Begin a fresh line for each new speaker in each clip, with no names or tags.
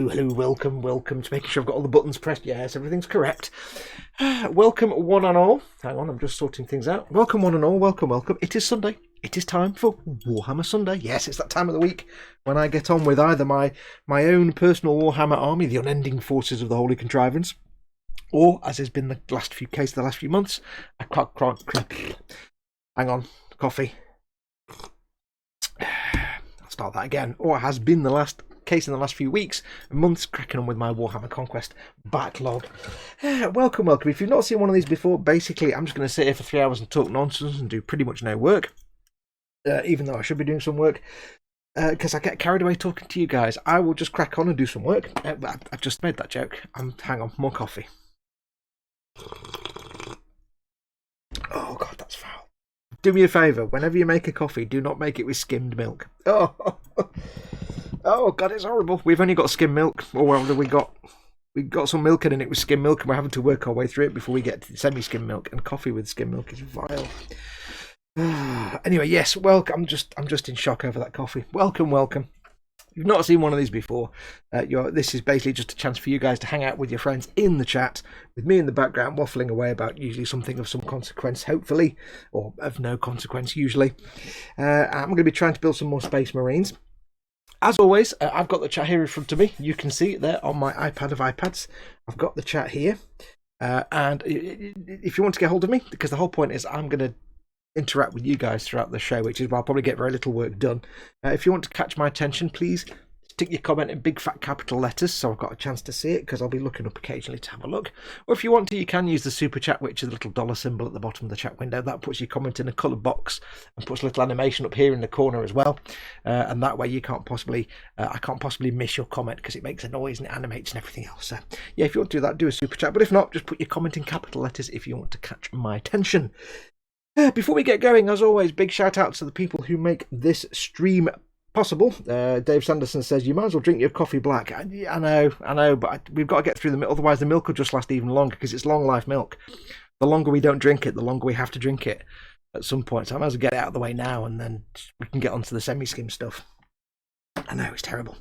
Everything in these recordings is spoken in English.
hello, welcome to making sure I've got all the buttons pressed. Yes, everything's correct. Welcome one and all. Hang on, I'm just sorting things out. Welcome one and all, welcome. It is Sunday. It is time for Warhammer Sunday. Yes, it's that time of the week when I get on with either my own personal Warhammer army, the Unending forces of the Holy Contrivance, or, as has been the last few months, hang on, coffee. I'll start that again. Or has been the last case in the last few weeks and months, cracking on with my Warhammer Conquest backlog. Welcome. If you've not seen one of these before, basically I'm just going to sit here for 3 hours and talk nonsense and do pretty much no work, even though I should be doing some work, because I get carried away talking to you guys. I will just crack on and do some work. I've just made that joke. Hang on, more coffee. Oh god, that's foul. Do me a favour, whenever you make a coffee, do not make it with skimmed milk. Oh god, it's horrible. We've only got skim milk, or well, we got some milk in it with skim milk, and we're having to work our way through it before we get to semi-skim milk. And coffee with skim milk is vile. Anyway, yes, welcome. I'm just in shock over that coffee. Welcome. If you've not seen one of these before, this is basically just a chance for you guys to hang out with your friends in the chat, with me in the background waffling away about usually something of some consequence, hopefully, or of no consequence usually. I'm going to be trying to build some more Space Marines. As always, I've got the chat here in front of me. You can see it there on my iPad of iPads. I've got the chat here. And if you want to get hold of me, because the whole point is I'm going to interact with you guys throughout the show, which is why I'll probably get very little work done. If you want to catch my attention, please stick your comment in big fat capital letters so I've got a chance to see it, because I'll be looking up occasionally to have a look. Or if you want to, you can use the super chat, which is the little dollar symbol at the bottom of the chat window. That puts your comment in a coloured box and puts a little animation up here in the corner as well. And that way you can't possibly I can't possibly miss your comment, because it makes a noise and it animates and everything else. So yeah, if you want to do that, do a super chat. But if not, just put your comment in capital letters if you want to catch my attention. Before we get going, as always, big shout out to the people who make this stream possible. Dave Sanderson says, you might as well drink your coffee black. I know, but we've got to get through the milk, otherwise the milk will just last even longer, because it's long life milk. The longer we don't drink it, the longer we have to drink it at some point. So I might as well get it out of the way now, and then we can get onto the semi-skim stuff. I know, it's terrible.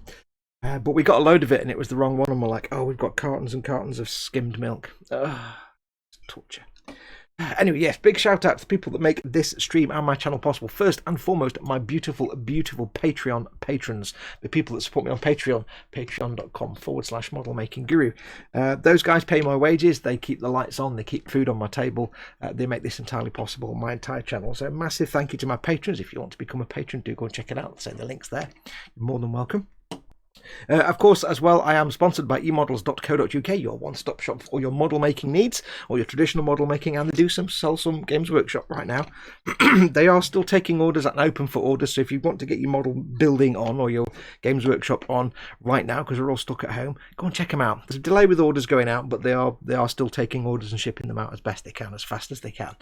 But we got a load of it, and it was the wrong one, and we're like, oh, we've got cartons and cartons of skimmed milk. It's torture. Anyway, yes, big shout out to the people that make this stream and my channel possible. First and foremost, my beautiful Patreon patrons, the people that support me on Patreon, patreon.com/modelmakingguru. Those guys pay my wages, they keep the lights on, they keep food on my table, they make this entirely possible, my entire channel. So massive thank you to my patrons. If you want to become a patron, do go and check it out. So the link's there. You're more than welcome. Of course, as well, I am sponsored by emodels.co.uk, your one-stop shop for all your model making needs, or your traditional model making, and they do sell some Games Workshop right now. They are still taking orders and open for orders, so if you want to get your model building on, or your Games Workshop on right now, because we're all stuck at home, go and check them out. There's a delay with orders going out, but they are still taking orders and shipping them out as best they can, as fast as they can.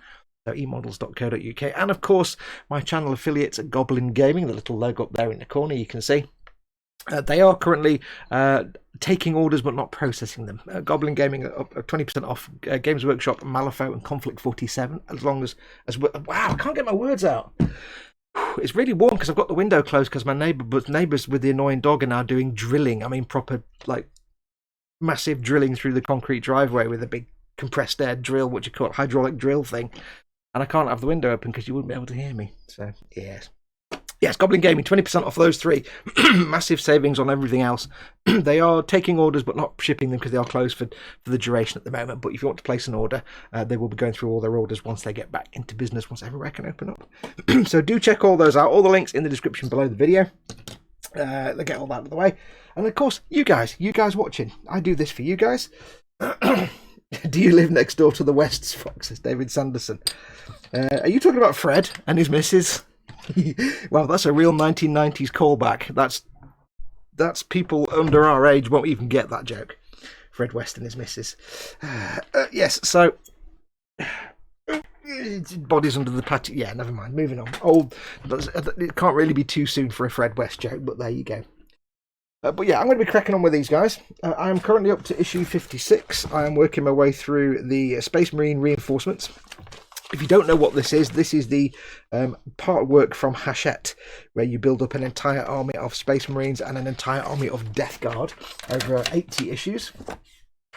So emodels.co.uk, and of course my channel affiliates at Goblin Gaming, the little logo up there in the corner you can see. They are currently taking orders but not processing them. Goblin Gaming are 20% off Games Workshop, Malifaux and Conflict 47, as long as wow, I can't get my words out. It's really warm because I've got the window closed, because my neighbours with the annoying dog are now doing drilling. I mean proper, like, massive drilling through the concrete driveway with a big compressed air drill, what you call it, hydraulic drill thing. And I can't have the window open because you wouldn't be able to hear me. So, yes. Yes, Goblin Gaming, 20% off those three. Massive savings on everything else. They are taking orders but not shipping them, because they are closed for the duration at the moment. But if you want to place an order, they will be going through all their orders once they get back into business, once everywhere can open up. So do check all those out. All the links in the description below the video. They get all that out of the way. And of course, you guys watching. I do this for you guys. Do you live next door to the West's Fox? Says David Sanderson. Are you talking about Fred and his missus? Well, that's a real 1990s callback. That's people under our age won't even get that joke. Fred West and his missus. Yes, so bodies under the patio. Yeah, never mind. Moving on. Old. It can't really be too soon for a Fred West joke, but there you go. But yeah, I'm going to be cracking on with these guys. I am currently up to issue 56. I am working my way through the Space Marine reinforcements. If you don't know what this is the part work from Hachette, where you build up an entire army of Space Marines and an entire army of Death Guard over 80 issues.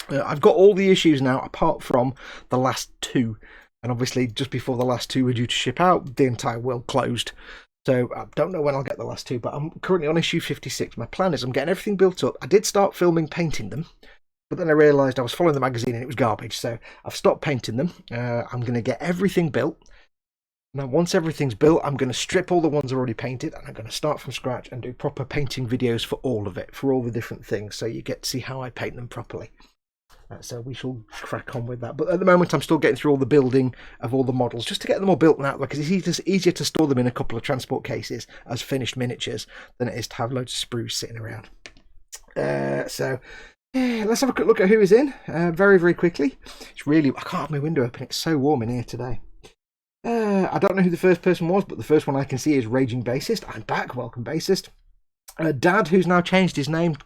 I've got all the issues now apart from the last 2, and obviously just before the last 2 were due to ship out, the entire world closed. So I don't know when I'll get the last 2, but I'm currently on issue 56. My plan is I'm getting everything built up. I did start filming painting them, but then I realised I was following the magazine and it was garbage, so I've stopped painting them. I'm going to get everything built. Now, once everything's built, I'm going to strip all the ones already painted, and I'm going to start from scratch and do proper painting videos for all of it, for all the different things, so you get to see how I paint them properly. So we shall crack on with that. But at the moment, I'm still getting through all the building of all the models, just to get them all built and out there, because it's easier to store them in a couple of transport cases as finished miniatures than it is to have loads of sprues sitting around. Let's have a quick look at who is in very, very quickly. It's really, I can't have my window open. It's so warm in here today. I don't know who the first person was, but the first one I can see is Raging Bassist. I'm back. Welcome, Bassist. Dad, who's now changed his name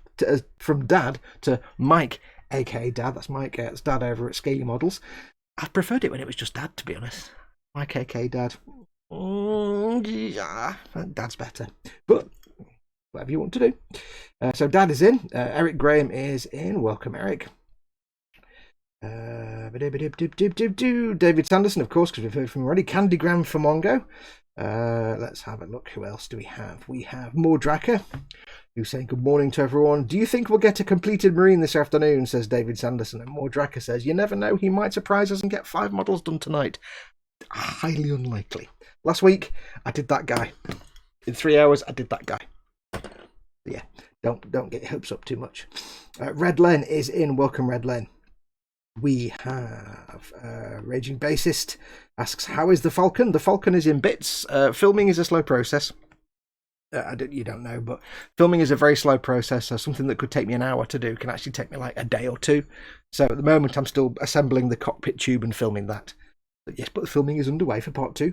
from Dad to Mike, aka Dad. That's Mike. It's Dad over at Scaly Models. I preferred it when it was just Dad, to be honest. Mike, aka Dad. Yeah, Dad's better. But whatever you want to do. So Dad is in. Eric Graham is in. Welcome, Eric. David Sanderson, of course, because we've heard from him already. Candygram for Mongo. Let's have a look. Who else do we have? We have Mordraka, who's saying good morning to everyone. Do you think we'll get a completed Marine this afternoon, says David Sanderson. And Mordraka says, you never know, he might surprise us and get 5 models done tonight. Highly unlikely. Last week, I did that guy. In 3 hours, I did that guy. Yeah, don't get your hopes up too much. Red Len is in. Welcome, Red Len. We have Raging Bassist asks, how is the Falcon? The Falcon is in bits. Filming is a slow process. You don't know, but filming is a very slow process. So something that could take me an hour to do can actually take me like a day or 2. So at the moment, I'm still assembling the cockpit tube and filming that. But yes, but the filming is underway for part 2.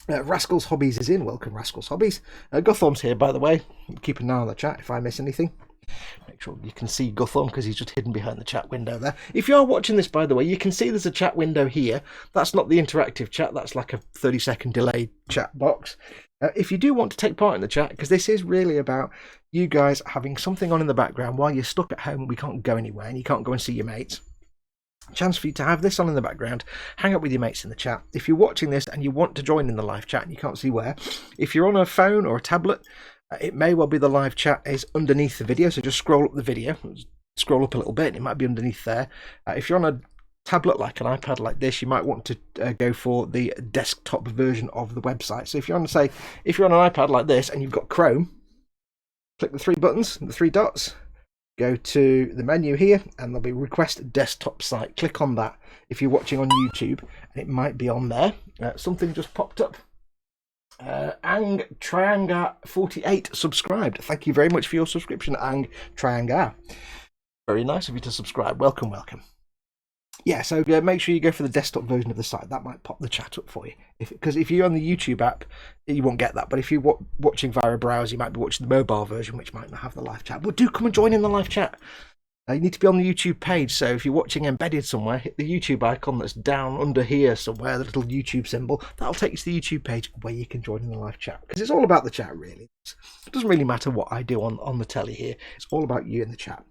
Rascal's Hobbies is in. Welcome, Rascal's Hobbies. Gutham's here, by the way. Keep an eye on the chat if I miss anything. Make sure you can see Gutham because he's just hidden behind the chat window there. If you are watching this, by the way, you can see there's a chat window here. That's not the interactive chat. That's like a 30-second delayed chat box. If you do want to take part in the chat, because this is really about you guys having something on in the background while you're stuck at home and we can't go anywhere and you can't go and see your mates. Chance for you to have this on in the background, hang out with your mates in the chat. If you're watching this and you want to join in the live chat and you can't see where, if you're on a phone or a tablet, it may well be the live chat is underneath the video, so just scroll up the video, scroll up a little bit, and it might be underneath there. If you're on a tablet like an iPad like this, you might want to go for the desktop version of the website. So if you're on, say, if you're on an iPad like this and you've got Chrome, click the 3 buttons, the 3 dots, go to the menu here, and there'll be request desktop site. Click on that if you're watching on YouTube, and it might be on there. Something just popped up. Ang Trianga 48 subscribed. Thank you very much for your subscription, Ang Trianga. Very nice of you to subscribe. Welcome, welcome. Yeah, so make sure you go for the desktop version of the site. That might pop the chat up for you. Because if you're on the YouTube app, you won't get that. But if you're watching via a browser, you might be watching the mobile version, which might not have the live chat. But do come and join in the live chat. You need to be on the YouTube page. So if you're watching embedded somewhere, hit the YouTube icon that's down under here somewhere, the little YouTube symbol. That'll take you to the YouTube page where you can join in the live chat. Because it's all about the chat, really. It doesn't really matter what I do on the telly here. It's all about you in the chat.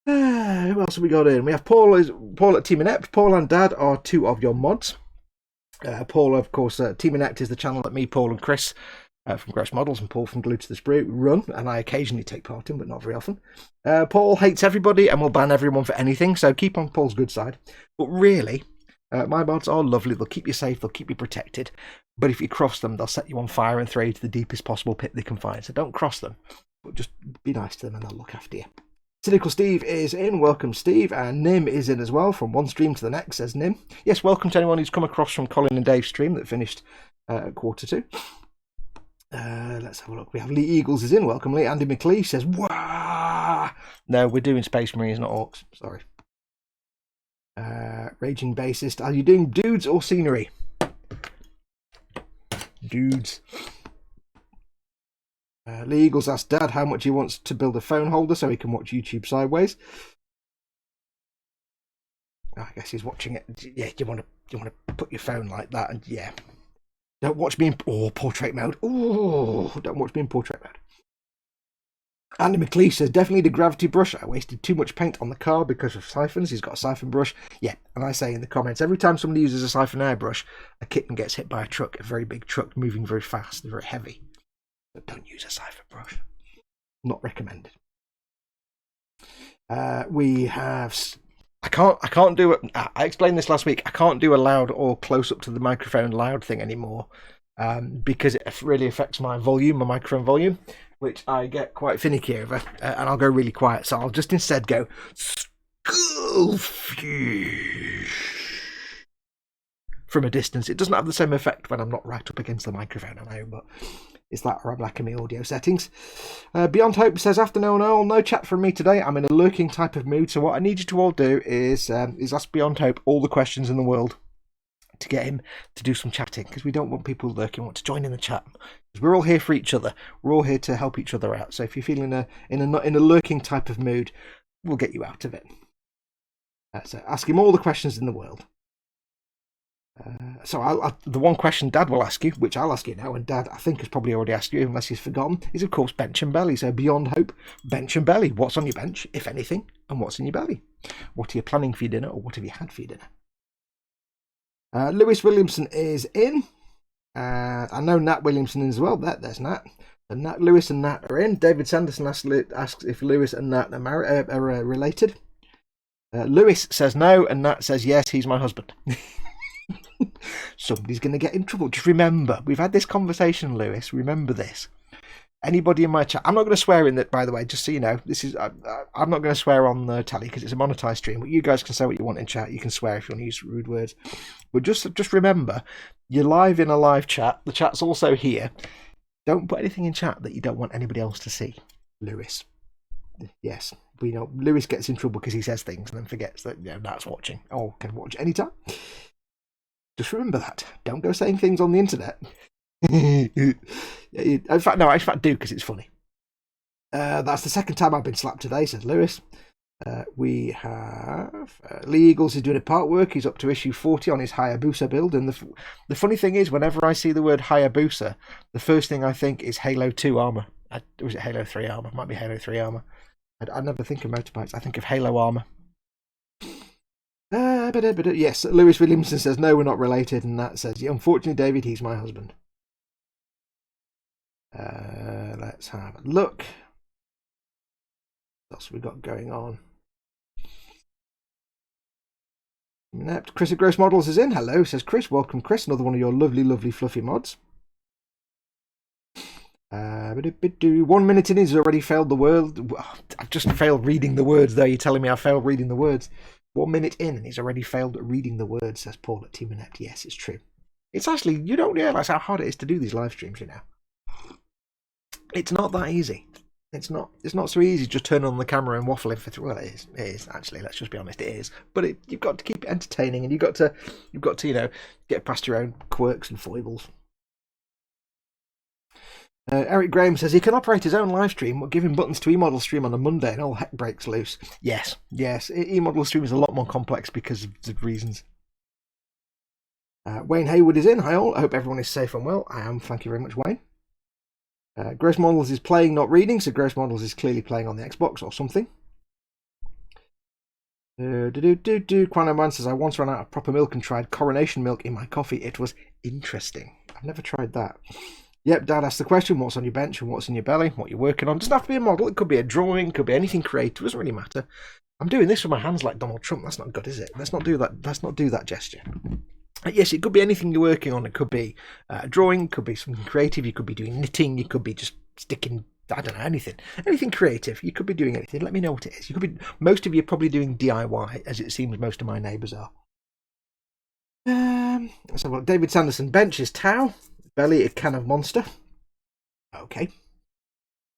Who else have we got in? We have Paul at Team Inept. Paul and Dad are 2 of your mods. Paul, of course, Team Inept is the channel that me, Paul, and Chris from Gross Models and Paul from Glued to the Sprue run, and I occasionally take part in, but not very often. Paul hates everybody and will ban everyone for anything, so keep on Paul's good side. But really, my mods are lovely. They'll keep you safe, they'll keep you protected. But if you cross them, they'll set you on fire and throw you to the deepest possible pit they can find. So don't cross them, but just be nice to them and they'll look after you. Cynical Steve is in. Welcome, Steve. And Nim is in as well. From one stream to the next, says Nim. Yes, welcome to anyone who's come across from Colin and Dave's stream that finished at 1:45. Let's have a look. We have Lee Eagles is in. Welcome, Lee. Andy McLeish says, wah! No, we're doing Space Marines, not Orcs. Sorry. Raging Bassist. Are you doing dudes or scenery? Dudes. Lee Eagles asked Dad how much he wants to build a phone holder so he can watch YouTube sideways. I guess he's watching it. Yeah, you want to put your phone like that, and yeah, don't watch me in portrait mode. Oh, don't watch me in portrait mode. Andy McLeish says, definitely the gravity brush. I wasted too much paint on the car because of siphons. He's got a siphon brush. Yeah, and I say in the comments, every time somebody uses a siphon airbrush, a kitten gets hit by a truck, a very big truck moving very fast, very heavy. But don't use a siphon brush. Not recommended. We have... I can't do it. I explained this last week. I can't do a loud or close up to the microphone loud thing anymore because it really affects my volume, my microphone volume, which I get quite finicky over, and I'll go really quiet. So I'll just instead go from a distance. It doesn't have the same effect when I'm not right up against the microphone, I know, but it's that or I'm lacking my audio settings. Beyond Hope says, afternoon all, no chat from me today. I'm in a lurking type of mood, so what I need you to all do is ask Beyond Hope all the questions in the world to get him to do some chatting, because we don't want people lurking. We want to join in the chat. We're all here for each other. We're all here to help each other out. So if you're feeling in a lurking type of mood, we'll get you out of it. So ask him all the questions in the world. So the one question Dad will ask you, which I'll ask you now, and Dad I think has probably already asked you unless he's forgotten, is of course bench and belly. So Beyond Hope, bench and belly. What's on your bench, if anything, and what's in your belly? What are you planning for your dinner, or what have you had for your dinner? Lewis Williamson is in. I know Nat Williamson as well. There's Nat. And Lewis and Nat are in. David Sanderson asks if Lewis and Nat are related. Lewis says no, and Nat says yes, he's my husband. Somebody's going to get in trouble. Just remember, we've had this conversation, Lewis. Remember this. Anybody in my chat, I'm not going to swear in that, by the way, just so you know. This is I'm not going to swear on the telly because it's a monetized stream, but you guys can say what you want in chat. You can swear if you want to use rude words, but just remember, you're live in a live chat. The chat's also here. Don't put anything in chat that you don't want anybody else to see. Lewis, yes, we know Lewis gets in trouble because he says things and then forgets that that's watching. Oh, can watch anytime. Just remember that. Don't go saying things on the internet. In fact, do, because it's funny. That's the second time I've been slapped today, says Lewis. We have Lee Eagles is doing a part work. He's up to issue 40 on his Hayabusa build, and the funny thing is, whenever I see the word Hayabusa, the first thing I think is Halo 2 armor. Was it Halo 3 armor? Might be Halo 3 armor. I never think of motorbikes. I think of Halo armor. Yes, Lewis Williamson says no, we're not related, and that says, unfortunately, David, he's my husband. Let's have a look. What else have we got going on? Chris at Gross Models is in. Hello, says Chris. Welcome, Chris. Another one of your lovely fluffy mods. 1 minute in, he's already failed the word. I've just failed reading the words, though. You're telling me I failed reading the words. 1 minute in, and he's already failed at reading the words, says Paul at Team Inept. Yes, it's true. It's actually, you don't realise how hard it is to do these live streams, It's not that easy. It's not so easy just turn on the camera and waffle in for well, it is actually, let's just be honest, it is. But you've got to keep it entertaining, and you've got to get past your own quirks and foibles. Eric Graham says he can operate his own live stream, give him buttons to eModel stream on a Monday and all heck breaks loose. Yes, eModel stream is a lot more complex because of the reasons. Wayne Hayward is in. Hi all, I hope everyone is safe and well. I am, thank you very much, Wayne. Gross Models is playing, not reading, so Gross Models is clearly playing on the Xbox or something. Quano Man says, I once ran out of proper milk and tried coronation milk in my coffee. It was interesting. I've never tried that. Yep, Dad asked the question, what's on your bench and what's in your belly, what you're working on. It doesn't have to be a model, it could be a drawing, it could be anything creative, it doesn't really matter. I'm doing this with my hands like Donald Trump, that's not good, is it? Let's not do that gesture. Yes, it could be anything you're working on. It could be a drawing, it could be something creative, you could be doing knitting, you could be just sticking, I don't know, anything creative. You could be doing anything. Let me know what it is. Most of you are probably doing DIY, as it seems most of my neighbours are. So David Sanderson, bench is Tau, belly a can of Monster. Okay.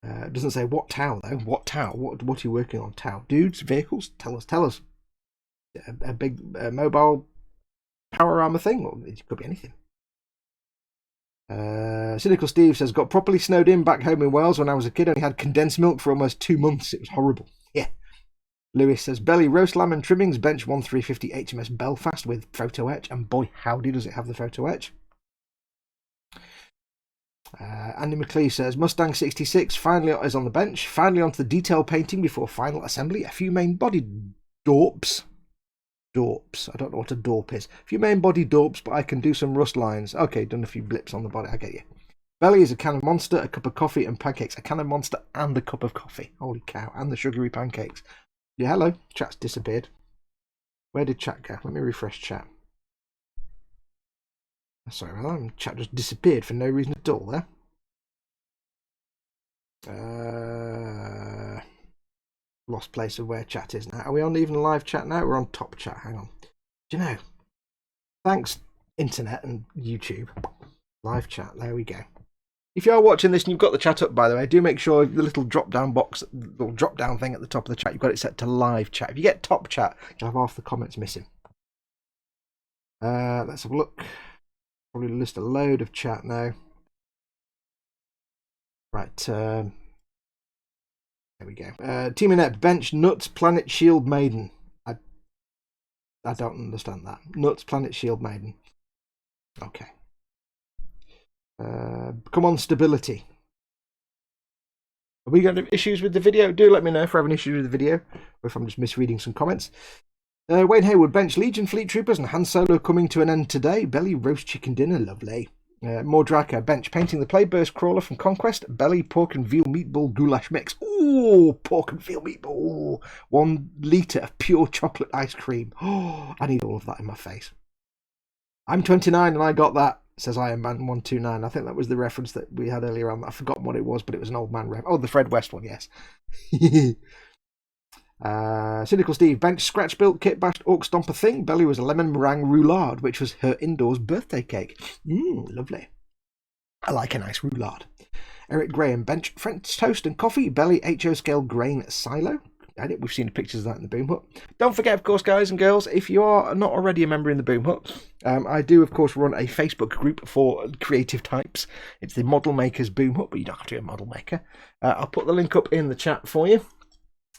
Doesn't say what Tau though. What Tau? What are you working on? Tau dudes, vehicles? Tell us. A big mobile power armor thing, or it could be anything. Cynical Steve says, got properly snowed in back home in Wales when I was a kid. Only had condensed milk for almost 2 months. It was horrible. Yeah. Lewis says, Belly roast lamb and trimmings, bench 1350 HMS Belfast with photo etch. And boy, howdy does it have the photo etch. Andy McLeese says, Mustang 66 finally is on the bench. Finally onto the detail painting before final assembly. A few main body dorps. Dorps. I don't know what a dorp is. A few main body dorps, but I can do some rust lines. Okay, done a few blips on the body. I get you. Belly is a can of Monster, a cup of coffee and pancakes. A can of Monster and a cup of coffee. Holy cow. And the sugary pancakes. Yeah, hello. Chat's disappeared. Where did chat go? Let me refresh chat. Sorry, chat just disappeared for no reason at all there. Lost place of where chat is now. Are we on even live chat now? We're on top chat. Hang on. Do you know? Thanks, internet and YouTube. Live chat. There we go. If you are watching this and you've got the chat up, by the way, do make sure the little drop-down box, the little drop-down thing at the top of the chat, you've got it set to live chat. If you get top chat, you'll have half the comments missing. Let's have a look. Probably list a load of chat now. Right. There we go. Team Inet, bench, Nuts, Planet, Shield, Maiden. I don't understand that. Nuts, Planet, Shield, Maiden. Okay. Come on, stability. Are we going to have issues with the video? Do let me know if we're having issues with the video, or if I'm just misreading some comments. Wayne Haywood, bench, Legion, Fleet Troopers, and Han Solo coming to an end today. Belly, roast chicken dinner, lovely. Mordraka, bench, painting the Playburst Crawler from Conquest. Belly, pork and veal meatball goulash mix. Ooh, pork and veal meatball. Ooh, 1 litre of pure chocolate ice cream. Oh, I need all of that in my face. I'm 29 and I got that. Says Iron Man 129. I think that was the reference that we had earlier on. I've forgotten what it was, but it was an old man ref. Oh, the Fred West one, yes. Cynical Steve, bench, scratch built, kit bashed, orc stomper thing. Belly was a lemon meringue roulade, which was her indoors birthday cake. Lovely. I like a nice roulade. Eric Graham, bench, French toast and coffee. Belly, HO scale grain silo. We've seen pictures of that in the Boom Hut. Don't forget, of course, guys and girls, if you are not already a member in the Boom Hut, I do, of course, run a Facebook group for creative types. It's the Model Makers Boom Hut, but you don't have to be a model maker. I'll put the link up in the chat for you.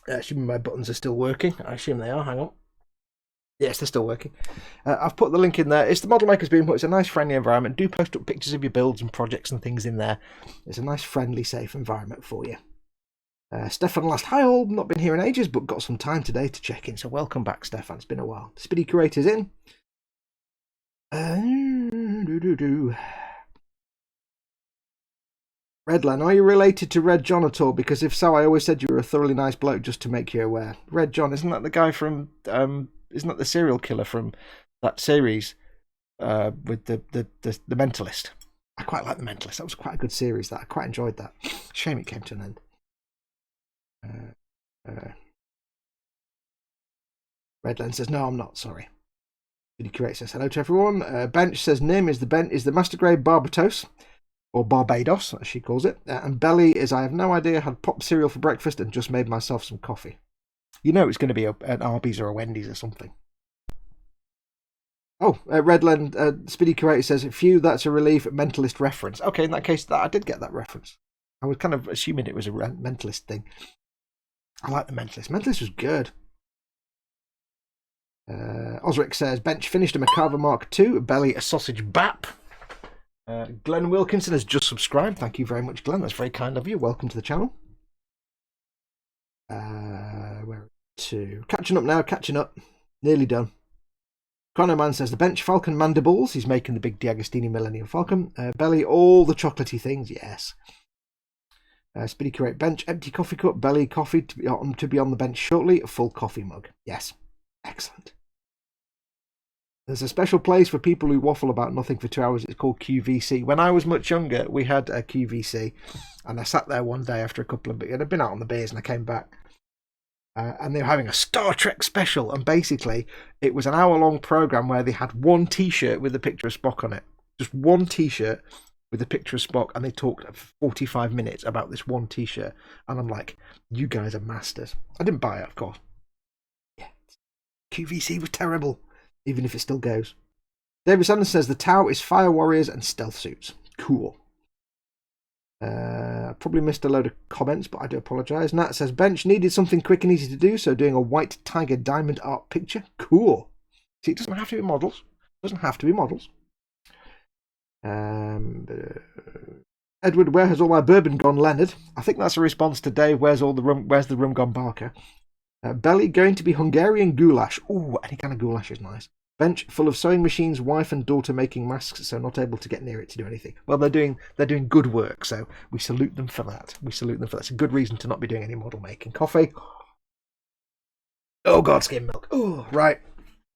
Assuming my buttons are still working. I assume they are. Hang on. Yes, they're still working. I've put the link in there. It's the Model Makers Boom Hut. It's a nice, friendly environment. Do post up pictures of your builds and projects and things in there. It's a nice, friendly, safe environment for you. Stefan last, hi all, not been here in ages, but got some time today to check in, so welcome back, Stefan. It's been a while. Speedy Curator's in. Redland, are you related to Red John at all? Because if so, I always said you were a thoroughly nice bloke, just to make you aware. Red John, isn't that the guy from, isn't that the serial killer from that series with the Mentalist? I quite like the Mentalist. That was quite a good series. That I quite enjoyed that. Shame it came to an end. Redland says, no, I'm not, sorry. Speedy Curator says, hello to everyone. Bench says, name is the Master Grade Barbados, or Barbados, as she calls it. And Belly is, I have no idea, had pop cereal for breakfast and just made myself some coffee. You know it's going to be an Arby's or a Wendy's or something. Oh, Redland, Speedy Curator says, phew, that's a relief, Mentalist reference. Okay, in that case, I did get that reference. I was kind of assuming it was a Mentalist thing. I like the Mentalist. Mentalist was good. Osric says, bench finished a Macabre Mark II, Belly a sausage bap. Glenn Wilkinson has just subscribed. Thank you very much, Glenn. That's very kind of you. Welcome to the channel. Where to? Catching up now, catching up. Nearly done. Chrono Man says, the bench Falcon Mandibles. He's making the big D'Agostini Millennium Falcon. Belly, all the chocolatey things, yes. Speedy Curate bench, empty coffee cup, Belly coffee to be on the bench shortly, a full coffee mug. Yes, excellent. There's a special place for people who waffle about nothing for 2 hours. It's called QVC. When I was much younger, we had a QVC, and I sat there one day after a couple of beers. I'd been out on the beers, and I came back, and they were having a Star Trek special, and basically it was an hour-long program where they had one T-shirt with a picture of Spock on it, just one T-shirt with a picture of Spock, and they talked for 45 minutes about this one T-shirt, and I'm like, you guys are masters. I didn't buy it, of course. Yeah, QVC was terrible, even if it still goes. David Sanders says the Tau is Fire Warriors and Stealth Suits. Cool. Probably missed a load of comments, but I do apologise. Nat says, Bench needed something quick and easy to do, so doing a white tiger diamond art picture. Cool. See, it doesn't have to be models. It doesn't have to be models. Edward, where has all my bourbon gone, Leonard? I think that's a response to Dave, where's the rum gone, Barker? Belly, going to be Hungarian goulash. Ooh, any kind of goulash is nice. Bench, full of sewing machines, wife and daughter making masks, so not able to get near it to do anything. Well, they're doing good work, so we salute them for that. We salute them for that. It's a good reason to not be doing any model making. Coffee. Oh, God, skim milk. Oh, right.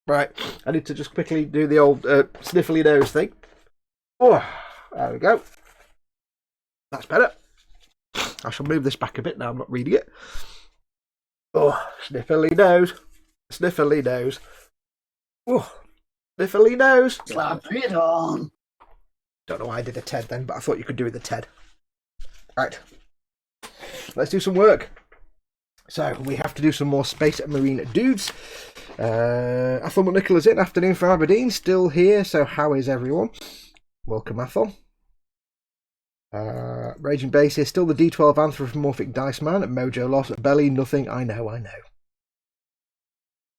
I need to just quickly do the old sniffly nose thing. Oh, there we go. That's better. I shall move this back a bit now. I'm not reading it. Oh, sniffly nose. Sniffly nose. Oh, sniffly nose.
Slap it on.
Don't know why I did a TED then, but I thought you could do with a TED. Right. Let's do some work. So, we have to do some more Space and Marine dudes. Athol McNicola's in. Afternoon from Aberdeen. Still here, so how is everyone? Welcome, Athol. Raging Base is still the D12 anthropomorphic dice man. Mojo loss. Belly, nothing. I know.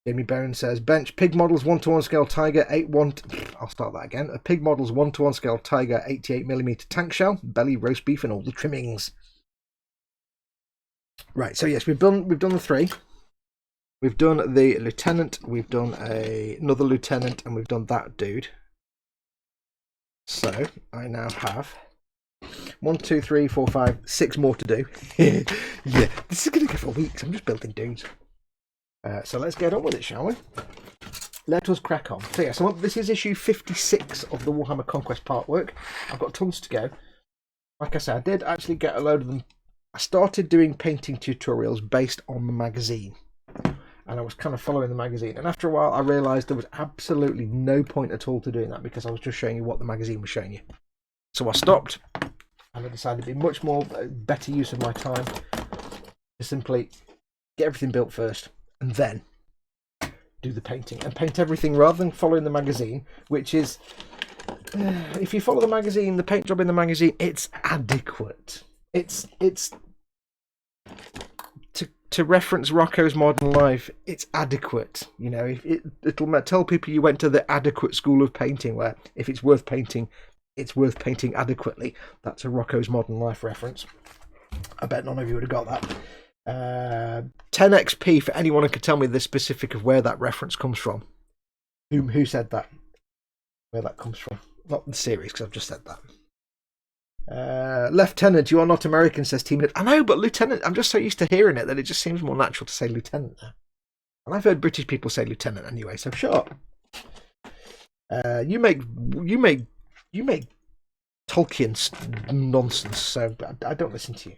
Jamie Barron says, Bench, pig models 1:1 scale Tiger, 8-1... I'll start that again. A pig models 1:1 scale Tiger, 88mm tank shell, belly, roast beef, and all the trimmings. Right, so yes, we've done the three. We've done the lieutenant, we've done another lieutenant, and we've done that dude. So, I now have 1, 2, 3, 4, 5, 6 more to do. Yeah, this is going to go for weeks. I'm just building dudes. So let's get on with it, shall we? Let us crack on. So yeah, so this is issue 56 of the Warhammer Conquest part work. I've got tons to go. Like I said, I did actually get a load of them. I started doing painting tutorials based on the magazine. And I was kind of following the magazine. And after a while, I realised there was absolutely no point at all to doing that because I was just showing you what the magazine was showing you. So I stopped. And I decided it'd be much more better use of my time to simply get everything built first. And then do the painting and paint everything rather than following the magazine, which is, if you follow the magazine, the paint job in the magazine, it's adequate. It's to reference Rocco's Modern Life, it's adequate. You know, it'll tell people you went to the adequate school of painting, where if it's worth painting adequately. That's a Rocco's Modern Life reference. I bet none of you would have got that. 10 XP for anyone who could tell me the specific of where that reference comes from. Who said that? Where that comes from? Not the series, because I've just said that. Lieutenant, you are not American, says Team Nip. I know, but Lieutenant, I'm just so used to hearing it that it just seems more natural to say Lieutenant now. And I've heard British people say Lieutenant anyway, so shut up. You make Tolkien nonsense, so I don't listen to you.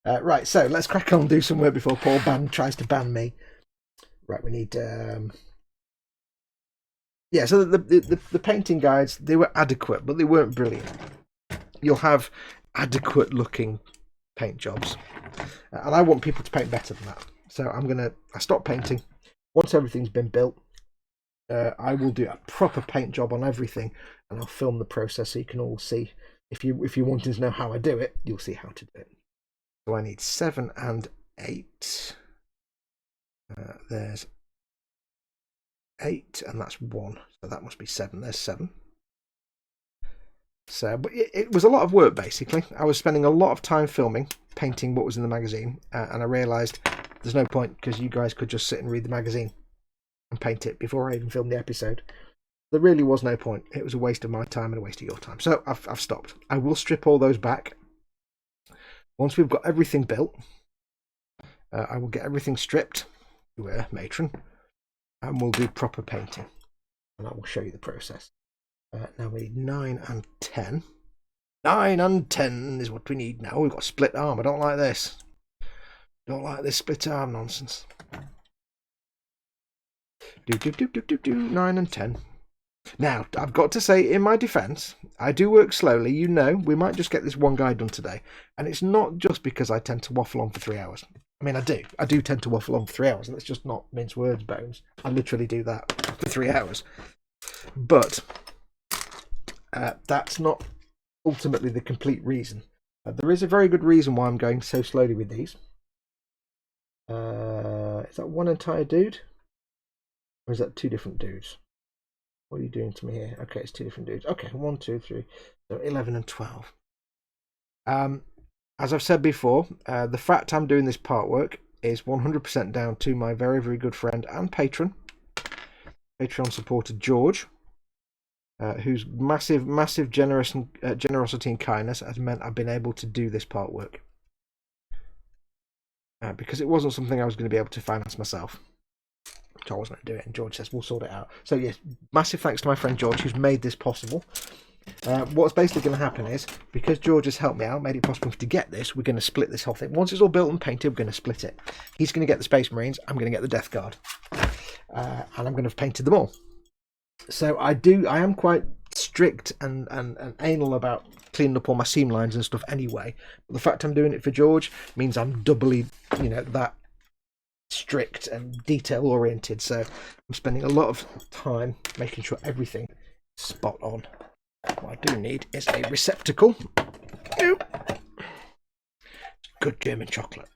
Right, so let's crack on and do some work before Paul tries to ban me. Right, we need... Yeah, so the painting guides, they were adequate, but they weren't brilliant. You'll have adequate looking paint jobs. And I want people to paint better than that. So I stop painting. Once everything's been built, I will do a proper paint job on everything, and I'll film the process so you can all see. If you're wanting to know how I do it, you'll see how to do it. So I need 7 and 8. There's 8, and that's 1. So that must be 7. There's 7. So, but it was a lot of work, basically. I was spending a lot of time filming, painting what was in the magazine, and I realised there's no point because you guys could just sit and read the magazine and paint it before I even filmed the episode. There really was no point. It was a waste of my time and a waste of your time. So I've stopped. I will strip all those back. Once we've got everything built, I will get everything stripped to Matron, and we'll do proper painting. And I will show you the process. Now we need 9 and 10. 9 and 10 is what we need now. We've got a split arm. I don't like this. Don't like this split arm nonsense. 9 and 10. Now, I've got to say, in my defence, I do work slowly. You know, we might just get this one guy done today. And it's not just because I tend to waffle on for 3 hours. I mean, I do. I do tend to waffle on for 3 hours. And that's just not mince words, Bones. I literally do that for 3 hours. But that's not ultimately the complete reason. There is a very good reason why I'm going so slowly with these. Is that one entire dude? Or is that two different dudes? What are you doing to me here? Okay, it's two different dudes. Okay, 1, 2, 3. So 11 and 12. As I've said before, the fact I'm doing this part work is 100% down to my very, very good friend and patron, Patreon supporter George, whose massive generosity and kindness has meant I've been able to do this part work. Because it wasn't something I was going to be able to finance myself. So I wasn't going to do it, and George says we'll sort it out. So yes, massive thanks to my friend George who's made this possible. What's basically going to happen is, because George has helped me out, made it possible to get this, we're going to split this whole thing. Once it's all built and painted, we're going to split it. He's going to get the Space Marines, I'm going to get the Death Guard, and I'm going to have painted them all. So I am quite strict and anal about cleaning up all my seam lines and stuff anyway. But the fact I'm doing it for George means I'm doubly, that strict and detail oriented. So I'm spending a lot of time making sure everything is spot on. What I do need is a receptacle. Good German chocolate.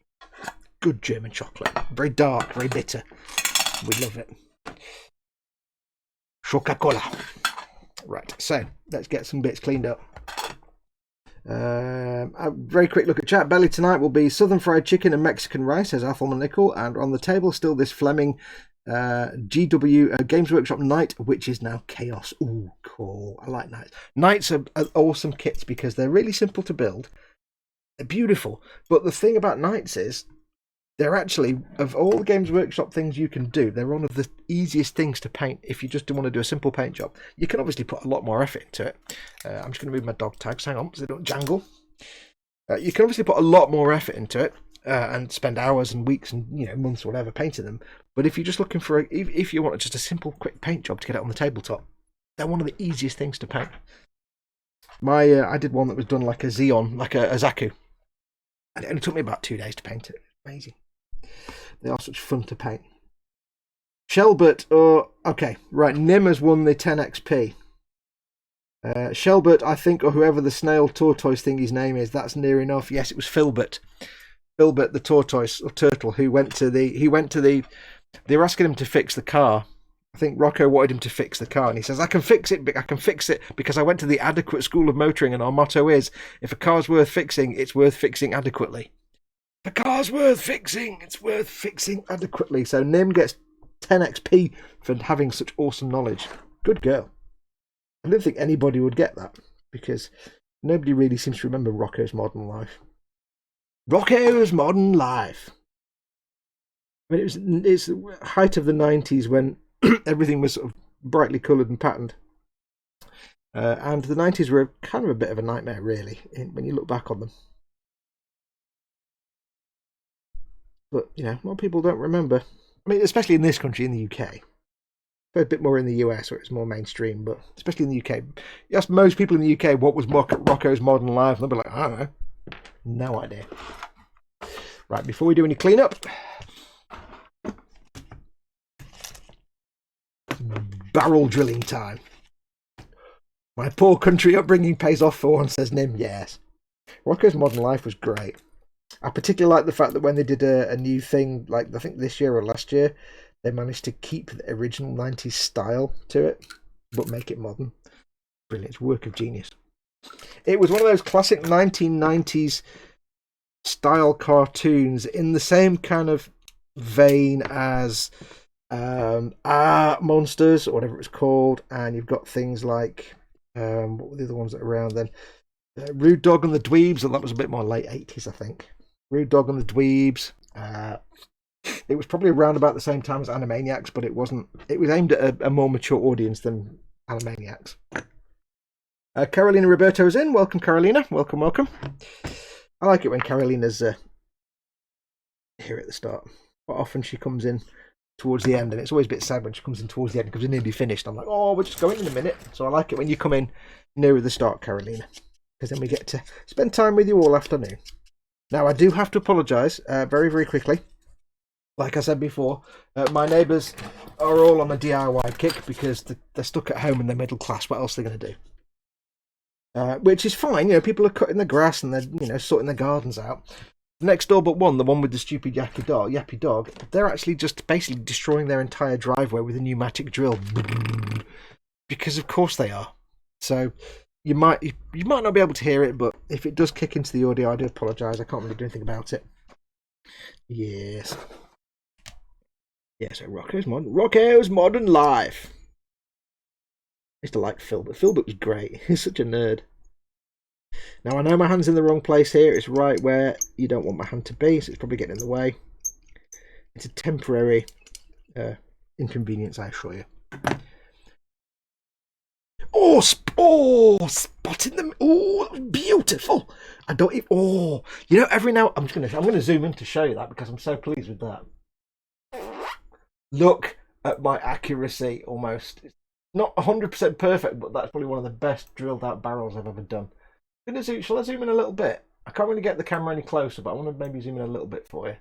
Good German chocolate. Very dark, very bitter. We love it. Coca-Cola. Right, so let's get some bits cleaned up. A very quick look at chat. Belly tonight will be Southern fried chicken and Mexican rice, says Athelman Nickel, and on the table still this Fleming GW Games Workshop Knight, which is now Chaos. Ooh, cool. I like Knights. Knights are awesome kits because they're really simple to build. They're beautiful. But the thing about Knights is they're actually, of all the Games Workshop things you can do, they're one of the easiest things to paint if you just want to do a simple paint job. You can obviously put a lot more effort into it. I'm just going to move my dog tags. Hang on, so they don't jangle. You can obviously put a lot more effort into it and spend hours and weeks and months or whatever painting them. But if you're just looking for, if you want just a simple, quick paint job to get it on the tabletop, they're one of the easiest things to paint. I did one that was done like a Xeon, like a Zaku, and it only took me about 2 days to paint it. Amazing. They are such fun to paint. Shelbert, okay, right. Nim has won the 10 XP. Shelbert, I think, or whoever the snail tortoise thing his name is, that's near enough. Yes, it was Filbert. Filbert the tortoise or turtle who went to the. They were asking him to fix the car. I think Rocco wanted him to fix the car, and he says, I can fix it because I went to the adequate school of motoring, and our motto is, if a car's worth fixing, it's worth fixing adequately. If a car's worth fixing, it's worth fixing adequately. So Nim gets 10 XP for having such awesome knowledge. Good girl. I don't think anybody would get that, because nobody really seems to remember Rocco's Modern Life. Rocco's Modern Life. I mean, it's the height of the 90s when everything was sort of brightly coloured and patterned. And the 90s were kind of a bit of a nightmare, really, when you look back on them. But, a lot of people don't remember. I mean, especially in this country, in the UK. A bit more in the US, where it's more mainstream, but especially in the UK. You ask most people in the UK what was Rocco's Modern Life, and they'll be like, I don't know. No idea. Right, before we do any cleanup, barrel drilling time. My poor country upbringing pays off for one, says Nim. Yes. Rocco's Modern Life was great. I particularly like the fact that when they did a new thing, like I think this year or last year, they managed to keep the original 90s style to it, but make it modern. Brilliant. It's work of genius. It was one of those classic 1990s style cartoons in the same kind of vein as Monsters, or whatever it's called, and you've got things like, what were the other ones that were around then? Rude Dog and the Dweebs, and that was a bit more late 80s, I think. Rude Dog and the Dweebs. It was probably around about the same time as Animaniacs, but it wasn't. It was aimed at a more mature audience than Animaniacs. Carolina Roberto is in. Welcome, Carolina. Welcome, welcome. I like it when Carolina's here at the start. Quite often she comes in towards the end, and it's always a bit sad when she comes in towards the end because we're nearly finished. I'm like, oh, we're just going in a minute. So I like it when you come in nearer the start, Carolina, because then we get to spend time with you all afternoon. Now, I do have to apologise very, very quickly. Like I said before, my neighbours are all on a DIY kick because they're stuck at home and they're middle class. What else are they going to do? which is fine. You know, people are cutting the grass and they're, you know, sorting their gardens out. Next door but one, the one with the stupid yappy dog, they're actually just basically destroying their entire driveway with a pneumatic drill. Because of course they are. So you might not be able to hear it, but if it does kick into the audio, I do apologise. I can't really do anything about it. Yes. Yeah, so Rocco's Modern Life. I used to like Phil, but Philbert was great. He's such a nerd. Now I know my hand's in the wrong place here. It's right where you don't want my hand to be, so it's probably getting in the way. It's a temporary inconvenience, I assure you. Oh, spotting them. Oh, beautiful. I don't even, oh, you know, every now I'm gonna zoom in to show you that because I'm so pleased with that. Look at my accuracy. Almost, it's not 100% perfect, but that's probably one of the best drilled out barrels I've ever done. Shall I zoom in a little bit? I can't really get the camera any closer, but I want to maybe zoom in a little bit for you.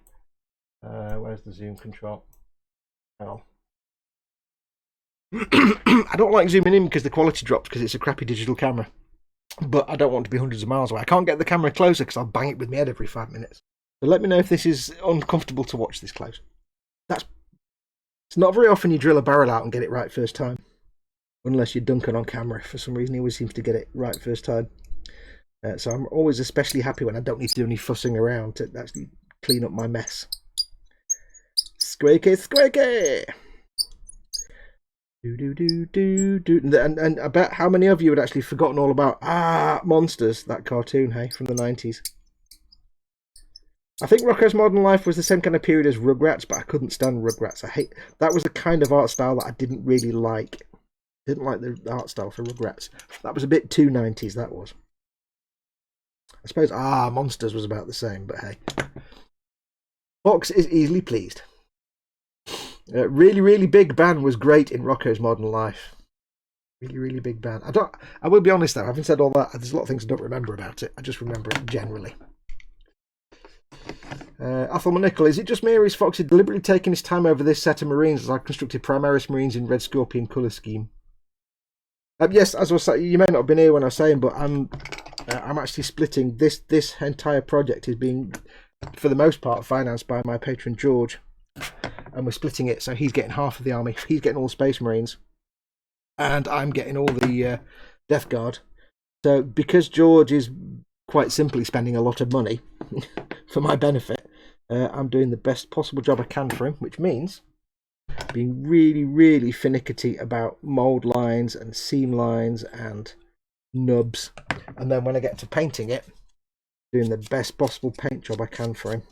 Where's the zoom control? Oh. I don't like zooming in because the quality drops because it's a crappy digital camera. But I don't want to be hundreds of miles away. I can't get the camera closer because I'll bang it with my head every 5 minutes. So let me know if this is uncomfortable to watch this close. It's not very often you drill a barrel out and get it right first time. Unless you're Duncan on camera. For some reason he always seems to get it right first time. So I'm always especially happy when I don't need to do any fussing around to actually clean up my mess. Squeaky, squeaky! And I bet how many of you had actually forgotten all about Monsters, that cartoon, hey, from the 90s. I think Rocco's Modern Life was the same kind of period as Rugrats, but I couldn't stand Rugrats. That was the kind of art style that I didn't really like. Didn't like the art style for Rugrats. That was a bit too 90s, that was. I suppose Monsters was about the same, but hey. Fox is easily pleased. Really, really big ban was great in Rocco's Modern Life. Really, really big ban. I will be honest though, having said all that, there's a lot of things I don't remember about it. I just remember it generally. Athel Nickel, is it just me or is Foxy deliberately taking his time over this set of Marines as I constructed Primaris Marines in Red Scorpion colour scheme? Yes, as I was saying, you may not have been here when I was saying, but I'm actually splitting this entire project is being, for the most part, financed by my patron George, and we're splitting it. So he's getting half of the army. He's getting all the Space Marines, and I'm getting all the Death Guard. So because George is quite simply spending a lot of money for my benefit, I'm doing the best possible job I can for him, which means being really, really finicky about mould lines and seam lines and nubs, and then when I get to painting it, doing the best possible paint job I can for him.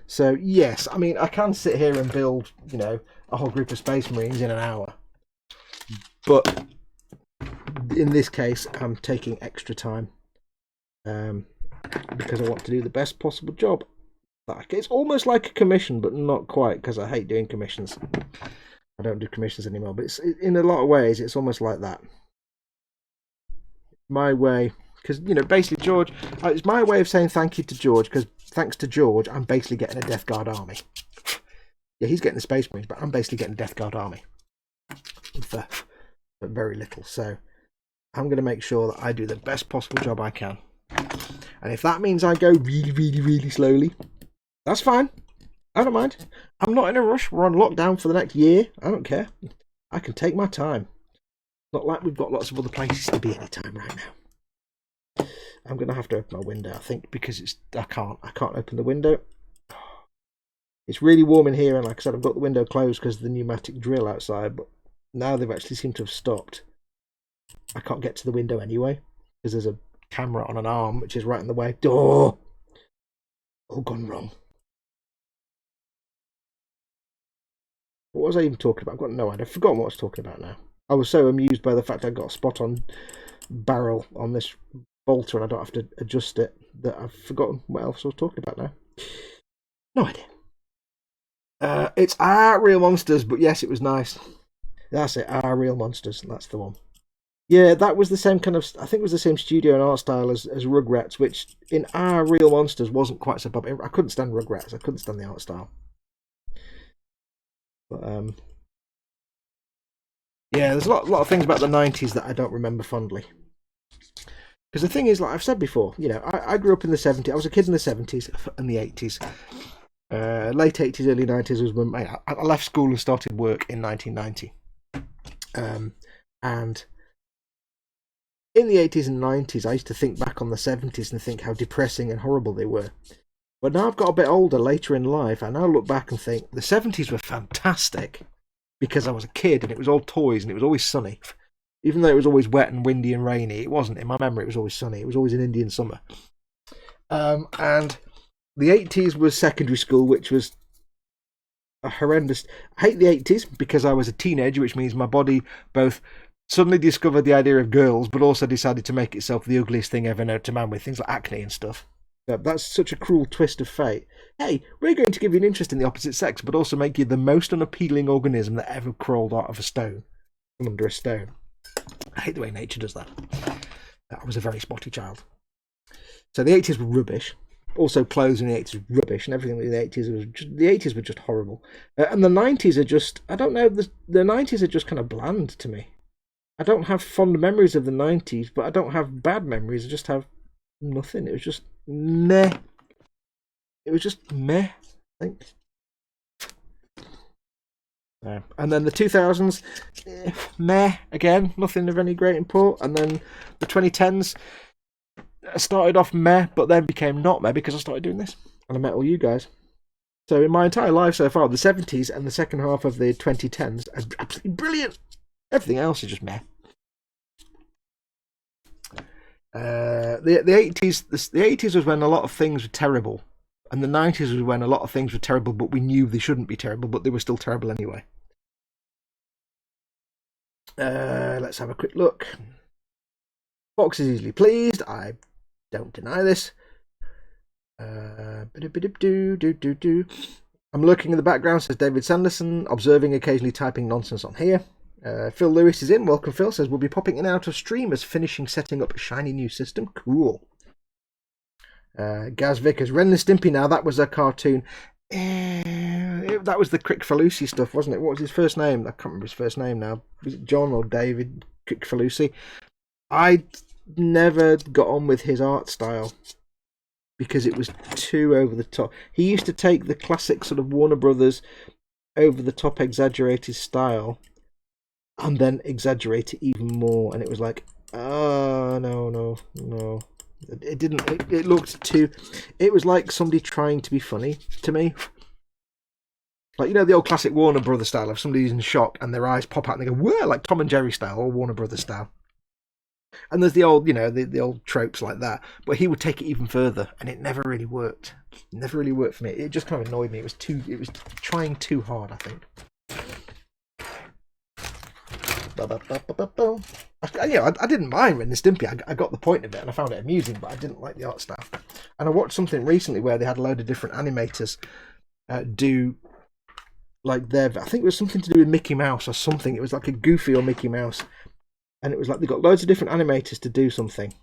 So yes, I mean I can sit here and build, you know, a whole group of Space Marines in an hour, but in this case I'm taking extra time because I want to do the best possible job. It's almost like a commission, but not quite, because I hate doing commissions. I don't do commissions anymore, but it's, in a lot of ways it's almost like that. My way, because, you know, basically George, it's my way of saying thank you to George, because thanks to George I'm basically getting a Death Guard army. Yeah, he's getting the Space Marines, but I'm basically getting a Death Guard army for very little. So I'm going to make sure that I do the best possible job I can, and if that means I go really, really, really slowly, that's fine. I don't mind. I'm not in a rush. We're on lockdown for the next year. I don't care. I can take my time. Not like we've got lots of other places to be anytime right now. I'm going to have to open my window, I think, because I can't open the window. It's really warm in here, and like I said, I've got the window closed because of the pneumatic drill outside, but now they've actually seemed to have stopped. I can't get to the window anyway because there's a camera on an arm which is right in the way. All gone wrong. What was I even talking about? I've got no idea. I've forgotten what I was talking about now. I was so amused by the fact I got a spot on barrel on this bolter and I don't have to adjust it that I've forgotten what else I was talking about now. No idea. It's Real Monsters, but yes, it was nice. That's it, Real Monsters, that's the one. Yeah, that was the same kind of, I think it was the same studio and art style as Rugrats, which in Real Monsters wasn't quite so bad. I couldn't stand Rugrats, I couldn't stand the art style. But yeah, there's a lot of things about the 90s that I don't remember fondly. Because the thing is, like I've said before, you know, I grew up in the 70s. I was a kid in the 70s and the 80s. Late 80s, early 90s was when I left school and started work in 1990. And in the 80s and 90s, I used to think back on the 70s and think how depressing and horrible they were. But now I've got a bit older, later in life, I now look back and think the 70s were fantastic because I was a kid and it was all toys and it was always sunny. Even though it was always wet and windy and rainy, it wasn't. In my memory, it was always sunny. It was always an Indian summer. And the 80s was secondary school, which was a horrendous... I hate the 80s because I was a teenager, which means my body both suddenly discovered the idea of girls, but also decided to make itself the ugliest thing ever known to man with things like acne and stuff. That's such a cruel twist of fate. Hey, we're going to give you an interest in the opposite sex, but also make you the most unappealing organism that ever crawled out of a stone, from under a stone. I hate the way nature does that. I was a very spotty child. So the 80s were rubbish. Also, clothes in the 80s were rubbish, and everything in the 80s were just horrible. And the 90s are just, I don't know, the 90s are just kind of bland to me. I don't have fond memories of the 90s, but I don't have bad memories. I just have nothing. It was just meh. It was just meh, I think. And then the 2000s, meh, again, nothing of any great import. And then the 2010s started off meh, but then became not meh because I started doing this. And I met all you guys. So in my entire life so far, the 70s and the second half of the 2010s are absolutely brilliant. Everything else is just meh. The 80s was when a lot of things were terrible. And the 90s was when a lot of things were terrible, but we knew they shouldn't be terrible, but they were still terrible anyway. Let's have a quick look. Fox is easily pleased. I don't deny this. I'm lurking in the background, says David Sanderson, observing, occasionally typing nonsense on here. Phil Lewis is in. Welcome, Phil. Says we'll be popping in and out of stream as finishing setting up a shiny new system. Cool. Gaz Vickers, Ren and Stimpy. Now that was a cartoon. That was the Crickfalusi stuff, wasn't it? What was his first name? I can't remember his first name now. Was it John or David Crickfalusi? I never got on with his art style because it was too over the top. He used to take the classic sort of Warner Brothers over the top exaggerated style and then exaggerate it even more, and it was like, oh no. It didn't. It looked too. It was like somebody trying to be funny to me. Like, you know, the old classic Warner Brothers style of somebody's in shock and their eyes pop out and they go, whoa, like Tom and Jerry style or Warner Brothers style. And there's the old, you know, the old tropes like that. But he would take it even further, and it never really worked. It never really worked for me. It just kind of annoyed me. It was trying too hard, I think. I didn't mind Ren and Stimpy. I got the point of it and I found it amusing, but I didn't like the art style. And I watched something recently where they had a load of different animators do like I think it was something to do with Mickey Mouse or something. It was like a Goofy or Mickey Mouse, and it was like they got loads of different animators to do something.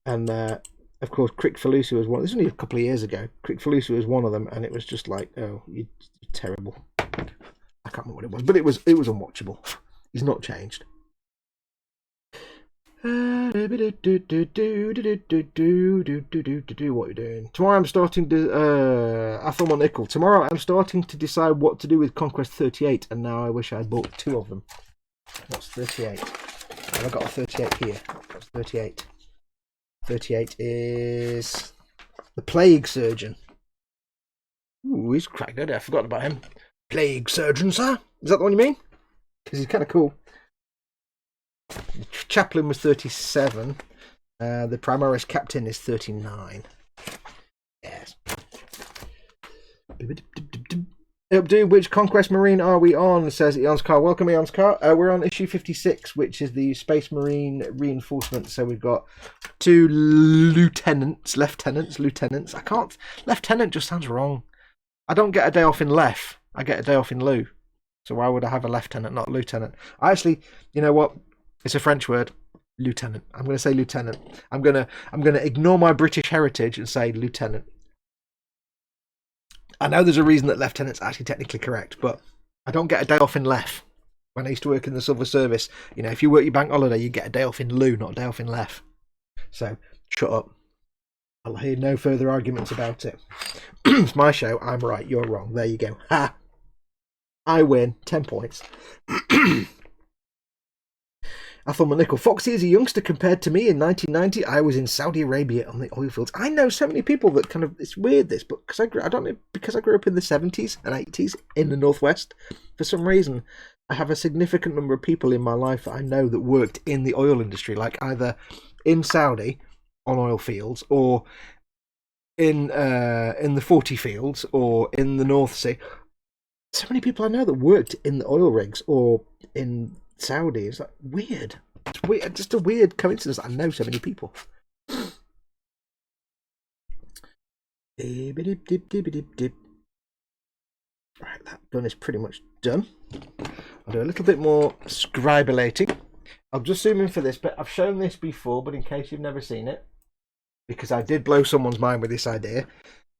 And of course, Crickfalusi was one. This was only a couple of years ago. Crickfalusi was one of them, and it was just like, oh, you're terrible. I can't remember what it was, but it was unwatchable. He's not changed. What are you doing? Tomorrow I'm starting to Athelmon Nickel. Tomorrow I'm starting to decide what to do with Conquest 38, and now I wish I had bought 2 of them. What's 38? I've got a 38 here. What's 38? 38 is the Plague Surgeon. Ooh, he's cracked it. I forgot about him. Plague Surgeon, sir? Is that the one you mean? Because he's kind of cool. The Chaplain was 37. The Primaris Captain is 39. Yes. Dude, which Conquest Marine are we on? Says Eonskar. Welcome, Eonskar. We're on issue 56, which is the Space Marine reinforcement. So we've got 2 lieutenants. I can't. Lieutenant just sounds wrong. I don't get a day off in Lef. I get a day off in Lou. So why would I have a lieutenant, not lieutenant? I actually, you know what? It's a French word, lieutenant. I'm going to say lieutenant. I'm going to ignore my British heritage and say lieutenant. I know there's a reason that lieutenant's actually technically correct, but I don't get a day off in Lef. When I used to work in the civil service, you know, if you work your bank holiday, you get a day off in lieu, not a day off in Lef. So shut up. I'll hear no further arguments about it. It's my show. I'm right. You're wrong. There you go. Ha! I win. 10 points. Athelman Nickel. Foxy is a youngster compared to me. In 1990, I was in Saudi Arabia on the oil fields. I know so many people that kind of, it's weird this, but because I don't know, because I grew up in the 70s and 80s in the Northwest, for some reason, I have a significant number of people in my life that I know that worked in the oil industry, like either in Saudi on oil fields or in the 40 fields or in the North Sea. So many people I know that worked in the oil rigs or in Saudi. It's like weird. It's weird. Just a weird coincidence. I know so many people. Right, that gun is pretty much done. I'll do a little bit more scribulating. I'll just zoom in for this bit. I've shown this before, but in case you've never seen it, because I did blow someone's mind with this idea.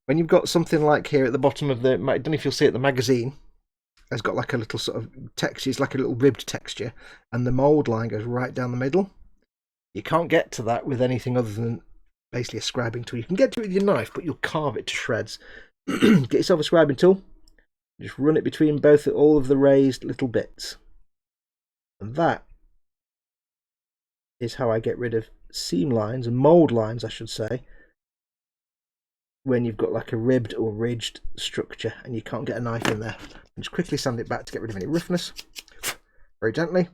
When you've got something like here at the bottom of the, I don't know if you'll see it, the magazine, it's got like a little sort of texture, it's like a little ribbed texture, and the mould line goes right down the middle. You can't get to that with anything other than basically a scribing tool. You can get to it with your knife, but you'll carve it to shreds. Get yourself a scribing tool, just run it between all of the raised little bits. And that is how I get rid of seam lines and mould lines, I should say, when you've got like a ribbed or ridged structure and you can't get a knife in there. Just quickly sand it back to get rid of any roughness. Very gently.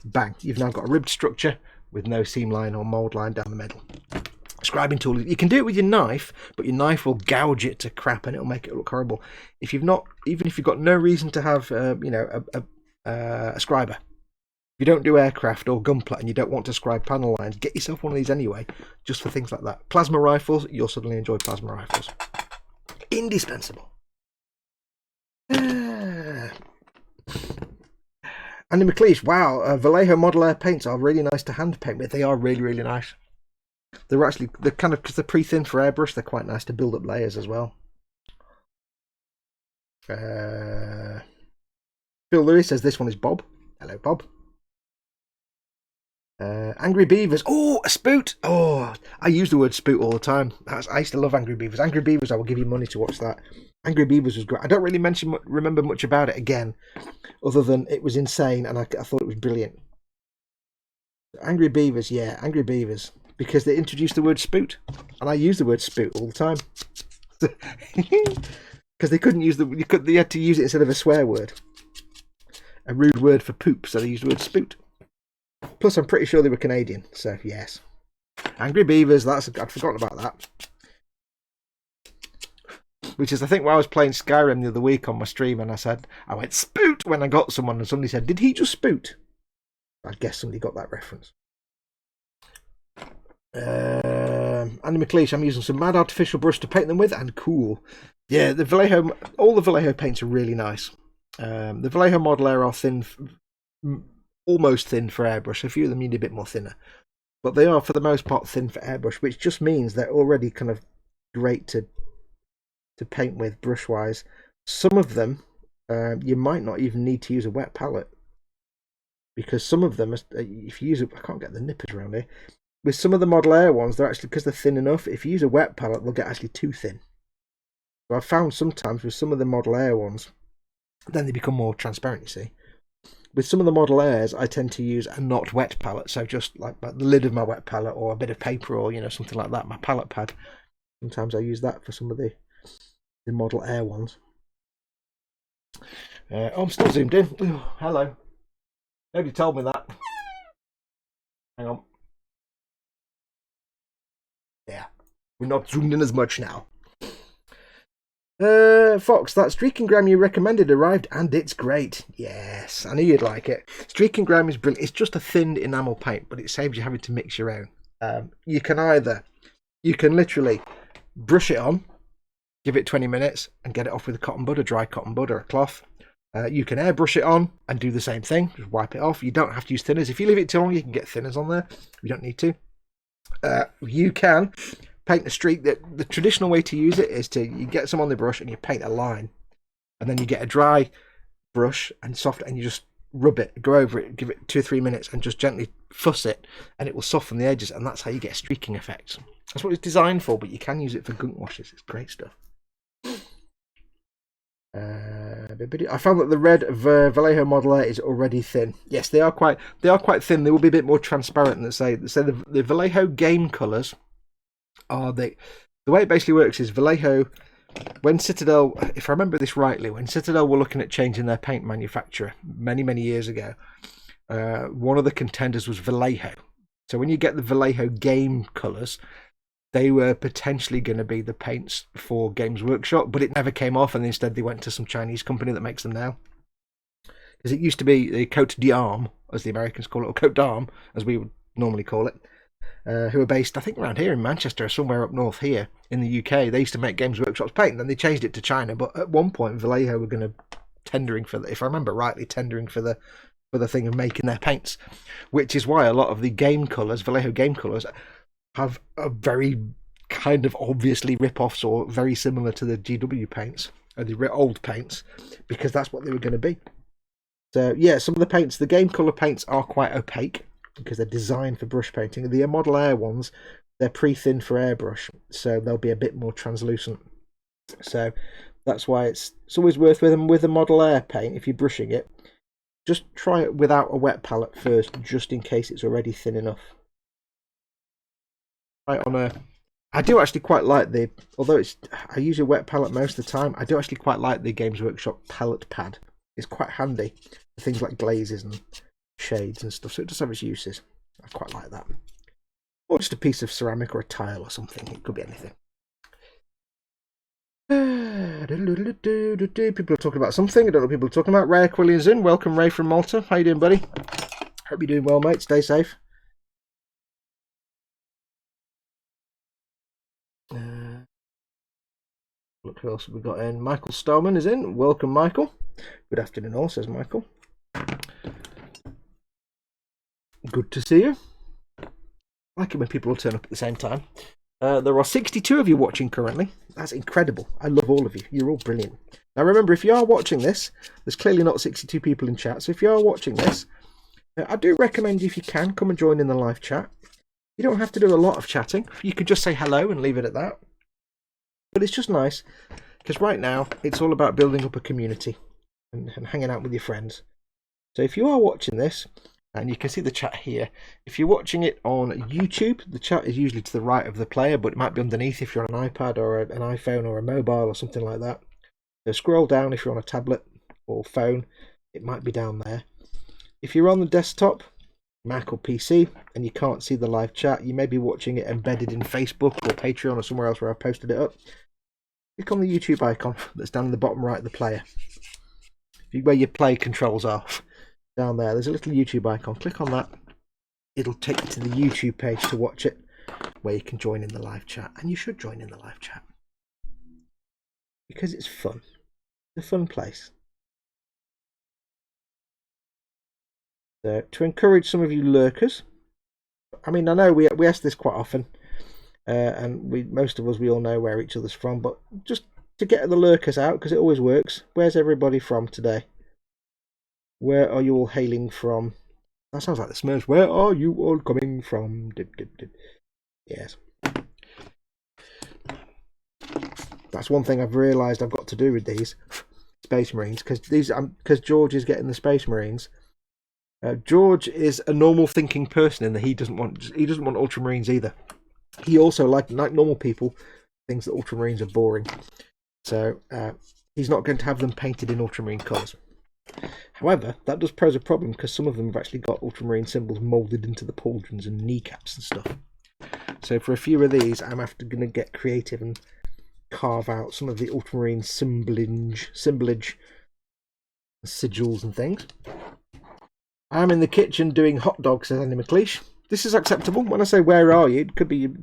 Bang. You've now got a ribbed structure with no seam line or mould line down the middle. Scribing tool. You can do it with your knife, but your knife will gouge it to crap and it'll make it look horrible. If you've not, even if you've got no reason to have, a scriber. If you don't do aircraft or gunpla and you don't want to scribe panel lines, get yourself one of these anyway, just for things like that. Plasma rifles, you'll suddenly enjoy plasma rifles. Indispensable. Andy McLeish, wow, Vallejo Model Air paints are really nice to hand paint with. They are really, really nice. They're kind of, because they're pre-thin for airbrush, they're quite nice to build up layers as well. Phil Lewis says this one is Bob. Hello, Bob. Angry Beavers. Oh, a spoot. Oh, I use the word spoot all the time. I used to love Angry Beavers. Angry Beavers, I will give you money to watch that. Angry Beavers was great. I don't really remember much about it again, other than it was insane and I thought it was brilliant. Angry Beavers, yeah, Angry Beavers, because they introduced the word spoot, and I use the word spoot all the time because they couldn't use they had to use it instead of a swear word, a rude word for poop, so they used the word spoot. Plus, I'm pretty sure they were Canadian, so yes. Angry Beavers, I'd forgotten about that. Which is, I think, when I was playing Skyrim the other week on my stream, and I went spoot when I got someone, and somebody said, "Did he just spoot?" I guess somebody got that reference. Andy McLeish, I'm using some mad artificial brush to paint them with, and cool. Yeah, all the Vallejo paints are really nice. The Vallejo Model Air are thin, almost thin for airbrush. A few of them need a bit more thinner, but they are for the most part thin for airbrush, which just means they're already kind of great to paint with brush wise. Some of them you might not even need to use a wet palette, because some of them, if you use I can't get the nippers around here. With some of the Model Air ones, they're actually, because they're thin enough, if you use a wet palette, they'll get actually too thin. So I've found sometimes with some of the Model Air ones, then they become more transparent, you see. With some of the Model Airs, I tend to use a not wet palette, so just like the lid of my wet palette or a bit of paper or, something like that, my palette pad. Sometimes I use that for some of the Model Air ones. I'm still zoomed in. Ooh, hello. Nobody told me that. Hang on. Yeah, we're not zoomed in as much now. Fox, that streaking gram you recommended arrived and it's great. Yes, I knew you'd like it. Streaking gram is brilliant. It's just a thinned enamel paint, but it saves you having to mix your own. You can literally brush it on, give it 20 minutes and get it off with a cotton bud, a dry cotton bud or a cloth. You can airbrush it on and do the same thing. Just wipe it off. You don't have to use thinners. If you leave it too long, you can get thinners on there. You don't need to. You can paint a streak. The traditional way to use it is you get some on the brush and you paint a line, and then you get a dry brush and you just rub it, go over it, give it 2 or 3 minutes, and just gently fuss it, and it will soften the edges, and that's how you get a streaking effect. That's what it's designed for, but you can use it for gunk washes. It's great stuff. I found that the red Vallejo Model Air is already thin. Yes, they are quite thin. They will be a bit more transparent than say the Vallejo game colours are the way it basically works is Vallejo, when Citadel, if I remember this rightly, when Citadel were looking at changing their paint manufacturer many years ago, one of the contenders was Vallejo. So when you get the Vallejo game colours, they were potentially going to be the paints for Games Workshop, but it never came off, and instead they went to some Chinese company that makes them now. Because it used to be the Cote d'Armes, as the Americans call it, or Cote d'Armes, as we would normally call it, who are based, I think, around here in Manchester, or somewhere up north here in the UK. They used to make Games Workshop's paint, and then they changed it to China. But at one point, Vallejo were going to tendering for, if I remember rightly, tendering for the thing of making their paints, which is why a lot of the game colours, Vallejo game colours, have a very kind of obviously rip-offs or very similar to the GW paints, or the old paints, because that's what they were going to be. So yeah, some of the paints, the game colour paints are quite opaque because they're designed for brush painting. The Model Air ones, they're pre-thinned for airbrush, so they'll be a bit more translucent. So that's why it's always worth with a Model Air paint, if you're brushing it, just try it without a wet palette first, just in case it's already thin enough. Right on I do actually quite like although I use a wet palette most of the time, I do actually quite like the Games Workshop palette pad. It's quite handy for things like glazes and shades and stuff, so it does have its uses. I quite like that. Or just a piece of ceramic or a tile or something, it could be anything. People are talking about something, I don't know what people are talking about. Ray Aquilian's in, welcome Ray from Malta. How you doing, buddy? Hope you're doing well, mate, stay safe. Look who else have we got in. Michael Starman is in. Welcome, Michael. Good afternoon all, says Michael. Good to see you. I like it when people all turn up at the same time. There are 62 of you watching currently. That's incredible. I love all of you. You're all brilliant. Now remember, if you are watching this, there's clearly not 62 people in chat, so if you are watching this, I do recommend you, if you can, come and join in the live chat. You don't have to do a lot of chatting. You could just say hello and leave it at that. But it's just nice, because right now it's all about building up a community and hanging out with your friends. So if you are watching this, and you can see the chat here, if you're watching it on YouTube, the chat is usually to the right of the player, but it might be underneath if you're on an iPad or an iPhone or a mobile or something like that. So scroll down if you're on a tablet or phone, it might be down there. If you're on the desktop, Mac or PC, and you can't see the live chat, you may be watching it embedded in Facebook or Patreon or somewhere else where I've posted it up. Click on the YouTube icon that's down in the bottom right of the player, where your play controls are. Down there, there's a little YouTube icon. Click on that. It'll take you to the YouTube page to watch it, where you can join in the live chat. And you should join in the live chat, because it's fun. It's a fun place. So, to encourage some of you lurkers, I mean, I know we ask this quite often, and most of us, we all know where each other's from, but just to get the lurkers out, because it always works. Where's everybody from today? Where are you all hailing from? That sounds like the Smurfs. Where are you all coming from? Dip, dip, dip. Yes. That's one thing I've realised I've got to do with these Space Marines, because George is getting the Space Marines. George is a normal thinking person in that he doesn't want Ultramarines either. He also, like normal people, thinks that Ultramarines are boring. So he's not going to have them painted in Ultramarine colours. However, that does pose a problem, because some of them have actually got Ultramarine symbols moulded into the pauldrons and kneecaps and stuff. So for a few of these, I'm going to get creative and carve out some of the Ultramarine symbolage, sigils and things. I'm in the kitchen doing hot dogs, says Andy McLeish. This is acceptable. When I say where are you, it could be a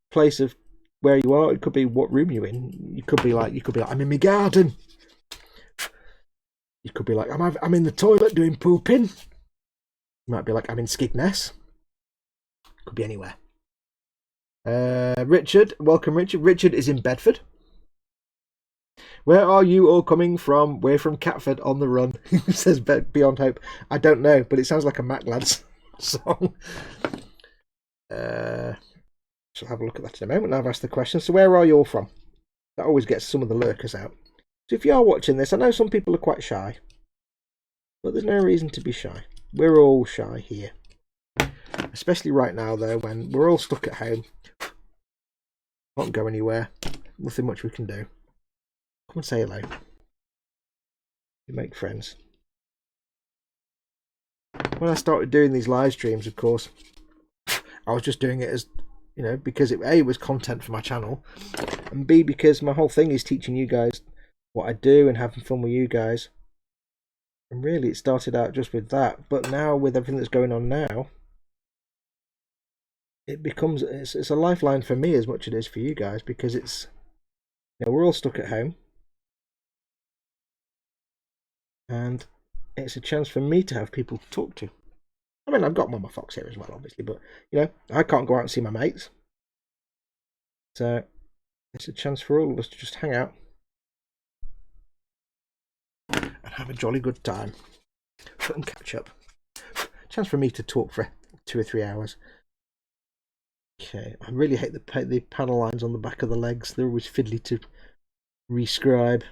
place of where you are. It could be what room you're in. You could be like I'm in my garden. You could be like I'm in the toilet doing pooping. You might be like I'm in Skegness. Could be anywhere. Richard, welcome Richard. Richard is in Bedford. Where are you all coming from? We're from Catford on the run. Says Beyond Hope. I don't know, but it sounds like a Mac Lads song. So have a look at that in a moment. Now I've asked the question. So where are you all from? That always gets some of the lurkers out. So if you are watching this, I know some people are quite shy, but there's no reason to be shy. We're all shy here. Especially right now, though, when we're all stuck at home. Can't go anywhere. Nothing much we can do. Come and say hello. You make friends. When I started doing these live streams, of course, I was just doing it as, you know, because it was content for my channel, and B, because my whole thing is teaching you guys what I do and having fun with you guys. And really, it started out just with that, but now with everything that's going on now, it becomes it's a lifeline for me as much as it is for you guys, because it's, you know, we're all stuck at home, and it's a chance for me to have people to talk to. I mean, I've got Mama Fox here as well, obviously, but, you know, I can't go out and see my mates. So it's a chance for all of us to just hang out and have a jolly good time and catch up. Chance for me to talk for 2 or 3 hours. Okay, I really hate the panel lines on the back of the legs. They're always fiddly to rescribe.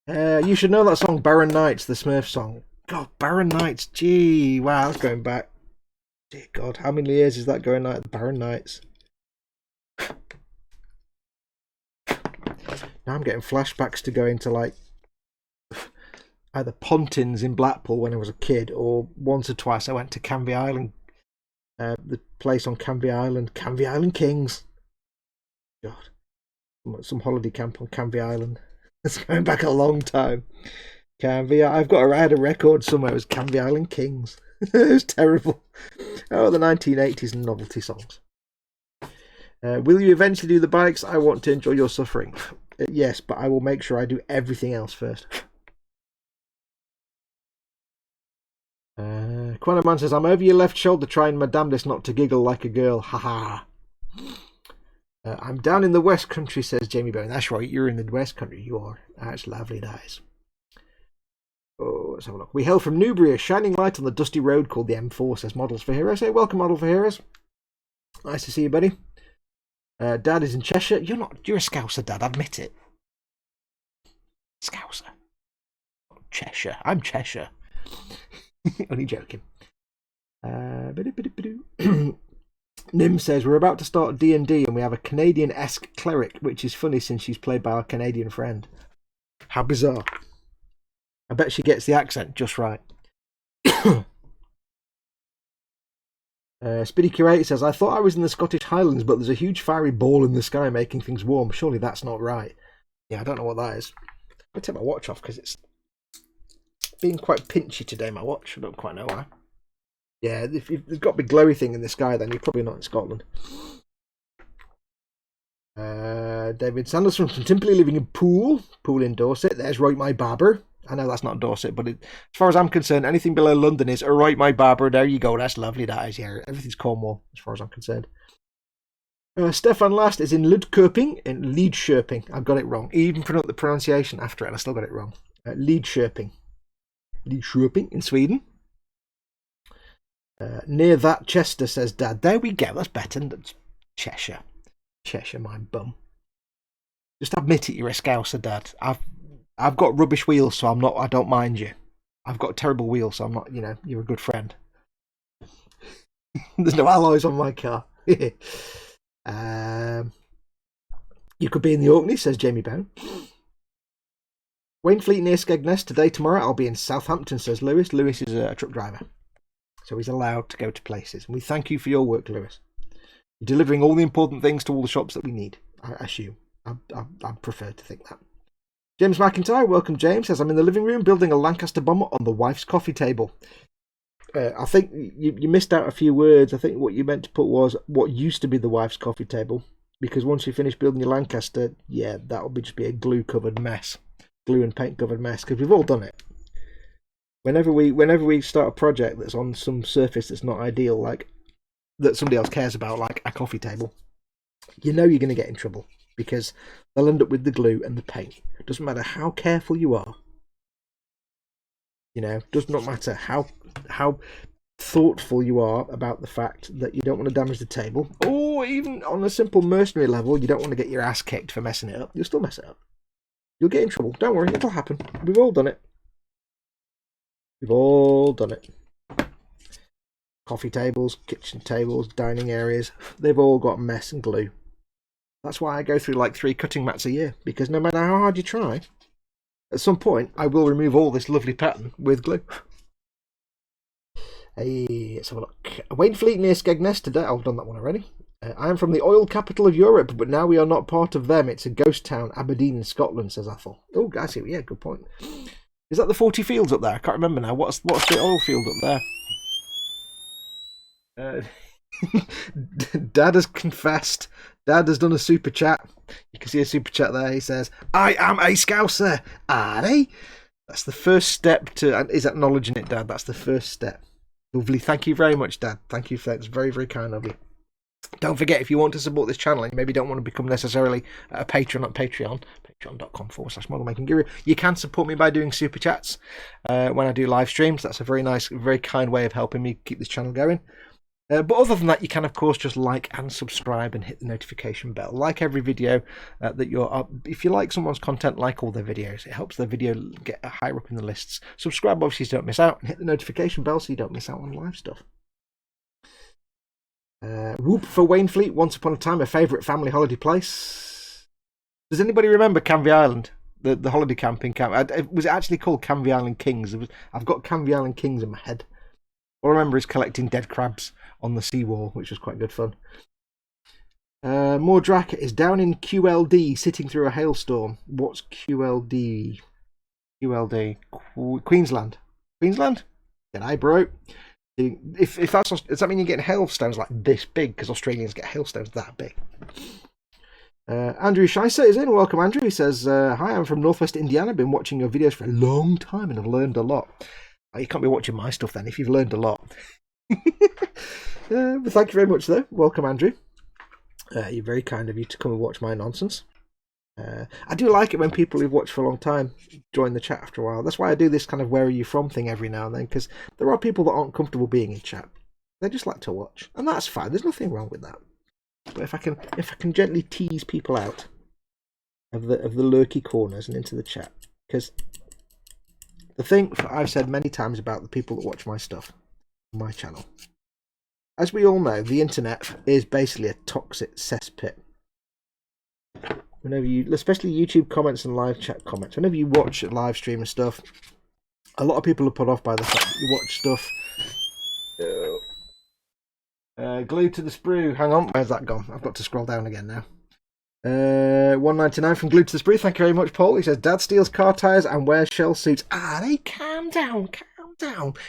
You should know that song, Barren Nights, the Smurf song. God, Barren Nights, gee, wow, that's going back. Dear God, how many years is that going on? Barren Nights. Now I'm getting flashbacks to going to, like, either Pontins in Blackpool when I was a kid, or once or twice I went to Canvey Island, the place on Canvey Island Kings. God, some holiday camp on Canvey Island. It's going back a long time. Canvey, I had a record somewhere. It was Canvey Island Kings. It was terrible. Oh, the 1980s novelty songs. Will you eventually do the bikes? I want to enjoy your suffering. Yes, but I will make sure I do everything else first. Quantum Man says, I'm over your left shoulder trying my damnedest not to giggle like a girl. Haha. I'm down in the West Country, says Jamie Bone. That's right, you're in the West Country. You are. That's lovely, days. Oh, let's have a look. We hail from Newbury, a shining light on the dusty road called the M4, says Models for Heroes. Hey, welcome, Model for Heroes. Nice to see you, buddy. Dad is in Cheshire. You're a Scouser, Dad, admit it. Scouser. Cheshire. I'm Cheshire. Only joking. Nim says, we're about to start D&D and we have a Canadian-esque cleric, which is funny since she's played by our Canadian friend. How bizarre. I bet she gets the accent just right. Spiddy Curate says, I thought I was in the Scottish Highlands, but there's a huge fiery ball in the sky making things warm. Surely that's not right. Yeah, I don't know what that is. I'll take my watch off because it's being quite pinchy today, my watch. I don't quite know why. Yeah, if there's got a big glowy thing in the sky, then you're probably not in Scotland. David Sanderson from Timperley, living in Poole in Dorset. There's Right My Barber. I know that's not Dorset, but as far as I'm concerned, anything below London is a Right My Barber. There you go. That's lovely. That is, yeah. Everything's Cornwall, as far as I'm concerned. Stefan Last is in Lidköping, in Lidköping. I've got it wrong. Even the pronunciation after it, and I still got it wrong. Lidköping in Sweden. Near that Chester, says Dad. There we go. That's better than Cheshire. Cheshire, my bum. Just admit it. You're a Scouser, Dad. I've got rubbish wheels, so I'm not. I don't mind you. I've got terrible wheels, so I'm not. You know, you're a good friend. There's no alloys on my car. You could be in the Orkney, says Jamie Bone. Wainfleet near Skegness. Today, tomorrow, I'll be in Southampton, says Lewis. Lewis is a truck driver, so he's allowed to go to places. And we thank you for your work, Lewis. You're delivering all the important things to all the shops that we need. I assume. I prefer to think that. James McIntyre, welcome, James. Says, I'm in the living room building a Lancaster bomber on the wife's coffee table. I think you missed out a few words. I think what you meant to put was what used to be the wife's coffee table. Because once you finish building your Lancaster, yeah, that'll just be a glue-covered mess. Glue and paint-covered mess. Because we've all done it. Whenever we start a project that's on some surface that's not ideal, like that somebody else cares about, like a coffee table, you know you're going to get in trouble. because they'll end up with the glue and the paint. It doesn't matter how careful you are. You know, does not matter how thoughtful you are about the fact that you don't want to damage the table, or even on a simple mercenary level, you don't want to get your ass kicked for messing it up. You'll still mess it up. You'll get in trouble. Don't worry, it'll happen. We've all done it. We've all done it. Coffee tables, kitchen tables, dining areas, they've all got mess and glue. That's why I go through like 3 cutting mats a year, because no matter how hard you try, at some point I will remove all this lovely pattern with glue. Hey, let's have a look. Wainfleet near Skegness today. I've done that one already. I am from the oil capital of Europe, but now we are not part of them. It's a ghost town, Aberdeen in Scotland, says Athel. Oh, I see. Yeah, good point. Is that the 40 fields up there? I can't remember now. What's the oil field up there? Dad has confessed. Dad has done a super chat. You can see a super chat there. He says, I am a Scouser. Are they? That's the first step to... Is acknowledging it, Dad. That's the first step. Lovely. Thank you very much, Dad. Thank you for that. It's very, very kind of you. Don't forget, if you want to support this channel and maybe don't want to become necessarily a patron on Patreon, patreon.com/modelmakingGuru, you can support me by doing super chats when I do live streams. That's a very nice, very kind way of helping me keep this channel going. But other than that, you can, of course, just like and subscribe and hit the notification bell. Like every video that you're up. If you like someone's content, like all their videos. It helps their video get higher up in the lists. Subscribe, obviously, so you don't miss out. And hit the notification bell so you don't miss out on live stuff. Whoop for Wainfleet. Once upon a time, a favourite family holiday place. Does anybody remember Canvey Island? The holiday camping camp. Was it actually called Canvey Island Kings? I've got Canvey Island Kings in my head. All I remember is collecting dead crabs on the seawall, which was quite good fun. Mordrak is down in QLD, sitting through a hailstorm. What's QLD? QLD. Queensland. Queensland? G'day, bro. If that's, does that mean you're getting hailstones like this big? Because Australians get hailstones that big. Andrew Scheisser is in. Welcome, Andrew. He says, hi, I'm from Northwest Indiana. Been watching your videos for a long time and have learned a lot. Oh, you can't be watching my stuff then if you've learned a lot. But thank you very much, though. Welcome, Andrew. You're very kind of you to come and watch my nonsense. I do like it when people who've watched for a long time join the chat after a while. That's why I do this kind of where are you from thing every now and then, because there are people that aren't comfortable being in chat. They just like to watch, and that's fine. There's nothing wrong with that. But if I can gently tease people out of the lurky corners and into the chat, because the thing I've said many times about the people that watch my stuff, my channel, as we all know, the internet is basically a toxic cesspit. Whenever you, especially YouTube comments and live chat comments, whenever you watch a live stream and stuff, a lot of people are put off by the fact that you watch stuff. Glued to the sprue. Hang on, where's that gone? I've got to scroll down again now. 199 from Glued to the Sprue. Thank you very much, Paul. He says, Dad steals car tyres and wears shell suits. They calm down.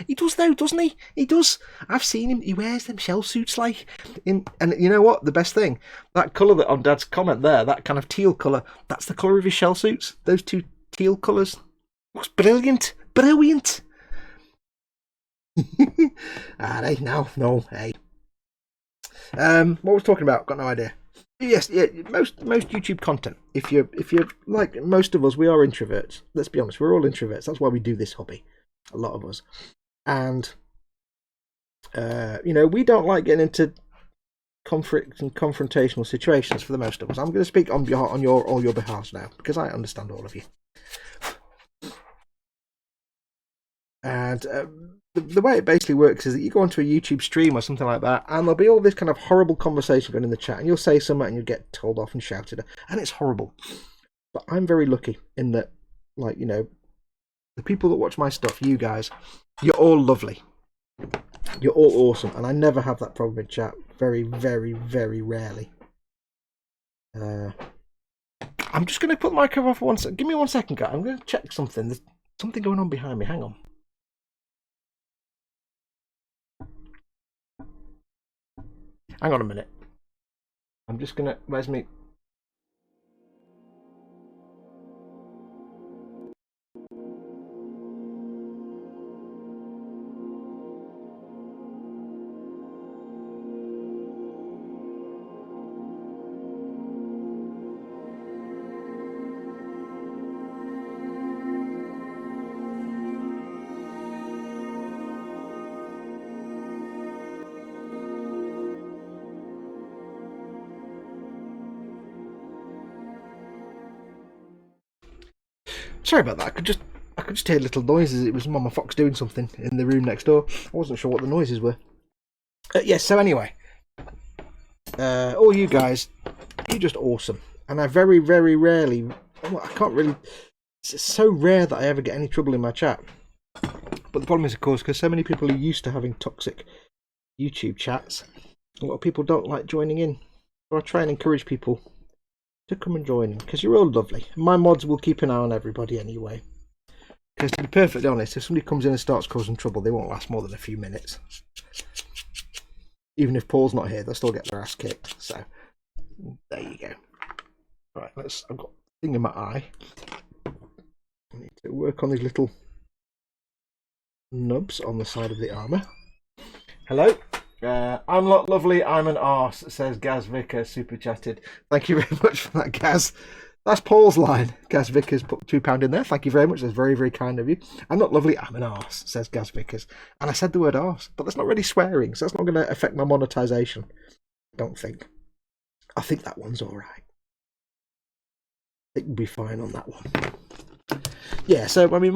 He does though, doesn't he? He does. I've seen him. He wears them shell suits like in. And you know what? The best thing, that colour that on Dad's comment there, that kind of teal colour, that's the colour of his shell suits. Those two teal colours. Looks brilliant. Brilliant. No, hey. What was I talking about? Got no idea. Yes, yeah. Most YouTube content. If you're like most of us, we are introverts. Let's be honest, we're all introverts. That's why we do this hobby. A lot of us, and we don't like getting into conflict and confrontational situations. For the most of us, I'm going to speak on all your behalves now because I understand all of you. And the way it basically works is that you go onto a YouTube stream or something like that, and there'll be all this kind of horrible conversation going in the chat, and you'll say something and you'll get told off and shouted at, and it's horrible. But I'm very lucky in that, like, the people that watch my stuff, you guys, you're all lovely. You're all awesome, and I never have that problem in chat. Very, very, very rarely. I'm just going to put the microphone off one second. Give me 1 second, guys. I'm going to check something. There's something going on behind me. Hang on. Hang on a minute. I'm just going to... Where's me... Sorry about that. I could just hear little noises. It was Mama Fox doing something in the room next door. I wasn't sure what the noises were. Yes, so anyway. All you guys, you're just awesome. And I very, very rarely... Well, I can't really... It's so rare that I ever get any trouble in my chat. But the problem is, of course, because so many people are used to having toxic YouTube chats, a lot of people don't like joining in. So I try and encourage people to come and join in, because you're all lovely. My mods will keep an eye on everybody anyway. Because to be perfectly honest, if somebody comes in and starts causing trouble, they won't last more than a few minutes. Even if Paul's not here, they'll still get their ass kicked. So, there you go. Right, I've got a thing in my eye. I need to work on these little nubs on the side of the armour. Hello. I'm not lovely, I'm an arse, says Gaz Vicker, super chatted. Thank you very much for that, Gaz. That's Paul's line. Gaz Vickers put £2 in there. Thank you very much. That's very, very kind of you. I'm not lovely, I'm an arse, says Gaz Vickers. And I said the word arse, but that's not really swearing, so that's not going to affect my monetisation. I don't think. I think that one's alright. I think we'll be fine on that one. Yeah, so, I mean,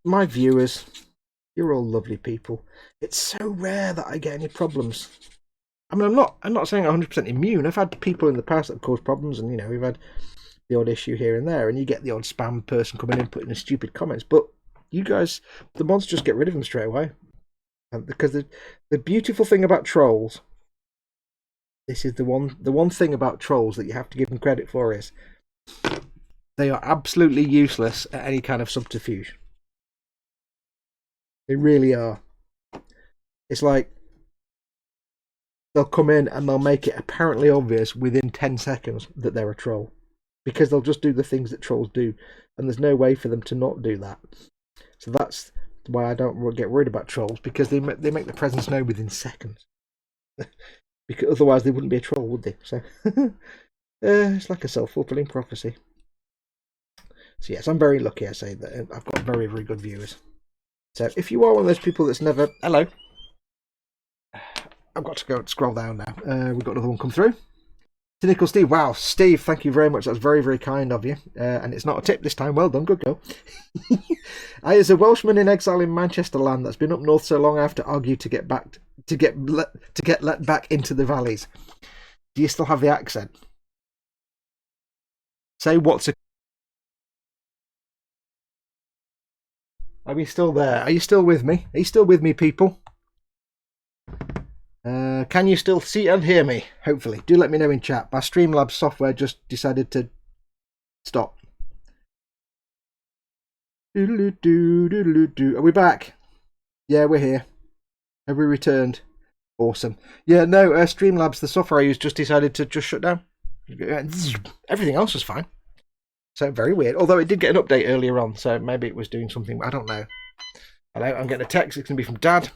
my viewers, you're all lovely people. It's so rare that I get any problems. I mean, I'm not saying 100% immune. I've had people in the past that have caused problems, and, you know, we've had the odd issue here and there, and you get the odd spam person coming in putting in stupid comments, but you guys, the mods just get rid of them straight away. Because the beautiful thing about trolls, this is the one thing about trolls that you have to give them credit for, is they are absolutely useless at any kind of subterfuge. They really are. It's like they'll come in and they'll make it apparently obvious within 10 seconds that they're a troll. Because they'll just do the things that trolls do, and there's no way for them to not do that. So that's why I don't get worried about trolls, because they make the presence known within seconds. Because otherwise they wouldn't be a troll, would they? So it's like a self-fulfilling prophecy. So yes, I'm very lucky. I say that I've got very, very good viewers. So if you are one of those people that's never... Hello. I've got to go scroll down now. We've got another one come through. Cynical Steve. Wow, Steve, thank you very much. That's very, very kind of you. And it's not a tip this time. Well done. Good girl. As a Welshman in exile in Manchester land that's been up north so long, I have to argue to get let back into the valleys. Do you still have the accent? Say what's a... Are we still there? Are you still with me? Are you still with me, people? Can you still see and hear me? Hopefully. Do let me know in chat. My Streamlabs software just decided to stop. Are we back? Yeah, we're here. Have we returned? Awesome. Yeah, no, Streamlabs, the software I use, just decided to just shut down. Everything else was fine. So very weird. Although it did get an update earlier on, so maybe it was doing something. I don't know. Hello, I'm getting a text. It's going to be from Dad.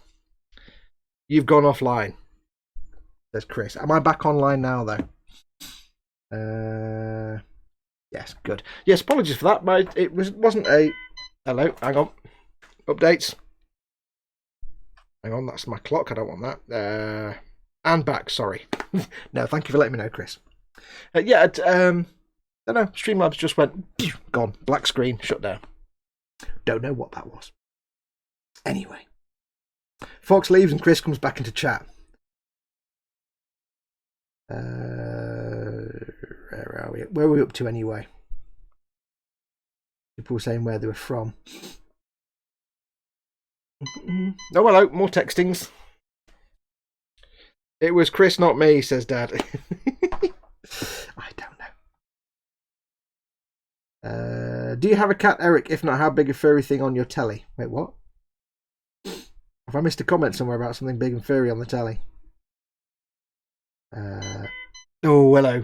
You've gone offline, says Chris. Am I back online now, though? Yes, good. Yes, apologies for that. It wasn't a... Hello, hang on. Updates. Hang on, that's my clock. I don't want that. And back, sorry. No, thank you for letting me know, Chris. I don't know. Streamlabs just went... Gone. Black screen. Shut down. Don't know what that was. Anyway. Fox leaves and Chris comes back into chat. Where are we? Where are we up to anyway? People were saying where they were from. Oh, hello. More textings. It was Chris, not me, says Dad. I don't know. Do you have a cat, Eric? If not, how big a furry thing on your telly? Wait, what? Have I missed a comment somewhere about something big and furry on the telly? Oh, hello.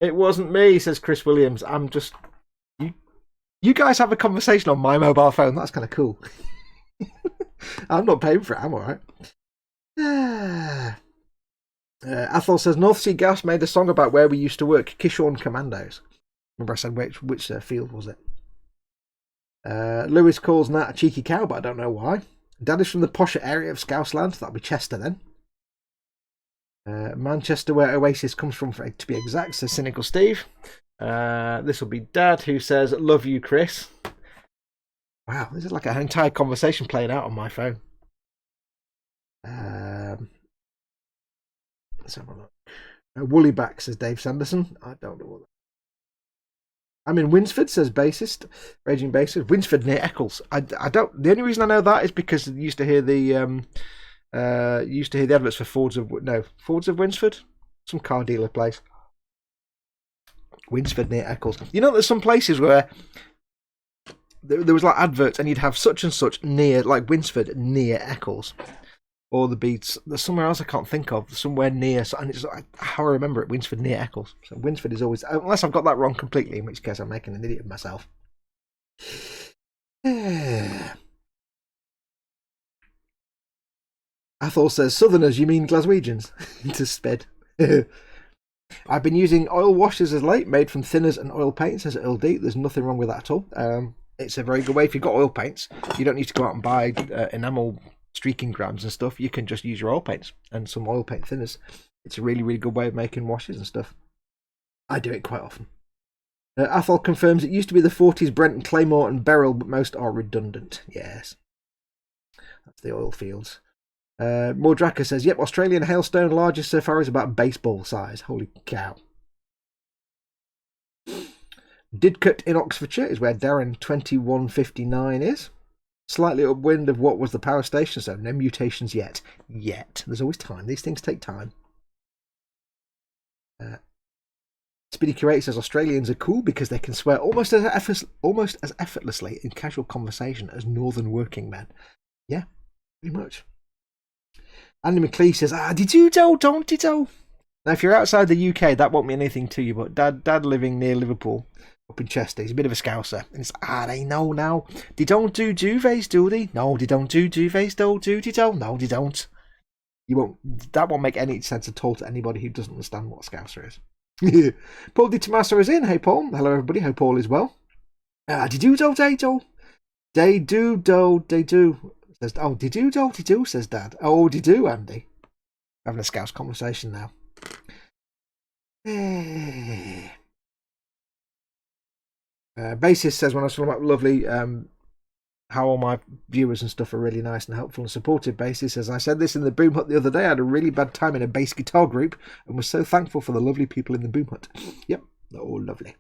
It wasn't me, says Chris Williams. I'm just... You guys have a conversation on my mobile phone. That's kind of cool. I'm not paying for it. I'm alright. Athol says, North Sea Gas made a song about where we used to work. Kishorn Commandos. Remember I said which field was it? Lewis calls Nat a cheeky cow, but I don't know why. Dad is from the posher area of Scousland. That'll be Chester then. Manchester, where Oasis comes from, to be exact, says Cynical Steve. This will be Dad, who says, "Love you, Chris." Wow, this is like an entire conversation playing out on my phone. Let's have a look. Woollyback, says Dave Sanderson. I don't know what that. I'm in Winsford, says bassist, raging bassist. Winsford near Eccles. I don't. The only reason I know that is because I used to hear the adverts for Fords of Winsford, some car dealer place. Winsford near Eccles. You know, there's some places where there was like adverts, and you'd have such and such near, like Winsford near Eccles, or the beats. There's somewhere else I can't think of, somewhere near, and it's like, how I remember it, Winsford near Eccles. So Winsford is always, unless I've got that wrong completely, in which case I'm making an idiot of myself. Athol says, Southerners, you mean Glaswegians? To sped. I've been using oil washes as late, made from thinners and oil paints, says Earl D. There's nothing wrong with that at all. It's a very good way. If you've got oil paints, you don't need to go out and buy enamel streaking grams and stuff. You can just use your oil paints and some oil paint thinners. It's a really, really good way of making washes and stuff. I do it quite often. Athol confirms it used to be the 40s Brent and Claymore and Beryl, but most are redundant. Yes. That's the oil fields. Mordraka says, yep, Australian hailstone, largest so far is about baseball size. Holy cow. Didcot in Oxfordshire is where Darren 2159 is. Slightly upwind of what was the power station, so no mutations yet. There's always time. These things take time. Speedy Curate says Australians are cool because they can swear almost as effortlessly in casual conversation as northern working men. Yeah, pretty much. Andy McLeish says, did you do, don't you do? Now, if you're outside the UK, that won't mean anything to you, but Dad living near Liverpool, up in Chester, he's a bit of a scouser. And it's, they know now. They don't do duvets, do they? No, they don't do duvets, do they? No, they don't. That won't make any sense at all to anybody who doesn't understand what a scouser is. Paul Di Tommaso is in. Hey, Paul. Hello, everybody. Hope all is well. They do, they do. They do, they do. Says, they do, says Dad. Oh, they do, Andy. Having a scouse conversation now. Bassist says, when I was talking about lovely, how all my viewers and stuff are really nice and helpful and supportive. Bassist says, I said this in the Boom Hut the other day. I had a really bad time in a bass guitar group and was so thankful for the lovely people in the Boom Hut. Yep, they're all lovely.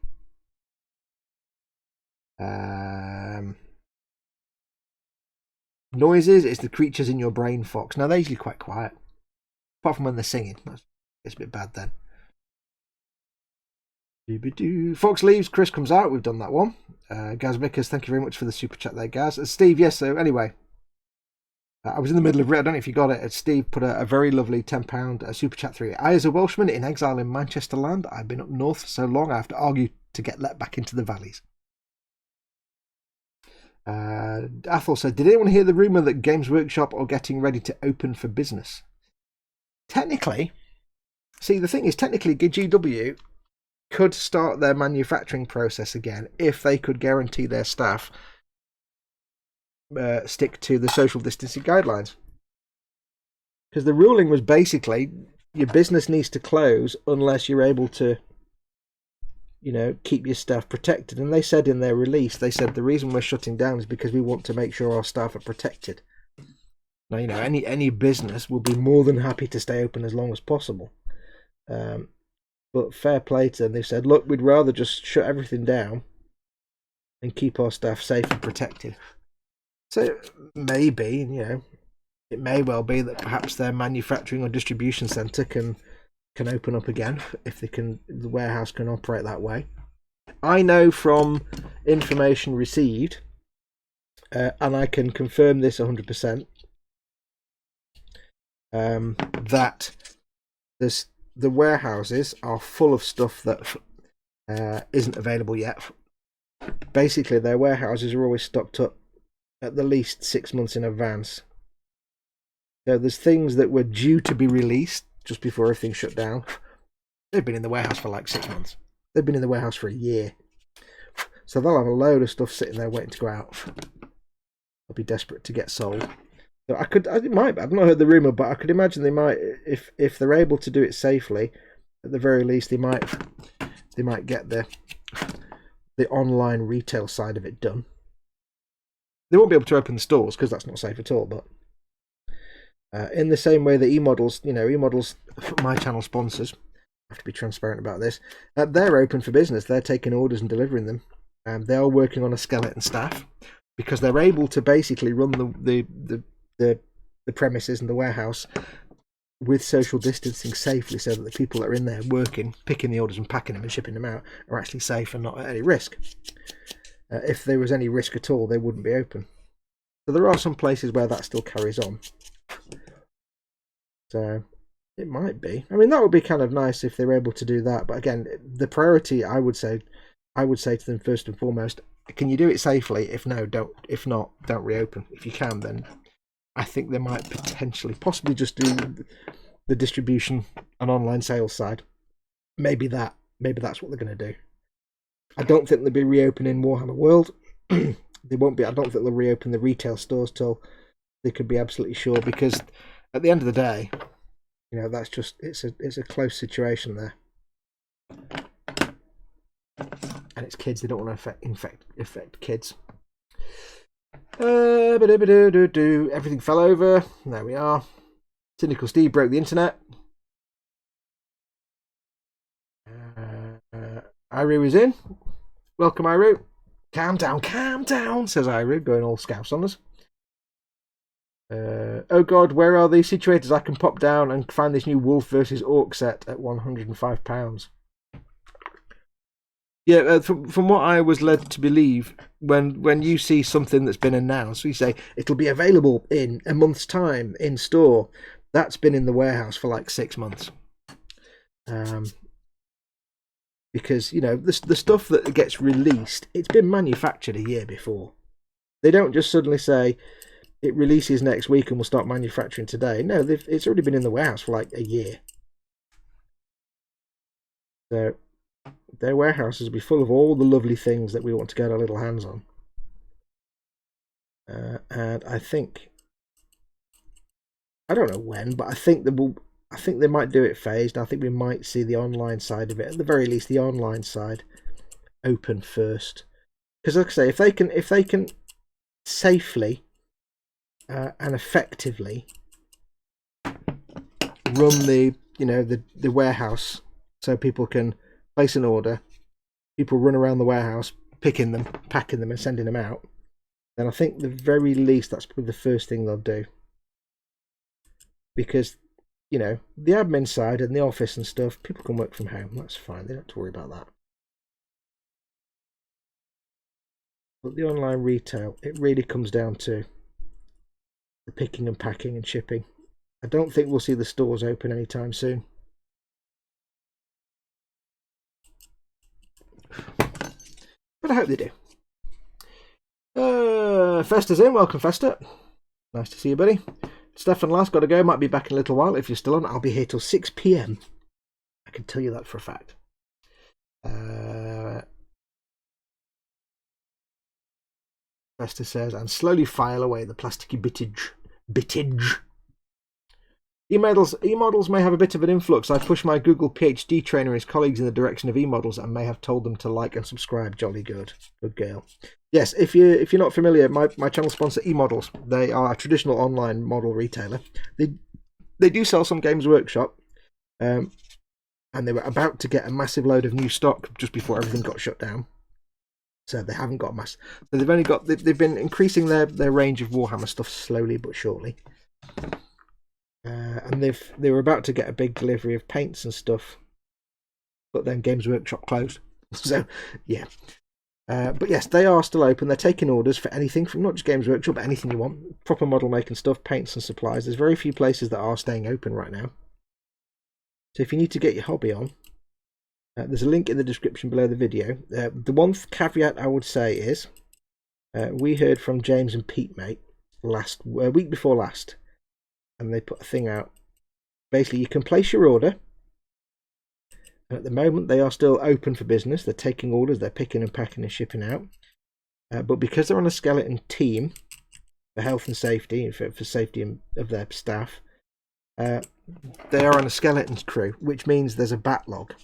Noises, it's the creatures in your brain, Fox. Now, they're usually quite quiet. Apart from when they're singing. It's a bit bad then. Fox leaves, Chris comes out. We've done that one. Gaz Mickers, thank you very much for the super chat there, Gaz. Steve, yes, so anyway. I was in the middle of it. I don't know if you got it. Steve put a very lovely £10 super chat through. I, as a Welshman in exile in Manchester land, I've been up north for so long I have to argue to get let back into the valleys. Athol said, did anyone hear the rumour that Games Workshop are getting ready to open for business? Technically, the thing is, GW could start their manufacturing process again if they could guarantee their staff stick to the social distancing guidelines. Because the ruling was basically your business needs to close unless you're able to, keep your staff protected. And they said in their release, the reason we're shutting down is because we want to make sure our staff are protected. Now, any business will be more than happy to stay open as long as possible. But fair play to them. They've said, look, we'd rather just shut everything down and keep our staff safe and protected. So maybe, it may well be that perhaps their manufacturing or distribution centre can open up again if the warehouse can operate that way. I know from information received, and I can confirm this 100%, that the warehouses are full of stuff that isn't available yet. Basically, their warehouses are always stocked up at the least 6 months in advance. So there's things that were due to be released just before everything shut down. They've been in the warehouse for like 6 months. They've been in the warehouse for a year. So they'll have a load of stuff sitting there waiting to go out. They'll be desperate to get sold. So I've not heard the rumour, but I could imagine they might, if they're able to do it safely, at the very least they might they might get the online retail side of it done. They won't be able to open the stores because that's not safe at all. But in the same way that eModels, eModels, my channel sponsors, I have to be transparent about this. They're open for business. They're taking orders and delivering them. They are working on a skeleton staff because they're able to basically run the premises and the warehouse with social distancing safely, so that the people that are in there working, picking the orders and packing them and shipping them out, are actually safe and not at any risk. If there was any risk at all, they wouldn't be open. So there are some places where that still carries on. So it might be. I mean, that would be kind of nice if they were able to do that. But again, the priority, I would say to them first and foremost, can you do it safely? If no, don't. If not, don't reopen. If you can, then I think they might potentially, possibly just do the distribution and online sales side. Maybe that's what they're going to do. I don't think they'll be reopening Warhammer World. They won't be. I don't think they'll reopen the retail stores till they could be absolutely sure, because at the end of the day, that's just it's a close situation there, and it's kids. They don't want to infect kids. Everything fell over. There we are. Cynical Steve broke the internet. Iru is in. Welcome, Iru. Calm down, says Iru, going all scouse on us. Oh God, where are these situators? I can pop down and find this new Wolf versus Orc set at £105. Yeah, from what I was led to believe, when you see something that's been announced, we say it'll be available in a month's time in store. That's been in the warehouse for like 6 months. Because, the stuff that gets released, it's been manufactured a year before. They don't just suddenly say it releases next week and we'll start manufacturing today. No, it's already been in the warehouse for like a year. So their warehouses will be full of all the lovely things that we want to get our little hands on. And I don't know when, but I think they might do it phased. I think we might see the online side of it, at the very least, the online side open first. Because, like I say, if they can safely and effectively run the warehouse, so people can place an order, people run around the warehouse picking them, packing them, and sending them out, then I think the very least that's probably the first thing they'll do. Because the admin side and the office and stuff, people can work from home. That's fine. They don't have to worry about that. But the online retail, it really comes down to the picking and packing and shipping. I don't think we'll see the stores open anytime soon. But I hope they do. Festa's in. Welcome, Festa. Nice to see you, buddy. Stefan last got to go. Might be back in a little while. If you're still on, I'll be here till 6 PM. I can tell you that for a fact. Festa says, and slowly file away the plasticky bittage. E-models may have a bit of an influx. I pushed my Google PhD trainer and his colleagues in the direction of e-models and may have told them to like and subscribe. Jolly good. Good girl. Yes, if you're not familiar, my channel sponsor e-models. They are a traditional online model retailer. They do sell some Games Workshop, and they were about to get a massive load of new stock just before everything got shut down. So they haven't got mass. So they've been increasing their range of Warhammer stuff slowly but surely. And they were about to get a big delivery of paints and stuff, but then Games Workshop closed. So yeah, but yes, they are still open. They're taking orders for anything from not just Games Workshop, but anything you want. Proper model making stuff, paints and supplies. There's very few places that are staying open right now. So if you need to get your hobby on, there's a link in the description below the video. The one caveat I would say is, we heard from James and Pete, mate, week before last. And they put a thing out. Basically, you can place your order. And at the moment, they are still open for business. They're taking orders. They're picking and packing and shipping out. But because they're on a skeleton team for health and safety, for safety of their staff, they are on a skeleton crew, which means there's a backlog.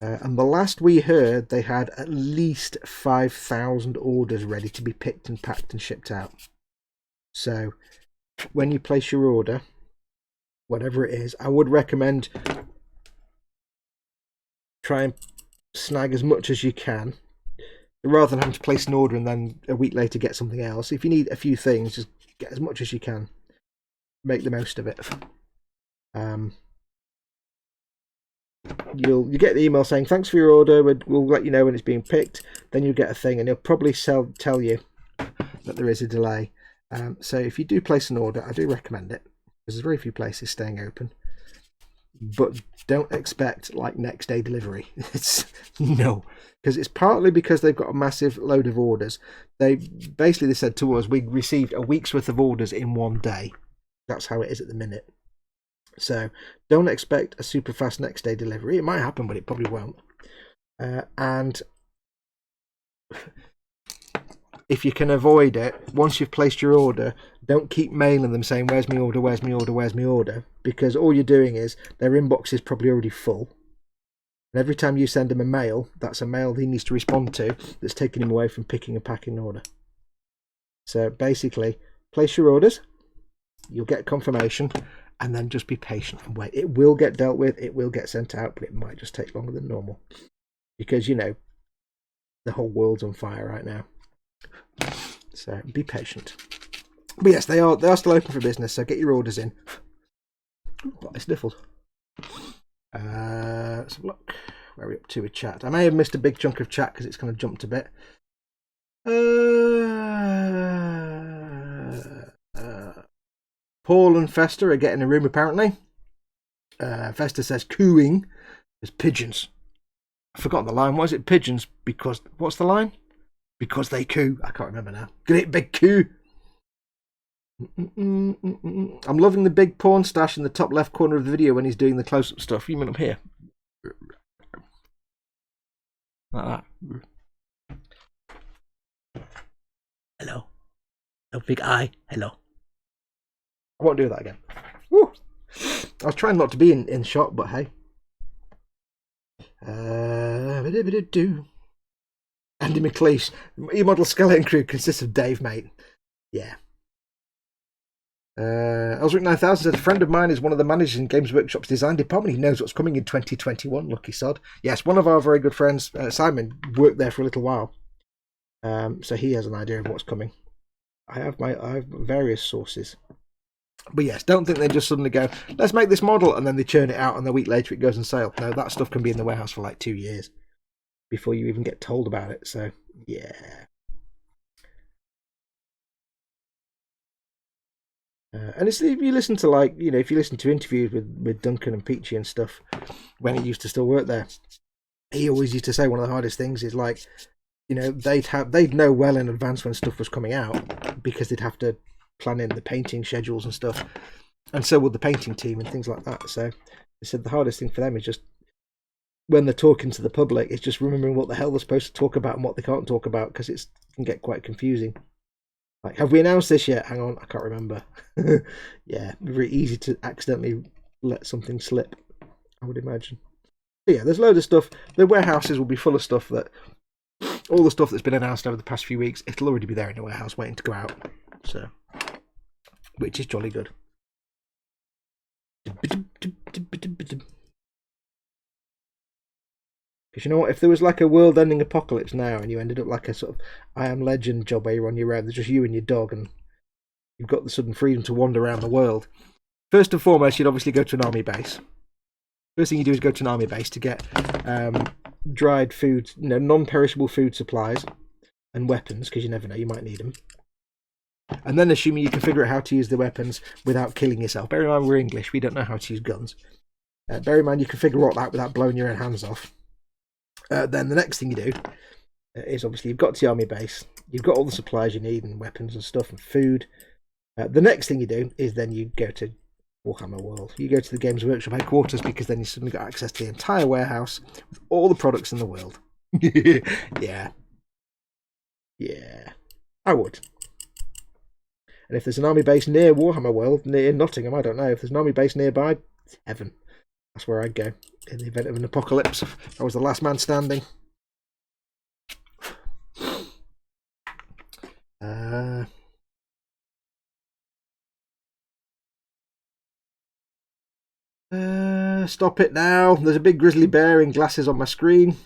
And the last we heard, they had at least 5,000 orders ready to be picked and packed and shipped out. So when you place your order, whatever it is, I would recommend try and snag as much as you can, rather than having to place an order and then a week later get something else. If you need a few things, just get as much as you can. Make the most of it. You get the email saying thanks for your order, we'll let you know when it's being picked. Then you'll get a thing and he'll probably tell you that there is a delay. So if you do place an order, I do recommend it, because there's very few places staying open. But don't expect like next day delivery. No, because it's partly because they've got a massive load of orders. They said to us, we received a week's worth of orders in one day. That's how it is at the minute. So don't expect a super fast next day delivery. It might happen, but it probably won't. And if you can avoid it, once you've placed your order, don't keep mailing them saying, where's my order, where's my order, where's my order? Because all you're doing is their inbox is probably already full. And every time you send him a mail, that's a mail he needs to respond to that's taking him away from picking and packing an order. So basically, place your orders, you'll get confirmation, and then just be patient and wait. It will get dealt with, it will get sent out, but it might just take longer than normal. Because, you know, the whole world's on fire right now. So be patient. But yes, they are still open for business, so get your orders in. I sniffled. Let's have a look. Where are we up to with chat? I may have missed a big chunk of chat because it's kind of jumped a bit. Paul and Fester are getting a room apparently. Fester says cooing is pigeons. I've forgotten the line. What is it? Pigeons because... What's the line? Because they coo. I can't remember now. Great big coo. I'm loving the big porn stash in the top left corner of the video when he's doing the close-up stuff. You mean up here? Like that. Hello. No big eye. Hello. I won't do that again. Woo! I was trying not to be in shot, but hey. Andy McLeish. E-model skeleton crew consists of Dave, mate. Yeah. Elsric 9000 said, a friend of mine is one of the managers in Games Workshop's design department. He knows what's coming in 2021. Lucky sod. Yes, one of our very good friends, Simon, worked there for a little while. So he has an idea of what's coming. I have various sources. But yes, don't think they just suddenly go, let's make this model, and then they churn it out and a week later it goes on sale. No, that stuff can be in the warehouse for like 2 years before you even get told about it. So yeah. And it's, if you listen to, like, you know, if you listen to interviews with Duncan and Peachy and stuff when he used to still work there, he always used to say one of the hardest things is, like, you know, they'd know well in advance when stuff was coming out because they'd have to plan in the painting schedules and stuff, and so would the painting team and things like that. So they said the hardest thing for them is just when they're talking to the public, it's just remembering what the hell they're supposed to talk about and what they can't talk about, because it can get quite confusing. Like, have we announced this yet? Hang on, I can't remember. Yeah, very easy to accidentally let something slip, I would imagine. But yeah, there's loads of stuff. The warehouses will be full of stuff that, all the stuff that's been announced over the past few weeks, it'll already be there in the warehouse waiting to go out. So, which is jolly good. Because you know what, if there was like a world-ending apocalypse now and you ended up like a sort of I Am Legend job where you're on your own, there's just you and your dog and you've got the sudden freedom to wander around the world. First and foremost, you'd obviously go to an army base. First thing you do is go to an army base to get dried food, you know, non-perishable food supplies and weapons, because you never know, you might need them. And then assuming you can figure out how to use the weapons without killing yourself. Bear in mind we're English, we don't know how to use guns. Bear in mind you can figure all that without blowing your own hands off. Then the next thing you do is obviously you've got to the army base, you've got all the supplies you need and weapons and stuff and food. The next thing you do is then you go to Warhammer World. You go to the Games Workshop headquarters, because then you suddenly got access to the entire warehouse with all the products in the world. Yeah. Yeah. I would. And if there's an army base near Warhammer World, near Nottingham, I don't know. If there's an army base nearby, it's heaven. That's where I'd go in the event of an apocalypse. I was the last man standing. Stop it now. There's a big grizzly bear in glasses on my screen.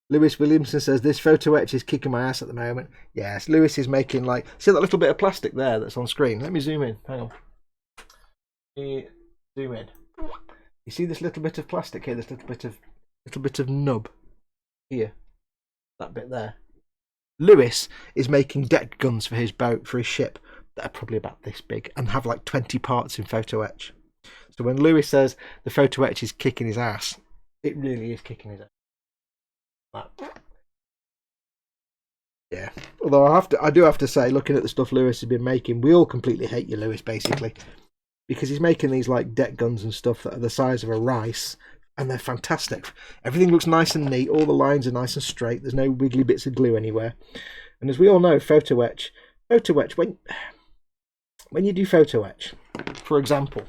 Lewis Williamson says, this photo etch is kicking my ass at the moment. Yes, Lewis is making like... See that little bit of plastic there that's on screen? Let me zoom in. Hang on. Zoom in. You see this little bit of plastic here? This little bit of nub here. That bit there. Lewis is making deck guns for his boat, for his ship, that are probably about this big and have like 20 parts in photo etch. So when Lewis says the photo etch is kicking his ass, it really is kicking his ass. Yeah. Although I do have to say, looking at the stuff Lewis has been making, we all completely hate you, Lewis, basically, because he's making these like deck guns and stuff that are the size of a rice, and they're fantastic. Everything looks nice and neat. All the lines are nice and straight. There's no wiggly bits of glue anywhere. And as we all know, photo etch. When you do photo etch, for example,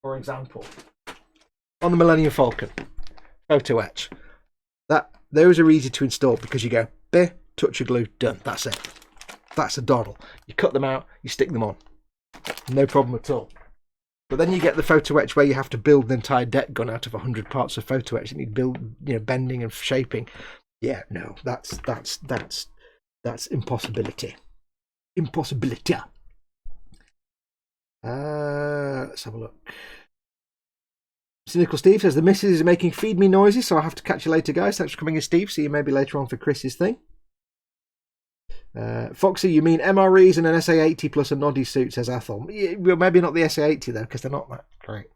on the Millennium Falcon, photo etch. Those are easy to install because you go, there, touch of glue, done. That's it. That's a doddle. You cut them out, you stick them on. No problem at all. But then you get the photo etch where you have to build an entire deck gun out of 100 parts of photo etch. You need to build, bending and shaping. Yeah, no, that's impossibility. Impossibility. Let's have a look. Cynical Steve says, the missus is making feed me noises, so I'll have to catch you later, guys. Thanks for coming in, Steve. See you maybe later on for Chris's thing. Foxy, you mean MREs and an SA-80 plus a noddy suit, says Athol. Yeah, well, maybe not the SA-80, though, because they're not that great.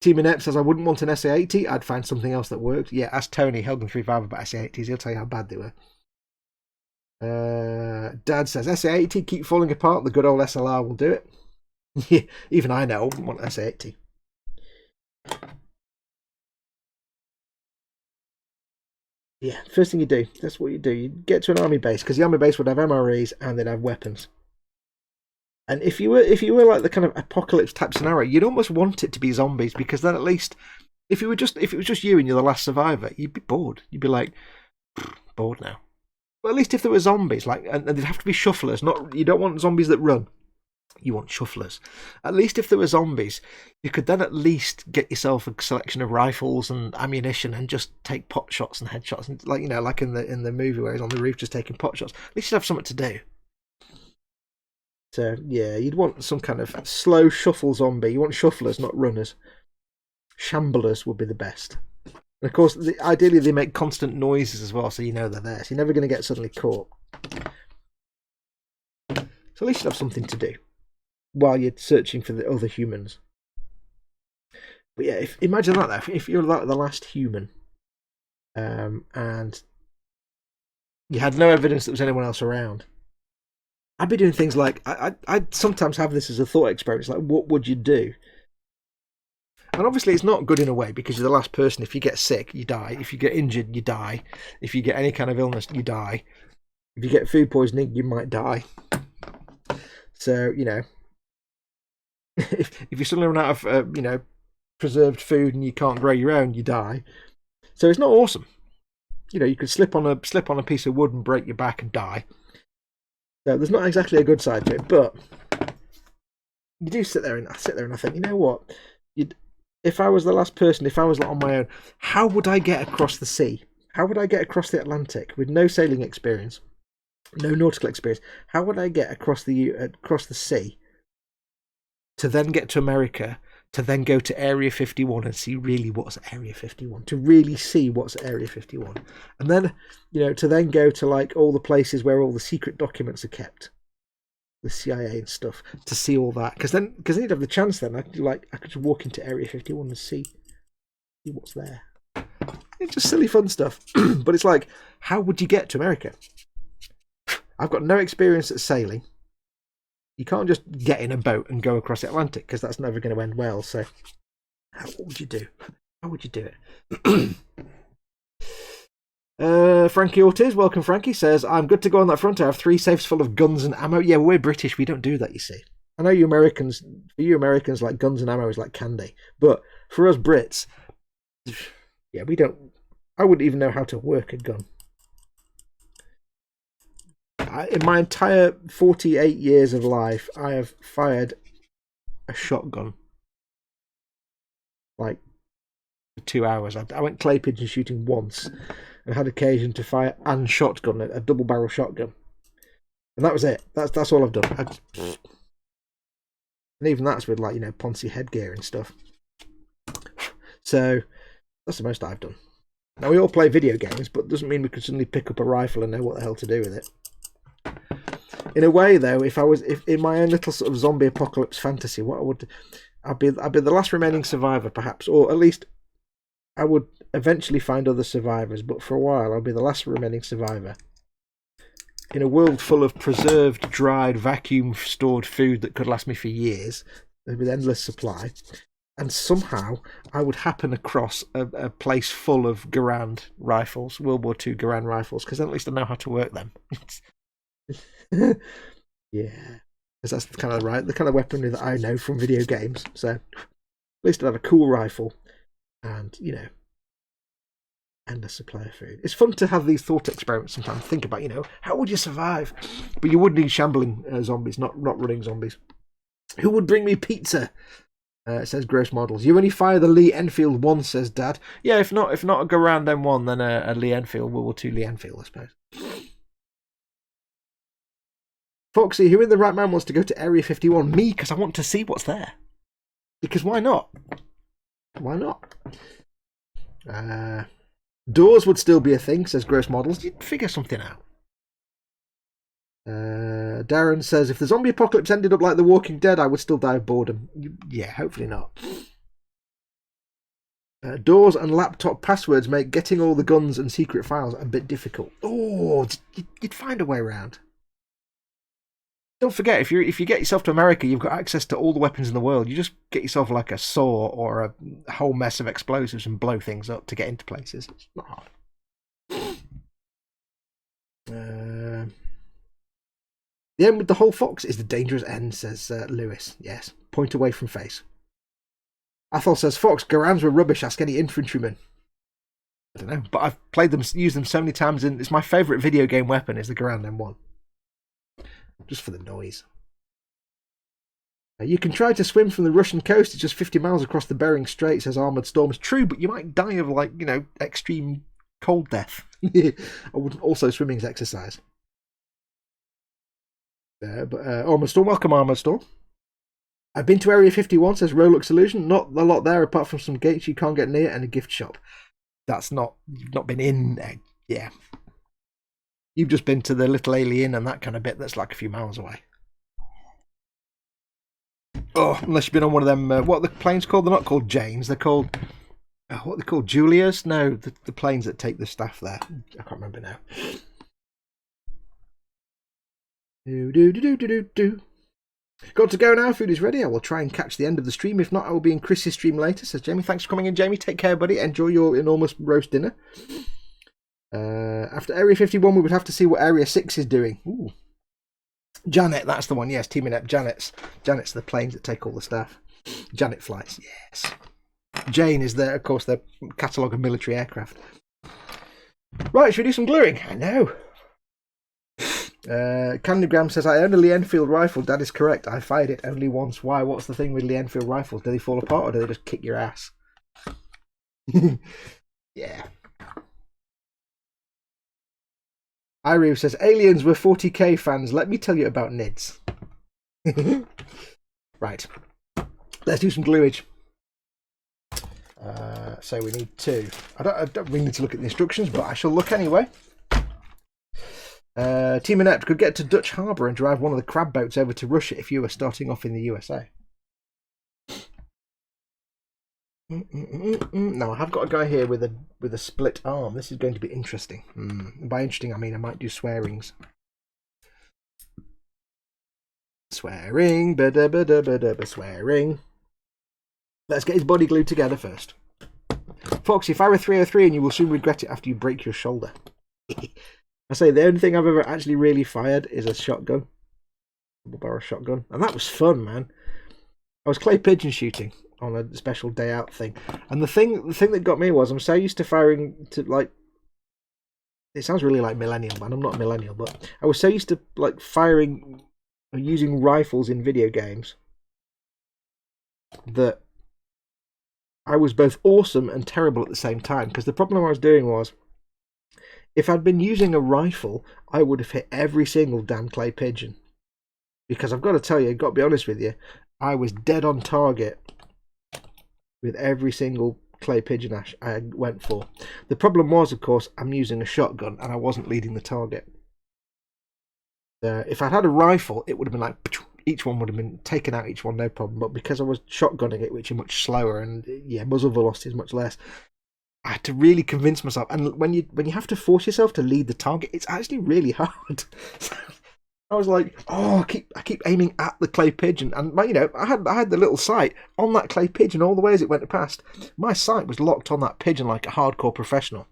Team Inept says, I wouldn't want an SA-80. I'd find something else that worked. Yeah, ask Tony, Helden 35 about SA-80s. He'll tell you how bad they were. Dad says, SA-80, keep falling apart. The good old SLR will do it. Yeah, even I know I wouldn't want SA-80. Yeah, first thing you do, that's what you do. You get to an army base, because the army base would have MREs and they'd have weapons. And if you were like the kind of apocalypse type scenario, you'd almost want it to be zombies, because then at least if it was just you and you're the last survivor, you'd be bored. You'd be like, bored now. But at least if there were zombies, like, and they'd have to be shufflers. You don't want zombies that run. You want shufflers. At least if there were zombies, you could then at least get yourself a selection of rifles and ammunition and just take pot shots and headshots, and like in the movie where he's on the roof just taking pot shots. At least you'd have something to do. So yeah, you'd want some kind of slow shuffle zombie. You want shufflers, not runners. Shamblers would be the best. And of course, ideally they make constant noises as well, so you know they're there. So you're never going to get suddenly caught. So at least you'd have something to do while you're searching for the other humans. But yeah, imagine that. If you're like the last human, and you had no evidence that there was anyone else around, I'd be doing things like I'd sometimes have this as a thought experiment. Like, what would you do? And obviously, it's not good in a way because you're the last person. If you get sick, you die. If you get injured, you die. If you get any kind of illness, you die. If you get food poisoning, you might die. So if you suddenly run out of preserved food and you can't grow your own, you die. So it's not awesome. You could slip on a piece of wood and break your back and die. So there's not exactly a good side to it, but you do sit there and I think, you know what? If I was the last person, if I was on my own, how would I get across the sea? How would I get across the Atlantic with no sailing experience, no nautical experience? How would I get across the sea to then get to America, to then go to Area 51 and see really what's Area 51, to really see what's Area 51, and then to then go to like all the places where all the secret documents are kept, the CIA and stuff, to see all that, because then you'd have the chance. Then I could just walk into Area 51 and see what's there. It's just silly fun stuff. But it's like, how would you get to America? I've got no experience at sailing. You can't just get in a boat and go across the Atlantic, because that's never going to end well. So what would you do? How would you do it? Frankie Ortiz, welcome Frankie, says, I'm good to go on that front. I have 3 safes full of guns and ammo. Yeah, we're British. We don't do that, you see. I know you Americans, for you Americans, like guns and ammo is like candy, but for us Brits, yeah, we don't. I wouldn't even know how to work a gun. In my entire 48 years of life, I have fired a shotgun like for 2 hours. I went clay pigeon shooting once and had occasion to fire and shotgun, a double barrel shotgun, and that was it. That's all I've done. And even that's with, like, you know, Ponzi headgear and stuff. So that's the most I've done. Now, we all play video games, but it doesn't mean we can suddenly pick up a rifle and know what the hell to do with it. In a way, though, if in my own little sort of zombie apocalypse fantasy, what I would, I'd be the last remaining survivor, perhaps, or at least I would eventually find other survivors. But for a while, I'll be the last remaining survivor in a world full of preserved, dried, vacuum-stored food that could last me for years, with endless supply. And somehow I would happen across a place full of Garand rifles, World War II Garand rifles, because at least I know how to work them. Yeah, because that's the kind of weaponry that I know from video games. So at least I'd have a cool rifle, and, you know, and a supply of food. It's fun to have these thought experiments sometimes. Think about, you know, how would you survive? But you would need shambling zombies, not running zombies. Who would bring me pizza? Says Gross Models. You only fire the Lee Enfield once, says Dad. Yeah, if not a Garand M1, then a Lee Enfield, World War II Lee Enfield, I suppose. Foxy, who in the right man wants to go to Area 51? Me, because I want to see what's there. Because why not? Why not? Doors would still be a thing, says Gross Models. You'd figure something out. Darren says, if the zombie apocalypse ended up like The Walking Dead, I would still die of boredom. Yeah, hopefully not. Doors and laptop passwords make getting all the guns and secret files a bit difficult. Oh, you'd find a way around. Don't forget, if you get yourself to America, you've got access to all the weapons in the world. You just get yourself like a saw or a whole mess of explosives and blow things up to get into places. It's not hard. The end with the whole fox is the dangerous end, says Lewis. Yes, point away from face. Athol says, Fox, Garands were rubbish, ask any infantryman. I don't know, but I've played them, used them so many times, and it's my favourite video game weapon is the Garand M1. Just for the noise. You can try to swim from the Russian coast. It's just 50 miles across the Bering Strait, says Armoured Storm. It's true, but you might die of, like, you know, extreme cold death. Also, swimming's exercise. But Armoured Storm, welcome Armoured Storm. I've been to Area 51, says Rolux Illusion. Not a lot there, apart from some gates you can't get near and a gift shop. You've not been in there. Yeah. You've just been to the Little Alien and that kind of bit that's like a few miles away. Oh, unless you've been on one of them, what are the planes called? They're not called Janes, they're called, what are they called? Julias? No, the planes that take the staff there. I can't remember now. Got to go now, food is ready. I will try and catch the end of the stream. If not, I will be in Chris's stream later, says Jamie. Thanks for coming in, Jamie. Take care, buddy. Enjoy your enormous roast dinner. After Area 51, we would have to see what Area 6 is doing. Ooh. Janet, that's the one. Yes, teaming up. Janet's the planes that take all the staff. Janet flights, yes. Jane is there, of course, the catalogue of military aircraft. Right, should we do some gluing? I know. Candygram says, I own a Lee Enfield rifle. That is correct. I fired it only once. Why? What's the thing with Lee Enfield rifles? Do they fall apart or do they just kick your ass? Yeah. Iru says, aliens were 40k fans. Let me tell you about NIDS. Right. Let's do some gluage. So we need two. I don't really need to look at the instructions, but I shall look anyway. Team Inept could get to Dutch Harbour and drive one of the crab boats over to Russia if you were starting off in the USA. Now I have got a guy here with a split arm. This is going to be interesting. By interesting, I mean I might do swearings. Swearing, swearing. Let's get his body glued together first. Foxy, fire a 303 and you will soon regret it after you break your shoulder. I say the only thing I've ever actually really fired is a shotgun. double barrel shotgun, and that was fun, man. I was clay pigeon shooting on a special day out thing, and the thing that got me was I'm so used to firing to like. It sounds really like millennial, man. I'm not a millennial, but I was so used to like firing, using rifles in video games that I was both awesome and terrible at the same time. Because the problem I was doing was, if I'd been using a rifle, I would have hit every single damn clay pigeon. Because I've got to tell you, I've got to be honest with you, I was dead on target with every single clay pigeon I went for. The problem was, of course, I'm using a shotgun and I wasn't leading the target. If I'd had a rifle, it would have been like, each one would have been taken out, each one, no problem. But because I was shotgunning it, which is much slower, and yeah, muzzle velocity is much less, I had to really convince myself. And when you have to force yourself to lead the target, it's actually really hard. I was like, oh, I keep aiming at the clay pigeon, and I had the little sight on that clay pigeon all the way as it went past. My sight was locked on that pigeon like a hardcore professional.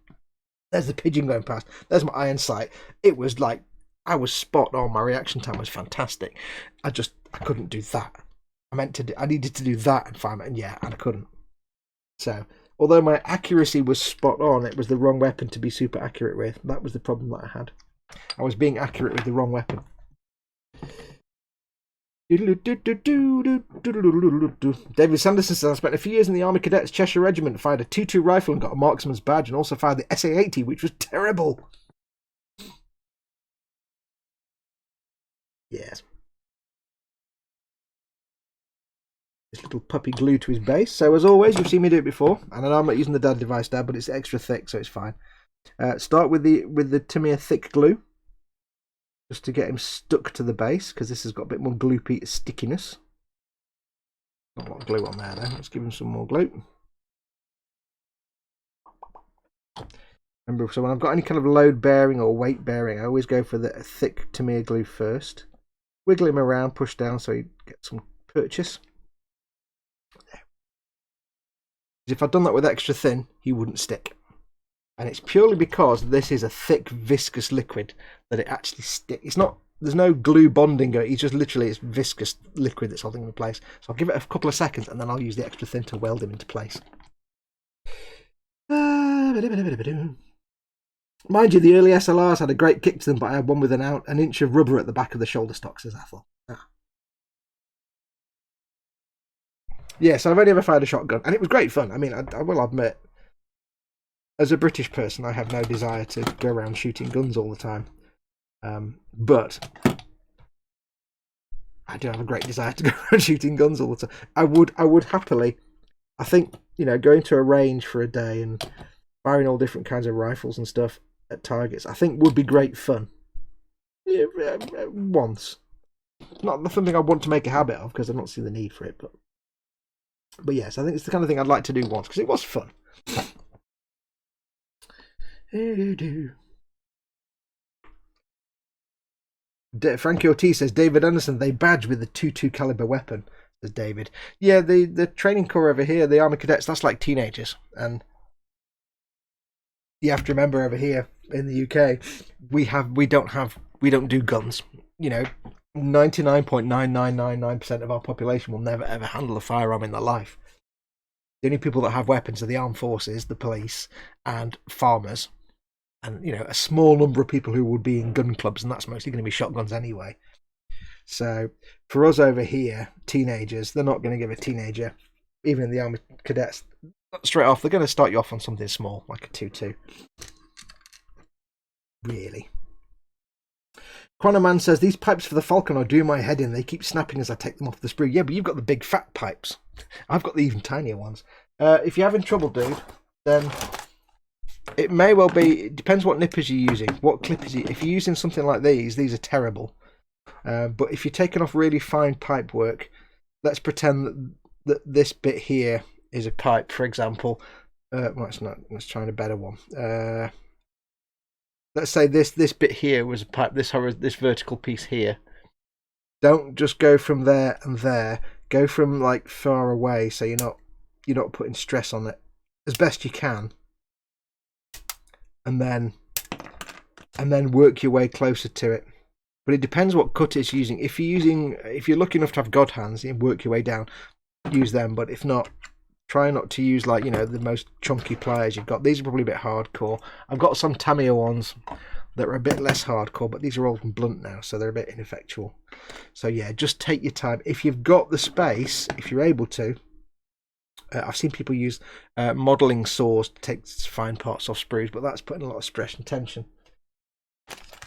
There's the pigeon going past. There's my iron sight. It was like I was spot on. My reaction time was fantastic. I couldn't do that. I needed to do that and find it, and I couldn't. So, although my accuracy was spot on, it was the wrong weapon to be super accurate with. That was the problem that I had. I was being accurate with the wrong weapon. David Sanderson says, I spent a few years in the Army Cadets Cheshire Regiment, fired a 2.2 rifle and got a marksman's badge, and also fired the SA-80, which was terrible. Yes. This little puppy glued to his base. So as always, you've seen me do it before, and I know I'm not using the dad device there, but it's extra thick, so it's fine. Start with the Tamiya thick glue, just to get him stuck to the base, because this has got a bit more gloopy stickiness. Not a lot of glue on there though. Let's give him some more glue. Remember, so when I've got any kind of load bearing or weight bearing, I always go for the thick Tamiya glue first. Wiggle him around, push down so he gets some purchase. There. If I'd done that with extra thin, he wouldn't stick. And it's purely because this is a thick, viscous liquid that it actually sticks. It's not. There's no glue bonding going. It's just literally it's viscous liquid that's holding him in place. So I'll give it a couple of seconds and then I'll use the extra thin to weld him into place. Mind you, the early SLRs had a great kick to them, but I had one with an inch of rubber at the back of the shoulder stock, says Ethel. Yeah, so I've only ever fired a shotgun, and it was great fun. I mean, I will admit, as a British person, I have no desire to go around shooting guns all the time. But I do have a great desire to go around shooting guns all the time. I would happily, I think, going to a range for a day and firing all different kinds of rifles and stuff at targets, I think would be great fun. Yeah, once. Not something I want to make a habit of, because I don't see the need for it, but yes, I think it's the kind of thing I'd like to do once, because it was fun. Frankie Ortiz says, David Anderson, they badge with the 2.2 caliber weapon, says David. Yeah, the training corps over here, the Army Cadets, that's like teenagers. And you have to remember, over here in the UK, we don't do guns. 99.9999% of our population will never ever handle a firearm in their life. The only people that have weapons are the armed forces, the police, and farmers. And, a small number of people who would be in gun clubs, and that's mostly going to be shotguns anyway. So, for us over here, teenagers, they're not going to give a teenager, even in the Army Cadets, straight off, they're going to start you off on something small, like a 2.2. Really. Chronoman says, these pipes for the Falcon are doing my head in. They keep snapping as I take them off the sprue. Yeah, but you've got the big fat pipes. I've got the even tinier ones. If you're having trouble, dude, then it may well be, it depends what nippers you're using, what clippers if you're using something like these are terrible. But if you're taking off really fine pipe work, let's pretend that this bit here is a pipe, for example. Well, it's not. Let's try a better one. Let's say this bit here was a pipe. This vertical piece here. Don't just go from there and there. Go from like far away, so you're not putting stress on it as best you can. And then work your way closer to it. But it depends what cut it's using. If you're lucky enough to have God hands, you work your way down, use them. But if not, try not to use like, you know, the most chunky pliers you've got. These are probably a bit hardcore. I've got some Tamiya ones that are a bit less hardcore, but these are old and blunt now, so they're a bit ineffectual. So yeah, just take your time. If you've got the space, if you're able to, I've seen people use modelling saws to take fine parts off sprues, but that's putting a lot of stress and tension.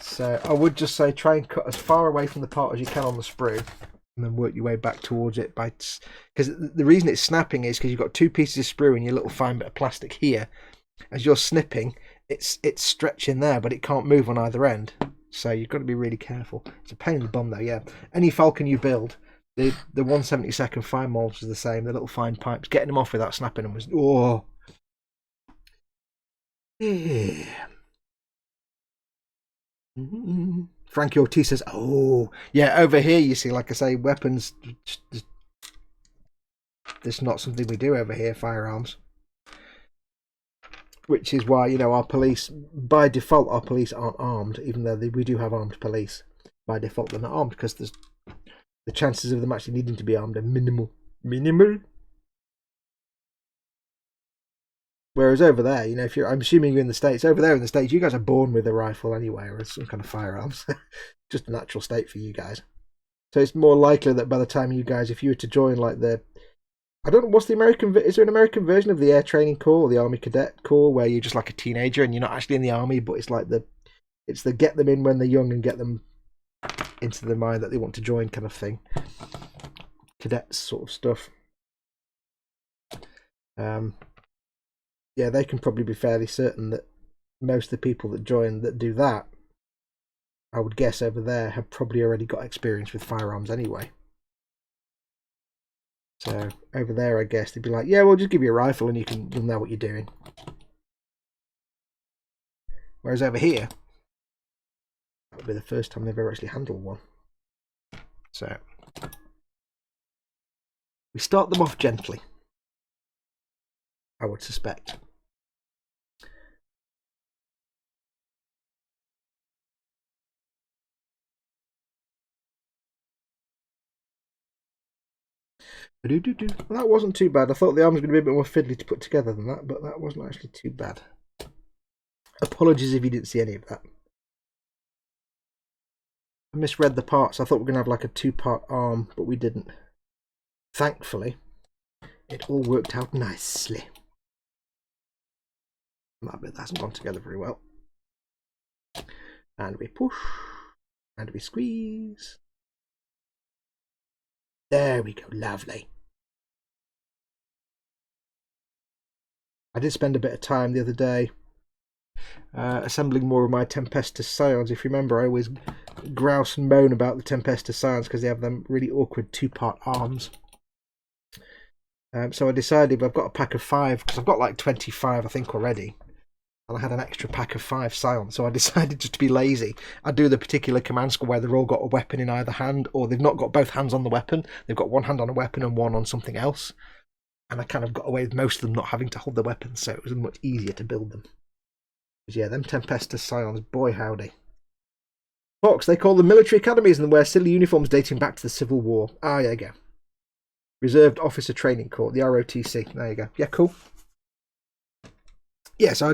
So I would just say try and cut as far away from the part as you can on the sprue, and then work your way back towards it. Because the reason it's snapping is because you've got two pieces of sprue and your little fine bit of plastic here. As you're snipping, it's stretching there, but it can't move on either end. So you've got to be really careful. It's a pain in the bum though, yeah. Any Falcon you build, the 1/72 fine molds are the same. The little fine pipes, getting them off without snapping them was Frankie Ortiz says, oh yeah, over here you see, like I say, weapons, there's not something we do over here, firearms. Which is why, you know, our police, by default, our police aren't armed, even though we do have armed police. By default, they're not armed because the chances of them actually needing to be armed are minimal. Whereas over there, you know, I'm assuming you're in the States, over there in the States, you guys are born with a rifle anyway, or some kind of firearms. Just a natural state for you guys. So it's more likely that by the time you guys, if you were to join like I don't know, what's the American, is there an American version of the Air Training Corps or the Army Cadet Corps where you're just like a teenager and you're not actually in the army, but it's like it's the get them in when they're young and get them into the mind that they want to join kind of thing. Cadets sort of stuff. Yeah, they can probably be fairly certain that most of the people that join that do that, I would guess over there, have probably already got experience with firearms anyway. So over there, I guess they'd be like, yeah, we'll just give you a rifle and you'll know what you're doing. Whereas over here, that would be the first time they've ever actually handled one. So we start them off gently, I would suspect. Well, that wasn't too bad. I thought the arm was going to be a bit more fiddly to put together than that, but that wasn't actually too bad. Apologies if you didn't see any of that. I misread the parts. I thought we were going to have like a 2-part arm, but we didn't. Thankfully, it all worked out nicely. That bit hasn't gone together very well. And we push, and we squeeze. There we go, lovely. I did spend a bit of time the other day assembling more of my Tempestus Scions. If you remember, I always grouse and moan about the Tempestus Scions because they have them really awkward 2-part arms. So I decided I've got a pack of 5 because I've got like 25 I think already, and I had an extra pack of 5 Scions, so I decided just to be lazy. I'd do the particular command school where they've all got a weapon in either hand, or they've not got both hands on the weapon, they've got one hand on a weapon and one on something else, and I kind of got away with most of them not having to hold the weapons, so it was much easier to build them. But yeah, them Tempestus Scions, boy howdy. Fox, they call them military academies and wear silly uniforms dating back to the Civil War. Ah, there you go. Reserved Officer Training Corps, the ROTC. There you go. Yeah, cool. Yeah, so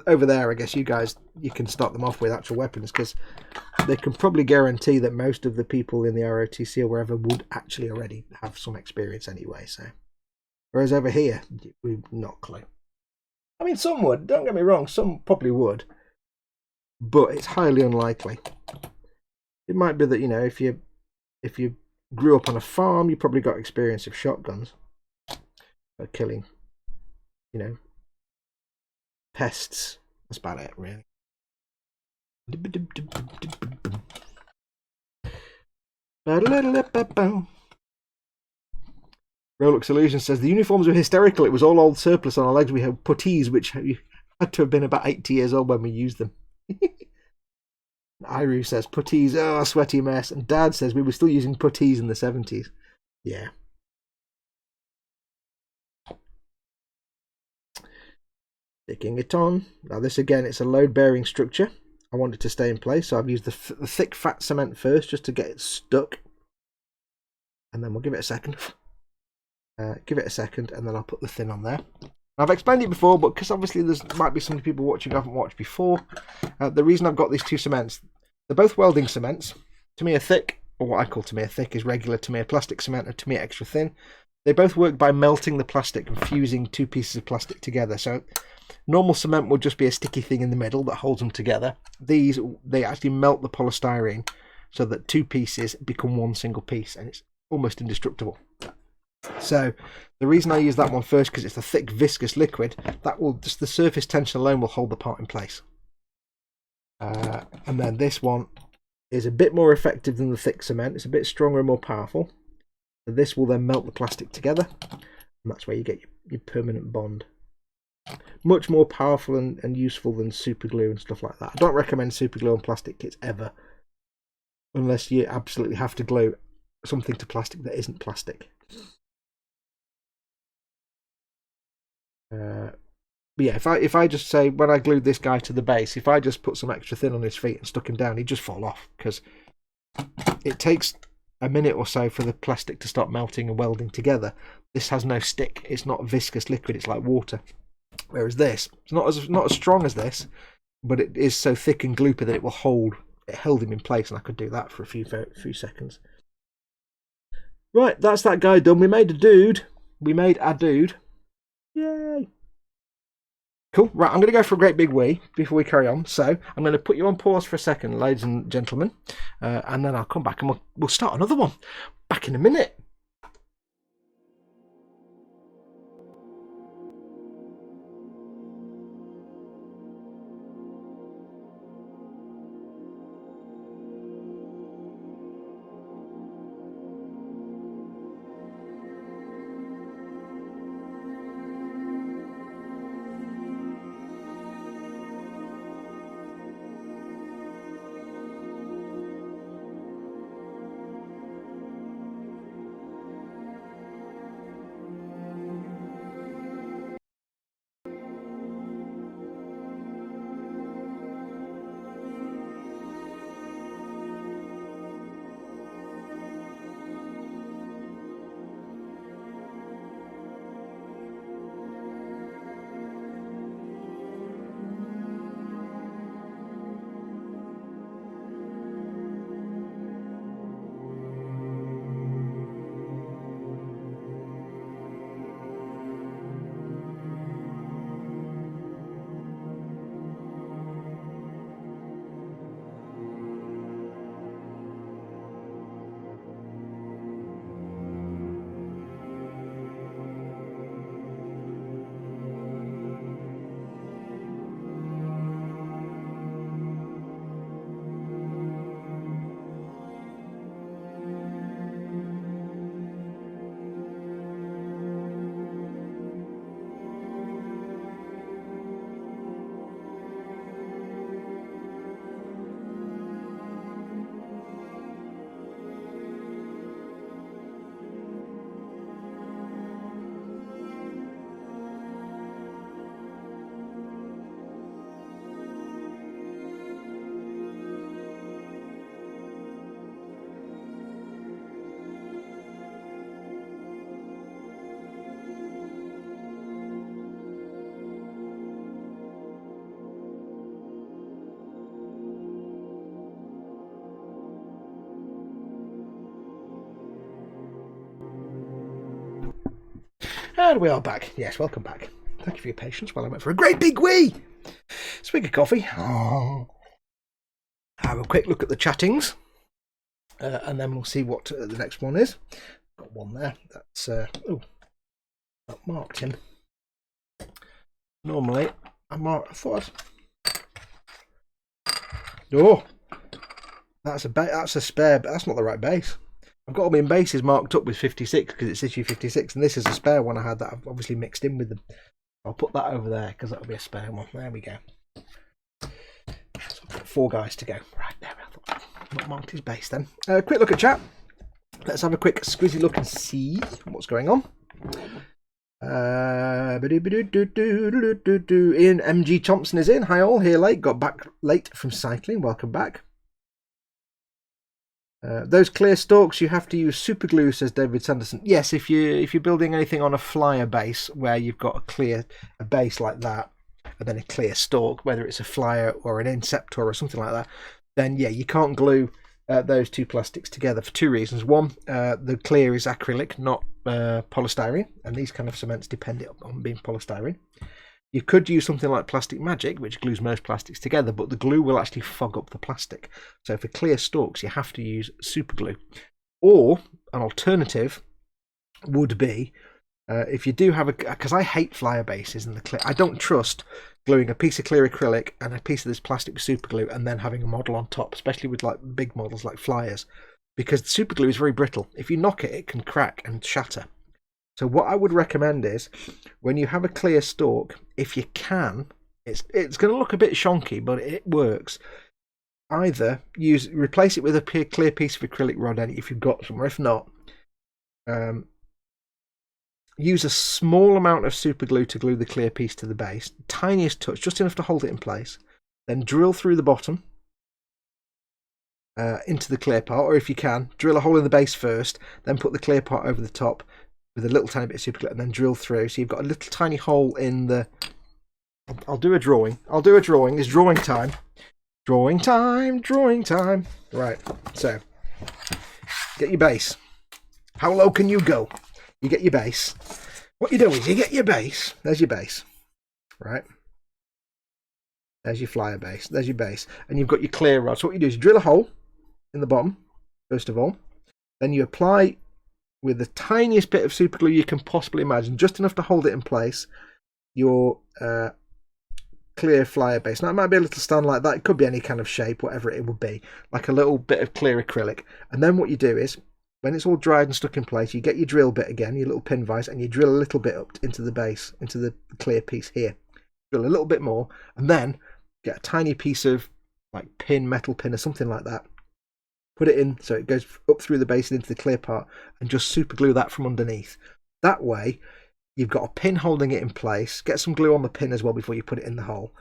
over there, I guess you guys, you can start them off with actual weapons, because they can probably guarantee that most of the people in the ROTC or wherever would actually already have some experience anyway. So, whereas over here, we've not a clue. I mean, some would. Don't get me wrong. Some probably would, but it's highly unlikely. It might be that, you know, if you grew up on a farm, you probably got experience of shotguns for killing, you know, pests. That's about it, really. Rolux Illusion says the uniforms were hysterical. It was all old surplus on our legs. We had puttees, which had to have been about 80 years old when we used them. Iru says puttees, oh, sweaty mess. And Dad says we were still using puttees in the 70s. Yeah. Sticking it on. Now this again, it's a load bearing structure I want it to stay in place. So I've used the thick fat cement first just to get it stuck. And then we'll give it a second. Give it a second and then I'll put the thin on there. I've explained it before, but because obviously there might be some people watching who haven't watched before. The reason I've got these two cements, they're both welding cements. Tamiya thick, or what I call Tamiya thick, is regular Tamiya plastic cement and Tamiya extra thin. They both work by melting the plastic and fusing two pieces of plastic together. So normal cement would just be a sticky thing in the middle that holds them together. These, they actually melt the polystyrene so that two pieces become one single piece, and it's almost indestructible. So the reason I use that one first, because it's a thick viscous liquid, that will just, the surface tension alone will hold the part in place. And then this one is a bit more effective than the thick cement. It's a bit stronger and more powerful. So this will then melt the plastic together, and that's where you get your permanent bond. Much more powerful and useful than super glue and stuff like that. I don't recommend super glue on plastic kits ever, unless you absolutely have to glue something to plastic that isn't plastic. But yeah, if I just say, when I glued this guy to the base, if I just put some extra thin on his feet and stuck him down, he'd just fall off, because it takes a minute or so for the plastic to start melting and welding together. This has no stick. It's not viscous liquid. It's like water. Whereas this, it's not as strong as this, but it is so thick and gloopy that it will hold. It held him in place, and I could do that for a few seconds. Right, that's that guy done. We made a dude. We made a dude. Yay! Cool. Right, I'm going to go for a great big wee before we carry on. So I'm going to put you on pause for a second, ladies and gentlemen, and then I'll come back and we'll start another one. Back in a minute. And we are back. Yes, welcome back. Thank you for your patience while I went for a great big wee. Swig of coffee. Oh. Have a quick look at the chattings. And then we'll see what the next one is. Got one there. That's, oh, not marked him. Normally, I thought oh, that's a spare, but that's not the right base. I've got all my bases marked up with 56 because it's issue 56, and this is a spare one I had that I've obviously mixed in with them. I'll put that over there because that'll be a spare one. There we go. So I've got 4 guys to go. Right there, I thought I'd not marked his base then. Quick look at chat. Let's have a quick squizzy look and see what's going on. Ian MG Thompson is in. Hi all, here late. Got back late from cycling. Welcome back. Those clear stalks, you have to use super glue, says David Sanderson. Yes, if you're building anything on a flyer base where you've got a base like that, and then a clear stalk, whether it's a flyer or an inceptor or something like that, then yeah, you can't glue those two plastics together for two reasons. One, the clear is acrylic, not polystyrene, and these kind of cements depend on being polystyrene. You could use something like Plastic Magic, which glues most plastics together, but the glue will actually fog up the plastic. So for clear stalks, you have to use super glue. Or an alternative would be, if you do have because I hate flyer bases and the clear. I don't trust gluing a piece of clear acrylic and a piece of this plastic super glue and then having a model on top, especially with like big models like flyers, because the super glue is very brittle. If you knock it, it can crack and shatter. So what I would recommend is, when you have a clear stalk, if you can, it's going to look a bit shonky, but it works. Either replace it with a clear piece of acrylic rod if you've got some, or if not, use a small amount of super glue to glue the clear piece to the base, tiniest touch, just enough to hold it in place. Then drill through the bottom into the clear part, or if you can, drill a hole in the base first, then put the clear part over the top with a little tiny bit of super glue, and then drill through. So you've got a little tiny hole in the... I'll do a drawing. It's drawing time. Drawing time. Right, so get your base. How low can you go? You get your base. What you do is you get your base. There's your base. Right. There's your flyer base. There's your base. And you've got your clear rod. So what you do is you drill a hole in the bottom, first of all. Then you apply, with the tiniest bit of super glue you can possibly imagine, just enough to hold it in place, your clear flyer base. Now it might be a little stand like that. It could be any kind of shape, whatever it would be. Like a little bit of clear acrylic. And then what you do is, when it's all dried and stuck in place, you get your drill bit again, your little pin vise, and you drill a little bit up into the base, into the clear piece here. Drill a little bit more, and then get a tiny piece of like metal pin or something like that. Put it in so it goes up through the base and into the clear part, and just super glue that from underneath. That way, you've got a pin holding it in place. Get some glue on the pin as well before you put it in the hole.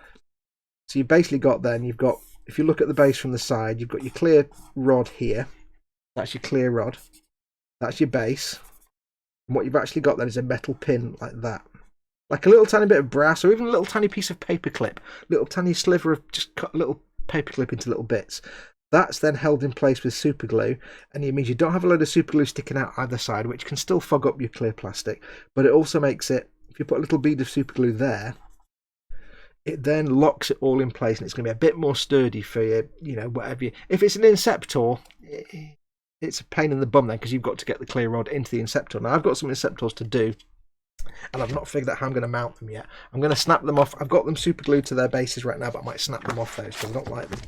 So you've basically got if you look at the base from the side, you've got your clear rod here. That's your clear rod. That's your base. And what you've actually got then is a metal pin like that. Like a little tiny bit of brass, or even a little tiny piece of paper clip. Little tiny sliver of just cut a little paper clip into little bits. That's then held in place with super glue, and it means you don't have a load of super glue sticking out either side, which can still fog up your clear plastic, but it also makes it, if you put a little bead of super glue there, it then locks it all in place, and it's going to be a bit more sturdy for you, whatever if it's an inceptor, it's a pain in the bum then, because you've got to get the clear rod into the inceptor. Now I've got some inceptors to do, and I've not figured out how I'm going to mount them yet. I'm going to snap them off. I've got them super glued to their bases right now, but I might snap them off those because I don't like them.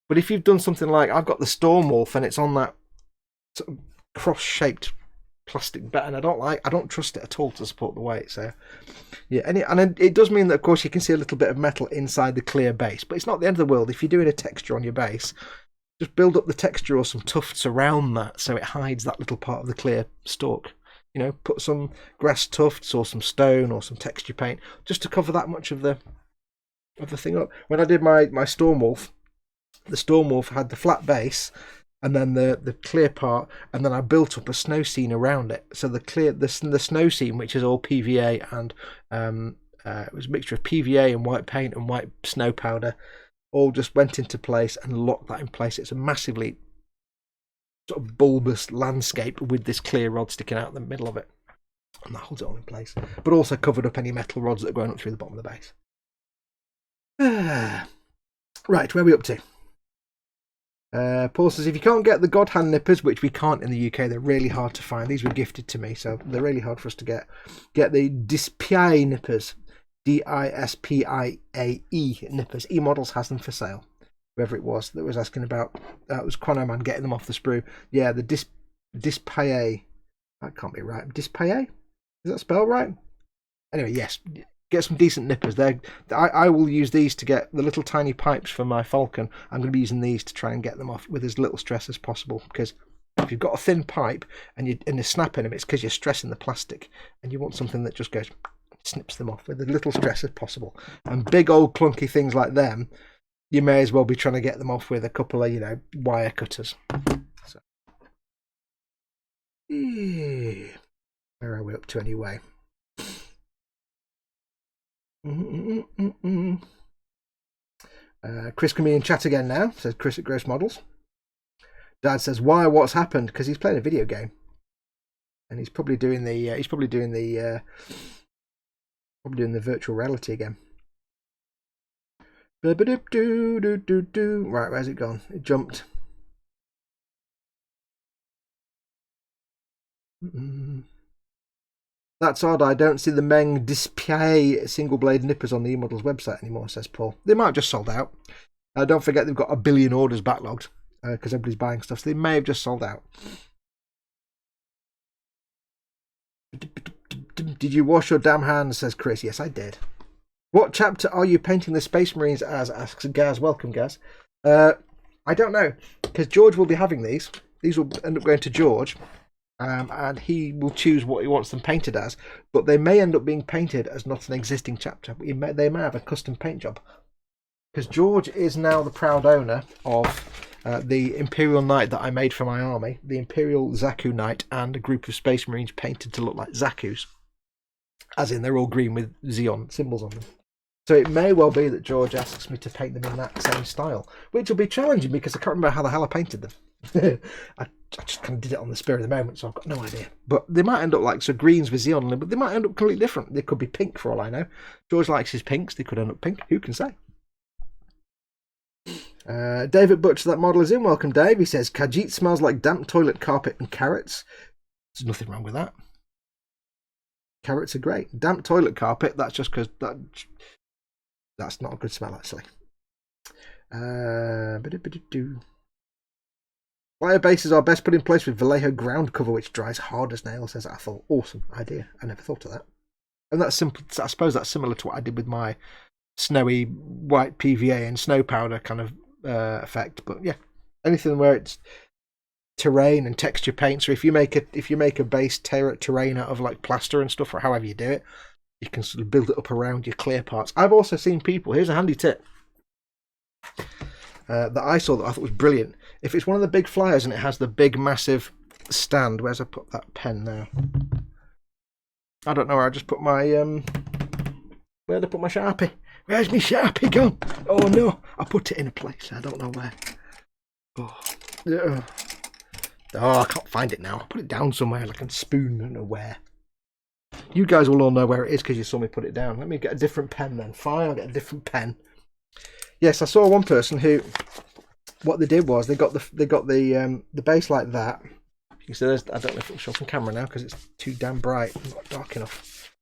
But if you've done something like, I've got the Storm Wolf and it's on that sort of cross-shaped plastic bed, and I don't trust it at all to support the weight. So yeah, and it does mean that of course you can see a little bit of metal inside the clear base, but it's not the end of the world. If you're doing a texture on your base, just build up the texture or some tufts around that so it hides that little part of the clear stalk. Put some grass tufts or some stone or some texture paint just to cover that much of the thing up. When I did my Storm Wolf, the Storm Wolf had the flat base and then the clear part, and then I built up a snow scene around it. So the snow scene, which is all PVA and it was a mixture of PVA and white paint and white snow powder, all just went into place and locked that in place. It's a massively sort of bulbous landscape with this clear rod sticking out in the middle of it, and that holds it all in place, but also covered up any metal rods that are going up through the bottom of the base. Right, where are we up to? Paul says, if you can't get the God Hand nippers, which we can't in the UK, they're really hard to find. These were gifted to me, so they're really hard for us to get the Dispiae nippers, Dispiae nippers. E-Models has them for sale. Whoever it was that was asking about, it was Chronoman getting them off the sprue. Yeah, the Dispiae. That can't be right. Dispiae? Is that spelled right? Anyway, yes. Get some decent nippers. I will use these to get the little tiny pipes for my Falcon. I'm going to be using these to try and get them off with as little stress as possible, because If you've got a thin pipe and you're snapping them, it's because you're stressing the plastic, and you want something that just goes, snips them off with as little stress as possible. And big old clunky things like them, you may as well be trying to get them off with a couple of, wire cutters. So, where are we up to anyway? Chris can be in chat again now, says Chris at Gross Models. Dad says, why? What's happened? Because he's playing a video game, and he's probably doing the virtual reality again. Right, where's it gone? It jumped. That's odd. I don't see the Meng display single blade nippers on the eModels website anymore, says Paul. They might have just sold out. Don't forget they've got 1 billion orders backlogged because everybody's buying stuff. So they may have just sold out. Did you wash your damn hands, says Chris. Yes, I did. What chapter are you painting the Space Marines as, asks Gaz. Welcome, Gaz. I don't know, because George will be having these. These will end up going to George. And he will choose what he wants them painted as, but they may end up being painted as not an existing chapter. They may have a custom paint job, because George is now the proud owner of the Imperial Knight that I made for my army, the Imperial Zaku Knight, and a group of Space Marines painted to look like Zakus, as in they're all green with Xeon symbols on them. So it may well be that George asks me to paint them in that same style, which will be challenging because I can't remember how the hell I painted them. I just kind of did it on the spur of the moment, so I've got no idea. But they might end up like greens with Xeon, but they might end up completely different. They could be pink for all I know. George likes his pinks. They could end up pink. Who can say? David Butcher, that model is in. Welcome, Dave. He says, Khajiit smells like damp toilet carpet and carrots. There's nothing wrong with that. Carrots are great. Damp toilet carpet, that's just because that's not a good smell, actually. Flyer bases are best put in place with Vallejo ground cover, which dries hard as nails, says Athel. Awesome idea. I never thought of that. And that's simple. I suppose that's similar to what I did with my snowy white PVA and snow powder kind of effect. But yeah, anything where it's terrain and texture paint. So if you make a base terrain out of like plaster and stuff, or however you do it, you can sort of build it up around your clear parts. I've also seen people. Here's a handy tip that I saw that I thought was brilliant. If it's one of the big flyers and it has the big massive stand, where's I put that pen now? I don't know where I just put my where'd I put my Sharpie? Where's my Sharpie gone? Oh no, I put it in a place. I don't know where. Oh, I can't find it now. I put it down somewhere like a spoon. I don't know where. You guys will all know where it is because you saw me put it down. Let me get a different pen then. Fine, I'll get a different pen. Yes, I saw one person who, what they did was they got the base like that. You see, I don't know if it'll show from camera now because it's too damn bright. It's not dark enough.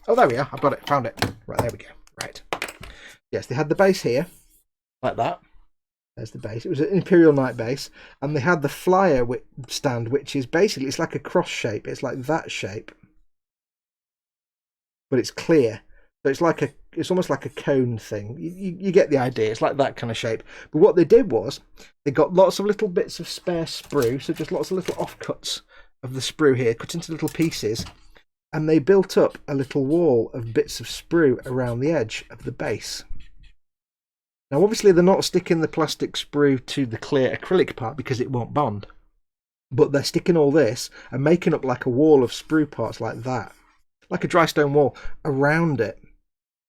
Oh, there we are. I've got it. Found it. Right, there we go. Right. Yes, they had the base here, like that. There's the base. It was an Imperial Knight base, and they had the flyer stand, which is basically, it's like a cross shape. It's like that shape, but it's clear. So it's almost like a cone thing. You get the idea. It's like that kind of shape. But what they did was they got lots of little bits of spare sprue, so just lots of little offcuts of the sprue here, cut into little pieces, and they built up a little wall of bits of sprue around the edge of the base. Now, obviously, they're not sticking the plastic sprue to the clear acrylic part because it won't bond, but they're sticking all this and making up like a wall of sprue parts like that, like a dry stone wall around it,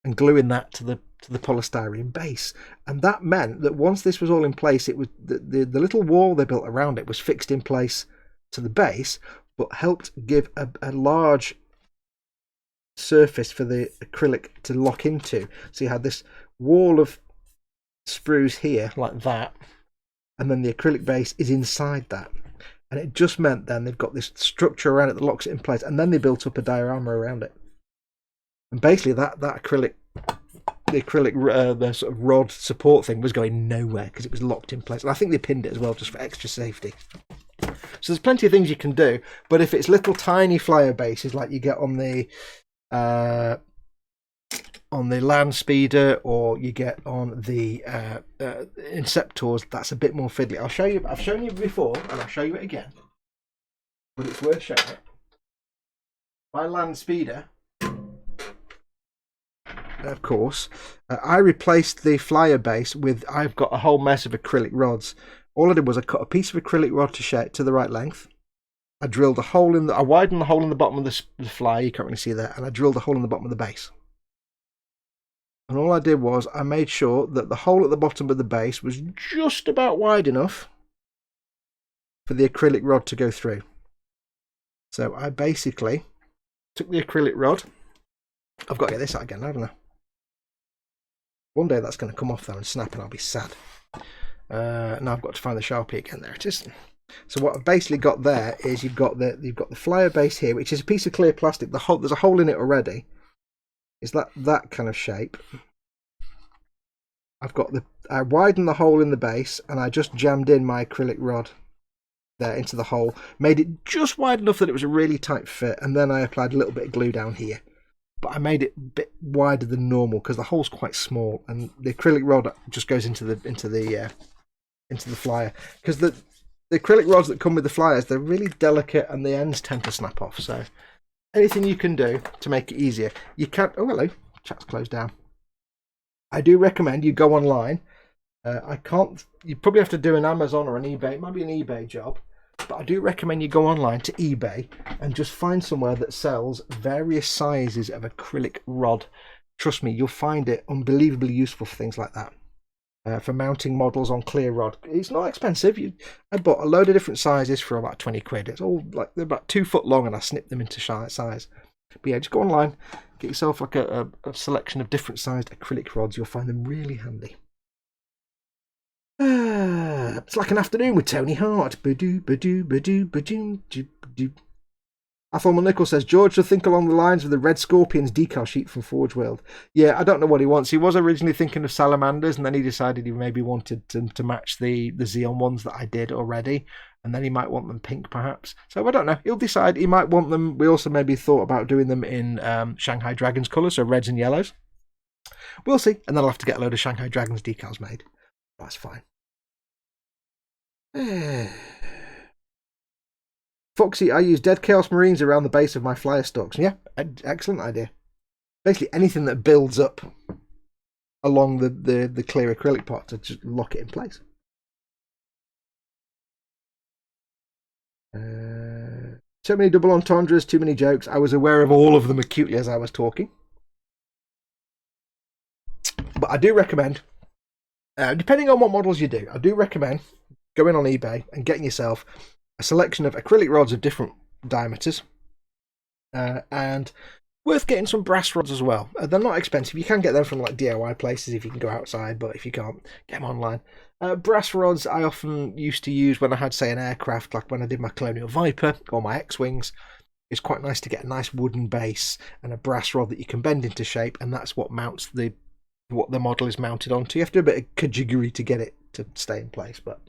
and gluing that to the polystyrene base. And that meant that once this was all in place, it was the little wall they built around it was fixed in place to the base, but helped give a large surface for the acrylic to lock into. So you had this wall of sprues here like that, and then the acrylic base is inside that. And it just meant then they've got this structure around it that locks it in place, and then they built up a diorama around it. And basically that acrylic, the sort of rod support thing was going nowhere because it was locked in place. And I think they pinned it as well just for extra safety. So there's plenty of things you can do, but if it's little tiny flyer bases like you get on the on the land speeder or you get on the Inceptors, that's a bit more fiddly. I'll show you. I've shown you before, and I'll show you it again. But it's worth showing it. My land speeder, of course, I replaced the flyer base with. I've got a whole mess of acrylic rods. All I did was I cut a piece of acrylic rod to the right length. I drilled a hole in the. I widened the hole in the bottom of the flyer. You can't really see that, and I drilled a hole in the bottom of the base. And all I did was I made sure that the hole at the bottom of the base was just about wide enough for the acrylic rod to go through. So I basically took the acrylic rod. I've got to get this out again, haven't I? One day that's going to come off though and snap, and I'll be sad. Now I've got to find the Sharpie again. There it is. So what I've basically got there is you've got the flyer base here, which is a piece of clear plastic. There's a hole in it already. It's that kind of shape. I widened the hole in the base, and I just jammed in my acrylic rod there into the hole, made it just wide enough that it was a really tight fit, and then I applied a little bit of glue down here. But I made it a bit wider than normal because the hole's quite small, and the acrylic rod just goes into the flyer, because the acrylic rods that come with the flyers, they're really delicate and the ends tend to snap off. So anything you can do to make it easier, you can. Oh, hello, chat's closed down. I do recommend you go online. You probably have to do an Amazon or an eBay. It might be an eBay job, but I do recommend you go online to eBay and just find somewhere that sells various sizes of acrylic rod. Trust me, you'll find it unbelievably useful for things like that. For mounting models on clear rod. It's not expensive. I bought a load of different sizes for about 20 quid. It's all like they're about 2 foot long, and I snipped them into size. But yeah, just go online, get yourself like a selection of different sized acrylic rods. You'll find them really handy. It's like an afternoon with Tony Hart. Athelman Nichols says, George should think along the lines of the Red Scorpions decal sheet from Forge World. Yeah, I don't know what he wants. He was originally thinking of salamanders, and then he decided he maybe wanted to match the Xeon ones that I did already, and then he might want them pink perhaps. So I don't know. He'll decide. He might want them. We also maybe thought about doing them in Shanghai Dragons colours, so reds and yellows. We'll see. And then I'll have to get a load of Shanghai Dragons decals made. That's fine. Foxy, I use Dead Chaos Marines around the base of my flyer stocks. Yeah, excellent idea. Basically anything that builds up along the clear acrylic pot to just lock it in place. So many double entendres, too many jokes. I was aware of all of them acutely as I was talking. But I do recommend, depending on what models you do, I do recommend going on eBay and getting yourself a selection of acrylic rods of different diameters, and worth getting some brass rods as well. They're not expensive. You can get them from like DIY places if you can go outside, but if you can't, get them online. Brass rods I often used to use when I had, say, an aircraft, like when I did my Colonial Viper or my X-Wings. It's quite nice to get a nice wooden base and a brass rod that you can bend into shape, and that's what mounts what the model is mounted onto. You have to do a bit of kajiggery to get it to stay in place, but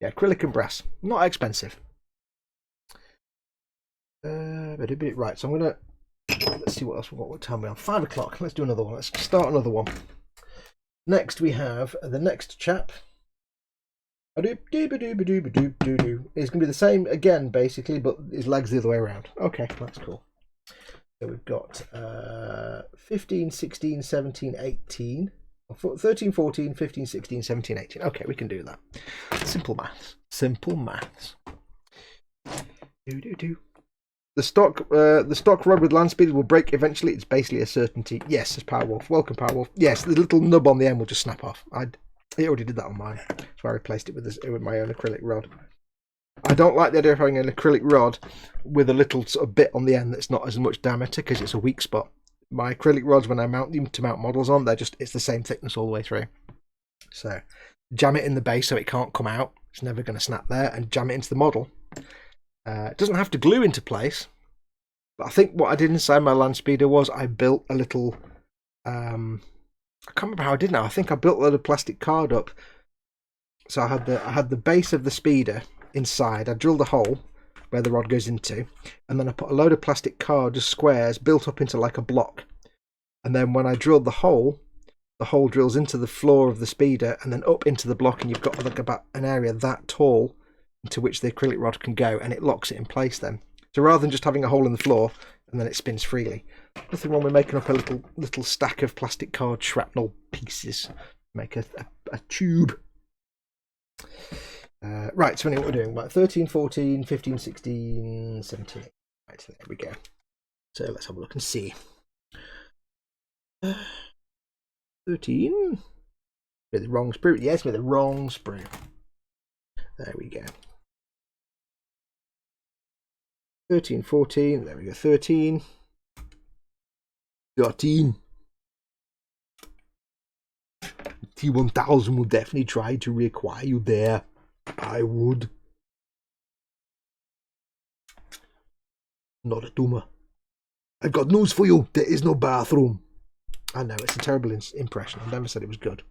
yeah, acrylic and brass, not expensive. Right, so I'm gonna let's see what else. What time are we on? 5 o'clock. Let's do another one. Let's start another one. Next we have the next chap. It's gonna be the same again, basically, but his legs the other way around. Okay, that's cool. So we've got 15, 16, 17, 18. 13, 14, 15, 16, 17, 18. Okay, we can do that. Simple maths. Simple maths. The stock rod with land speed will break eventually. It's basically a certainty. Yes, it's Powerwolf. Welcome, Powerwolf. Yes, the little nub on the end will just snap off. I already did that on mine. So I replaced it with my own acrylic rod. I don't like the idea of having an acrylic rod with a little sort of bit on the end that's not as much diameter because it's a weak spot. My acrylic rods, when I mount them to mount models on, it's the same thickness all the way through. So jam it in the base so it can't come out. It's never going to snap there, and jam it into the model. It doesn't have to glue into place, but I think what I did inside my land speeder was I built a little. I can't remember how I did now. I think I built a little plastic card up. So I had the base of the speeder inside. I drilled a hole where the rod goes into, and then I put a load of plastic card, just squares, built up into like a block. And then when I drilled the hole drills into the floor of the speeder and then up into the block, and you've got like about an area that tall into which the acrylic rod can go, and it locks it in place then. So rather than just having a hole in the floor and then it spins freely, nothing wrong with making up a little stack of plastic card shrapnel pieces. Make a tube. Right, so anyway, what we're doing, right, 13, 14, 15, 16, 17. Right, so there we go. So let's have a look and see. 13. With the wrong sprue. Yes, with the wrong sprue. There we go. 13, 14. There we go. 13. 13. T1000 will definitely try to reacquire you there. I would. Not a tumor. I've got news for you. There is no bathroom. I know, it's a terrible impression. I never said it was good.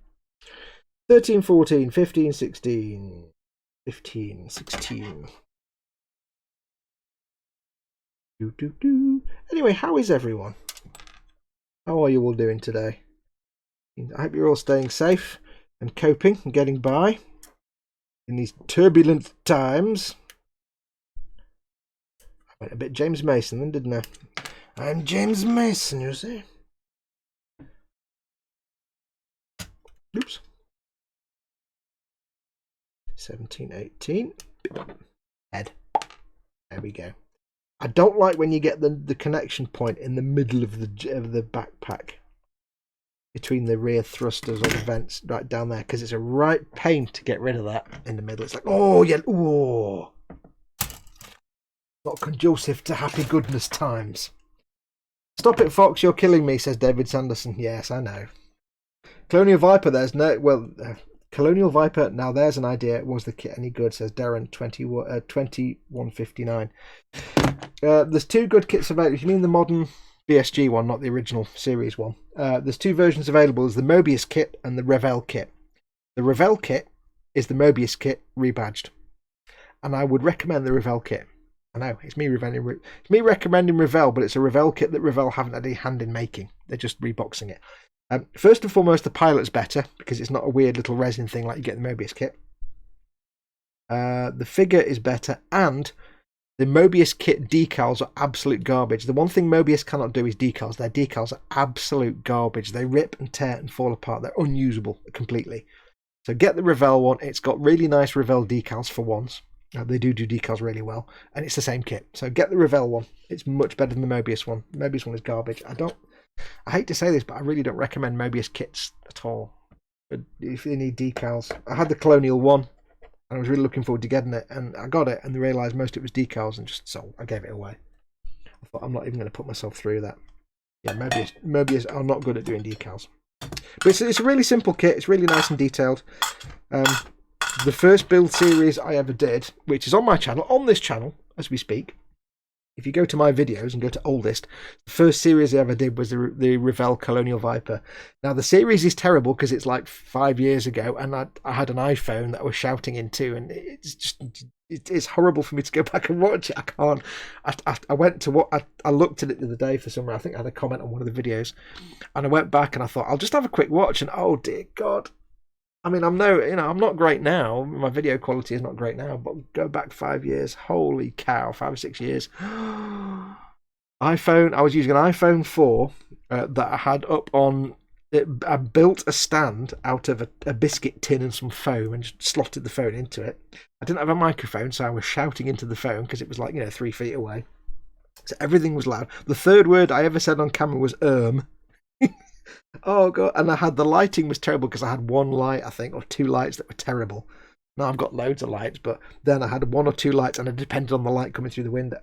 13, 14, 15, 16. 15, 16. Anyway, how is everyone? How are you all doing today? I hope you're all staying safe and coping and getting by in these turbulent times. I went a bit James Mason then, didn't I? I'm James Mason, you see. Oops. 17, 18. Head. There we go. I don't like when you get the connection point in the middle of the backpack between the rear thrusters or the vents right down there, because it's a right pain to get rid of that in the middle. It's like, oh yeah, oh, not conducive to happy goodness times. Stop it, Fox, you're killing me, says David Sanderson. Yes, I know. Colonial Viper, there's no, well, Colonial Viper, now there's an idea. Was the kit any good, says Darren 2159. There's two good kits available. If you mean the modern BSG one, not the original series one, there's two versions available. There's the Mobius kit and the Revell kit. The Revell kit is the Mobius kit rebadged, and I would recommend the Revell kit. I know, it's me recommending Revell, but it's a Revell kit that Revell haven't had any hand in making. They're just reboxing it. First and foremost, the pilot's better because it's not a weird little resin thing like you get in the Mobius kit. The figure is better, and the Mobius kit decals are absolute garbage. The one thing Mobius cannot do is decals. Their decals are absolute garbage. They rip and tear and fall apart. They're unusable completely. So get the Revell one. It's got really nice Revell decals for once. They do decals really well, and it's the same kit. So get the Revell one. It's much better than the Mobius one. The Mobius one is garbage. I hate to say this, but I really don't recommend Mobius kits at all. But if you need decals, I had the Colonial one, and I was really looking forward to getting it, and I got it, and I realised most of it was decals, and just so I gave it away. I thought, I'm not even going to put myself through that. Yeah, Mobius are not good at doing decals. But it's a really simple kit. It's really nice and detailed. The first build series I ever did, which is on my channel, on this channel as we speak. If you go to my videos and go to oldest, the first series I ever did was the Revell Colonial Viper. Now the series is terrible because it's like 5 years ago, and I had an iPhone that I was shouting into, and it's horrible for me to go back and watch it. I can't. I went to what I looked at it the other day for some. I think I had a comment on one of the videos, and I went back and I thought I'll just have a quick watch, and oh dear God. I mean, I'm not great now. My video quality is not great now, but go back 5 years. Holy cow, 5 or 6 years. iPhone. I was using an iPhone 4 that I had up on. I built a stand out of a biscuit tin and some foam and just slotted the phone into it. I didn't have a microphone, so I was shouting into the phone because it was like 3 feet away. So everything was loud. The third word I ever said on camera was Oh god, and I had the lighting was terrible because I had one light, I think, or two lights that were terrible. Now I've got loads of lights, but then I had one or two lights, and I depended on the light coming through the window.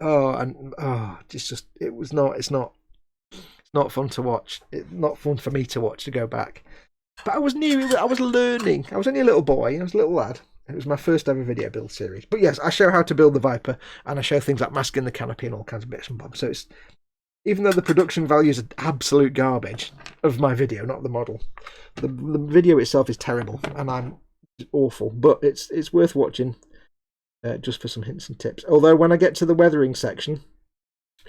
It's not fun to watch. It's not fun for me to watch, to go back. But I was new. I was learning. I was only a little boy. I was a little lad. It was my first ever video build series. But yes, I show how to build the Viper, and I show things like masking the canopy and all kinds of bits and bobs. So it's, even though the production values are absolute garbage of my video, not the model, the video itself is terrible, and I'm awful. But it's worth watching just for some hints and tips. Although when I get to the weathering section,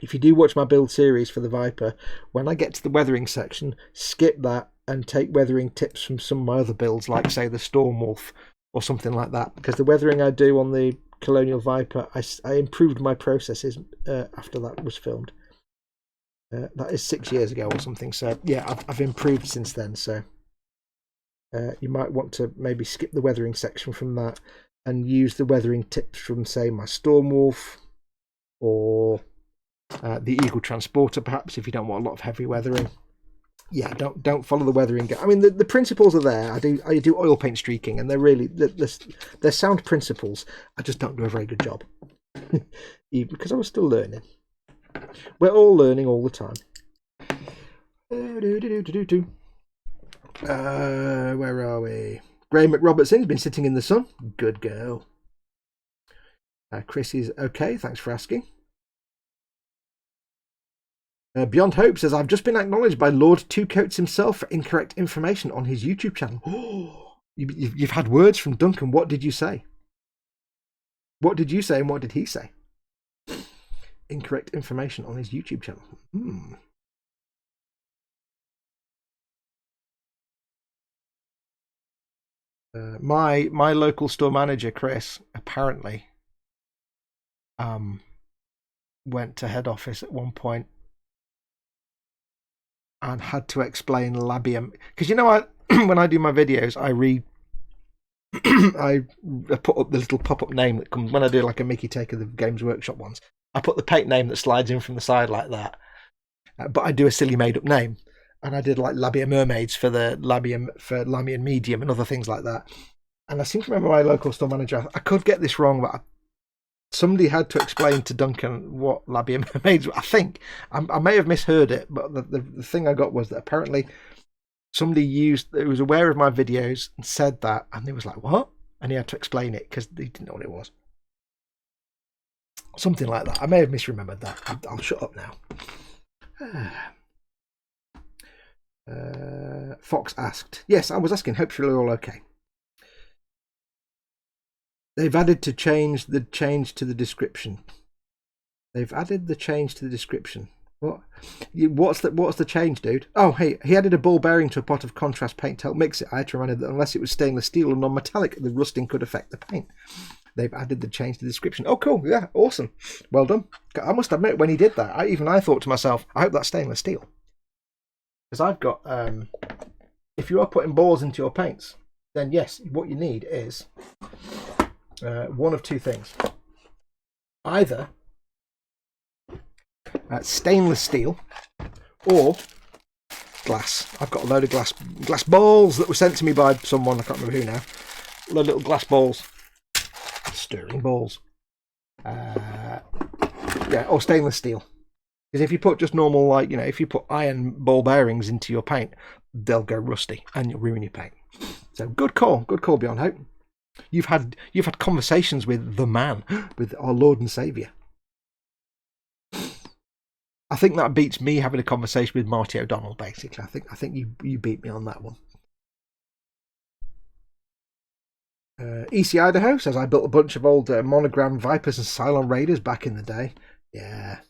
If you do watch my build series for the Viper, when I get to the weathering section, skip that and take weathering tips from some of my other builds, like say the Stormwolf or something like that, because the weathering I do on the Colonial Viper, I improved my processes after that was filmed. That is 6 years ago or something, so yeah, I've improved since then. So you might want to maybe skip the weathering section from that and use the weathering tips from, say, my Stormwolf or the Eagle Transporter, perhaps, if you don't want a lot of heavy weathering. Yeah, don't follow the weathering. I mean, the principles are there. I do oil paint streaking, and they're really they're sound principles. I just don't do a very good job because I was still learning. We're all learning all the time. Where are we? Graham McRobertson's been sitting in the sun. Good girl. Chris is okay. Thanks for asking. Beyond Hope says, I've just been acknowledged by Lord Two Coats himself for incorrect information on his YouTube channel. Oh, you've had words from Duncan. What did you say? What did you say and what did he say? Incorrect information on his YouTube channel. My local store manager, Chris, apparently went to head office at one point and had to explain labium, because when I do my videos, I put up the little pop-up name that comes when I do like a Mickey take of the Games Workshop ones. I put the paint name that slides in from the side like that, but I do a silly made-up name, and I did like Labia Mermaids for the Labium for Lamian Medium and other things like that. And I seem to remember my local store manager. I could get this wrong, but somebody had to explain to Duncan what Labia Mermaids were. I think I may have misheard it, but the thing I got was that apparently somebody was aware of my videos and said that, and they was like, what? And he had to explain it because they didn't know what it was. Something like that. I may have misremembered that. I'll shut up now. Fox asked. Yes, I was asking. Hope you're all okay. They've added to change the change to the description. They've added the change to the description. What? What's the change, dude? Oh, hey, he added a ball bearing to a pot of contrast paint to help mix it. I had to remind him that unless it was stainless steel or non-metallic, the rusting could affect the paint. They've added the change to the description. Oh, cool. Yeah, awesome. Well done. I must admit, when he did that, I thought to myself, I hope that's stainless steel. Because I've got, if you are putting balls into your paints, then yes, what you need is one of two things. Either stainless steel or glass. I've got a load of glass balls that were sent to me by someone, I can't remember who now. A load of little glass balls. Stirring balls. Yeah, or stainless steel. Because if you put just normal, like, if you put iron ball bearings into your paint, they'll go rusty and you'll ruin your paint. So good call Beyond Hope. You've had conversations with the man, with our Lord and Saviour. I think that beats me having a conversation with Marty O'Donnell, basically. I think you beat me on that one. EC Idaho says, I built a bunch of old monogram Vipers and Cylon Raiders back in the day. Yeah.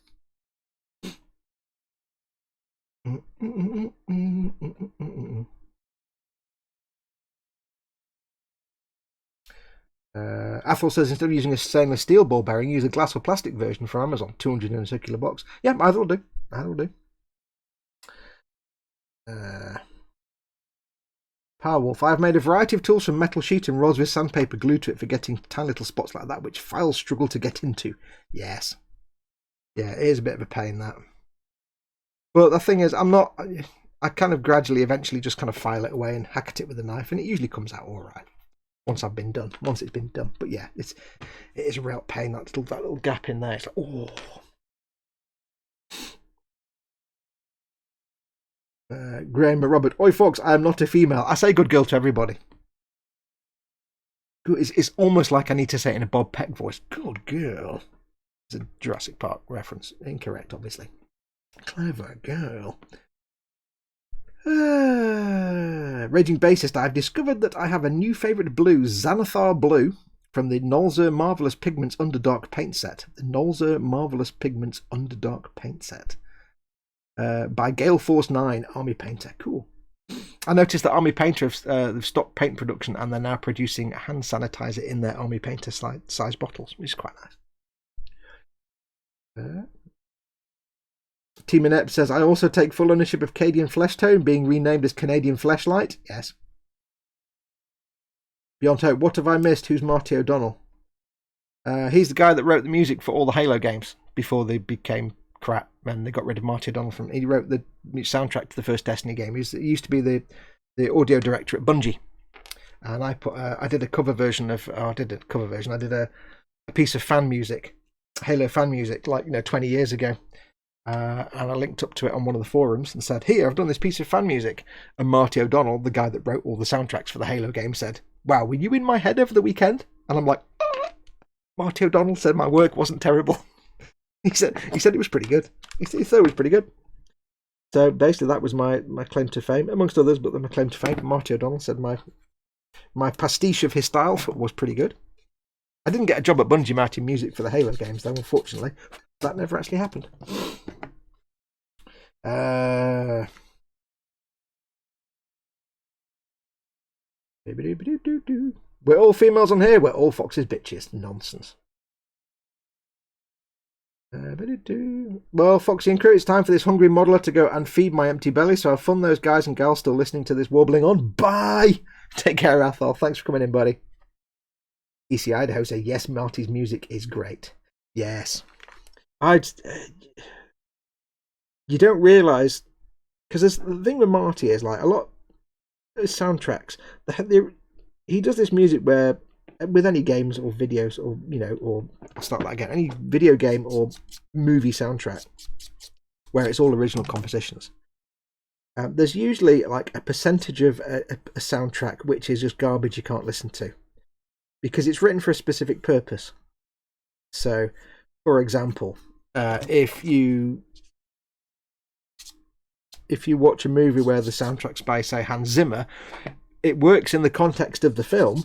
Athol says, instead of using a stainless steel ball bearing, use a glass or plastic version from Amazon, 200 in a circular box. Yeah, either will do. Powerwolf, I've made a variety of tools from metal sheet and rolls with sandpaper glued to it for getting tiny little spots like that, which files struggle to get into. Yes. Yeah, it is a bit of a pain, that. But the thing is, I kind of gradually, eventually just kind of file it away and hack at it with a knife, and it usually comes out all right. Once it's been done. But yeah, it is a real pain, that little gap in there. It's like, oh. Graham Robert, oi folks, I am not a female. I say good girl to everybody. It's almost like I need to say it in a Bob Peck voice. Good girl. It's a Jurassic Park reference. Incorrect, obviously. Clever girl. Raging Bassist, I've discovered that I have a new favourite blue, Xanathar Blue, from the Nolzer Marvelous Pigments Underdark paint set. The Nolzer Marvelous Pigments Underdark paint set. By Gale Force 9 Army Painter. Cool. I noticed that Army Painter have stopped paint production and they're now producing hand sanitizer in their Army Painter size bottles, which is quite nice. Team Inept says, I also take full ownership of Cadian Fleshtone being renamed as Canadian Fleshlight. Yes. Beyond Hope, what have I missed? Who's Marty O'Donnell? He's the guy that wrote the music for all the Halo games before they became crap and they got rid of Marty O'Donnell from. He wrote the soundtrack to the first Destiny game. He used to be the audio director at Bungie, and I did a cover version of. I did a piece of fan music, Halo fan music, like 20 years ago. And I linked up to it on one of the forums and said, here, I've done this piece of fan music. And Marty O'Donnell, the guy that wrote all the soundtracks for the Halo game, said, wow, were you in my head over the weekend? And I'm like, Marty O'Donnell said my work wasn't terrible. He said it was pretty good. He thought it was pretty good. So basically that was my claim to fame, amongst others, but my claim to fame. Marty O'Donnell said my pastiche of his style was pretty good. I didn't get a job at Bungie writing music for the Halo games, though, unfortunately. That never actually happened. We're all females on here. We're all Fox's bitches. Nonsense. Well, Foxy and crew, it's time for this hungry modeler to go and feed my empty belly. So have fun, those guys and gals still listening to this warbling on. Bye. Take care, Athol. Thanks for coming in, buddy. EC Idaho say, yes, Marty's music is great. Yes. You don't realise, because the thing with Marty is, like, a lot of his soundtracks, he does this music where, with any games or videos or, or it's not that again, any video game or movie soundtrack where it's all original compositions, there's usually like a percentage of a soundtrack which is just garbage you can't listen to because it's written for a specific purpose. So, for example, if you watch a movie where the soundtrack's by, say, Hans Zimmer, it works in the context of the film,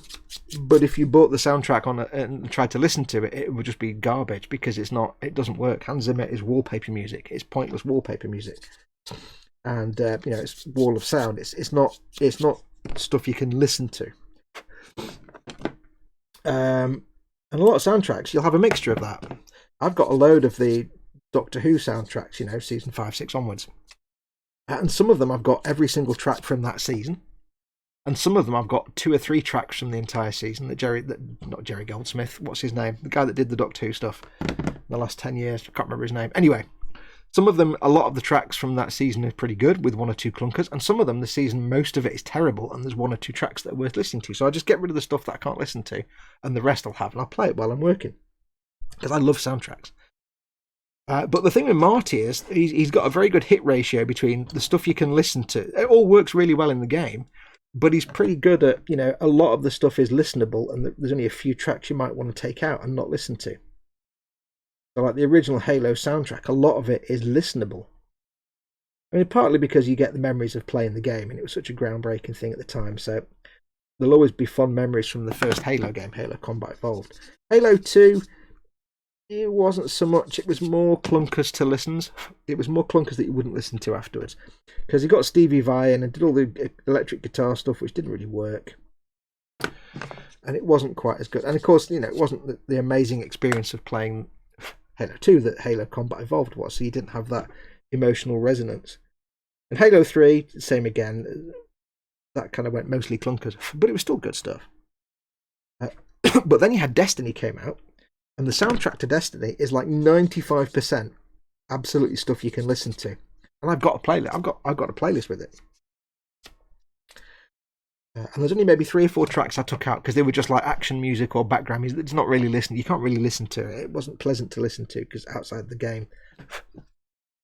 but if you bought the soundtrack on and tried to listen to it, it would just be garbage because it doesn't work. Hans Zimmer is wallpaper music. It's pointless wallpaper music, and it's wall of sound. It's not stuff you can listen to. And a lot of soundtracks, you'll have a mixture of that. I've got a load of the Doctor Who soundtracks, season 5, 6 onwards, and some of them I've got every single track from that season. And some of them I've got 2 or 3 tracks from the entire season not Jerry Goldsmith, what's his name? The guy that did the Doctor Who stuff in the last 10 years. I can't remember his name. Anyway, some of them, a lot of the tracks from that season are pretty good with 1 or 2 clunkers. And some of them, the season, most of it is terrible and there's 1 or 2 tracks that are worth listening to. So I just get rid of the stuff that I can't listen to and the rest I'll have and I'll play it while I'm working. Because I love soundtracks. But the thing with Marty is he's got a very good hit ratio between the stuff you can listen to. It all works really well in the game. But he's pretty good at, a lot of the stuff is listenable and there's only a few tracks you might want to take out and not listen to. So like the original Halo soundtrack, a lot of it is listenable. I mean, partly because you get the memories of playing the game and it was such a groundbreaking thing at the time. So there'll always be fond memories from the first Halo game, Halo Combat Evolved. Halo 2, it wasn't so much, it was more clunkers to listens. It was more clunkers that you wouldn't listen to afterwards. Because he got Stevie Vai in and did all the electric guitar stuff, which didn't really work. And it wasn't quite as good. And of course, it wasn't the amazing experience of playing Halo 2 that Halo Combat Evolved was, so you didn't have that emotional resonance. And Halo 3, same again, that kind of went mostly clunkers, but it was still good stuff. But then you had Destiny came out, and the soundtrack to Destiny is like 95% absolutely stuff you can listen to. And I've got a playlist. I've got a playlist with it. And there's only maybe 3 or 4 tracks I took out because they were just like action music or background music. It's not really listening. You can't really listen to it. It wasn't pleasant to listen to because outside the game.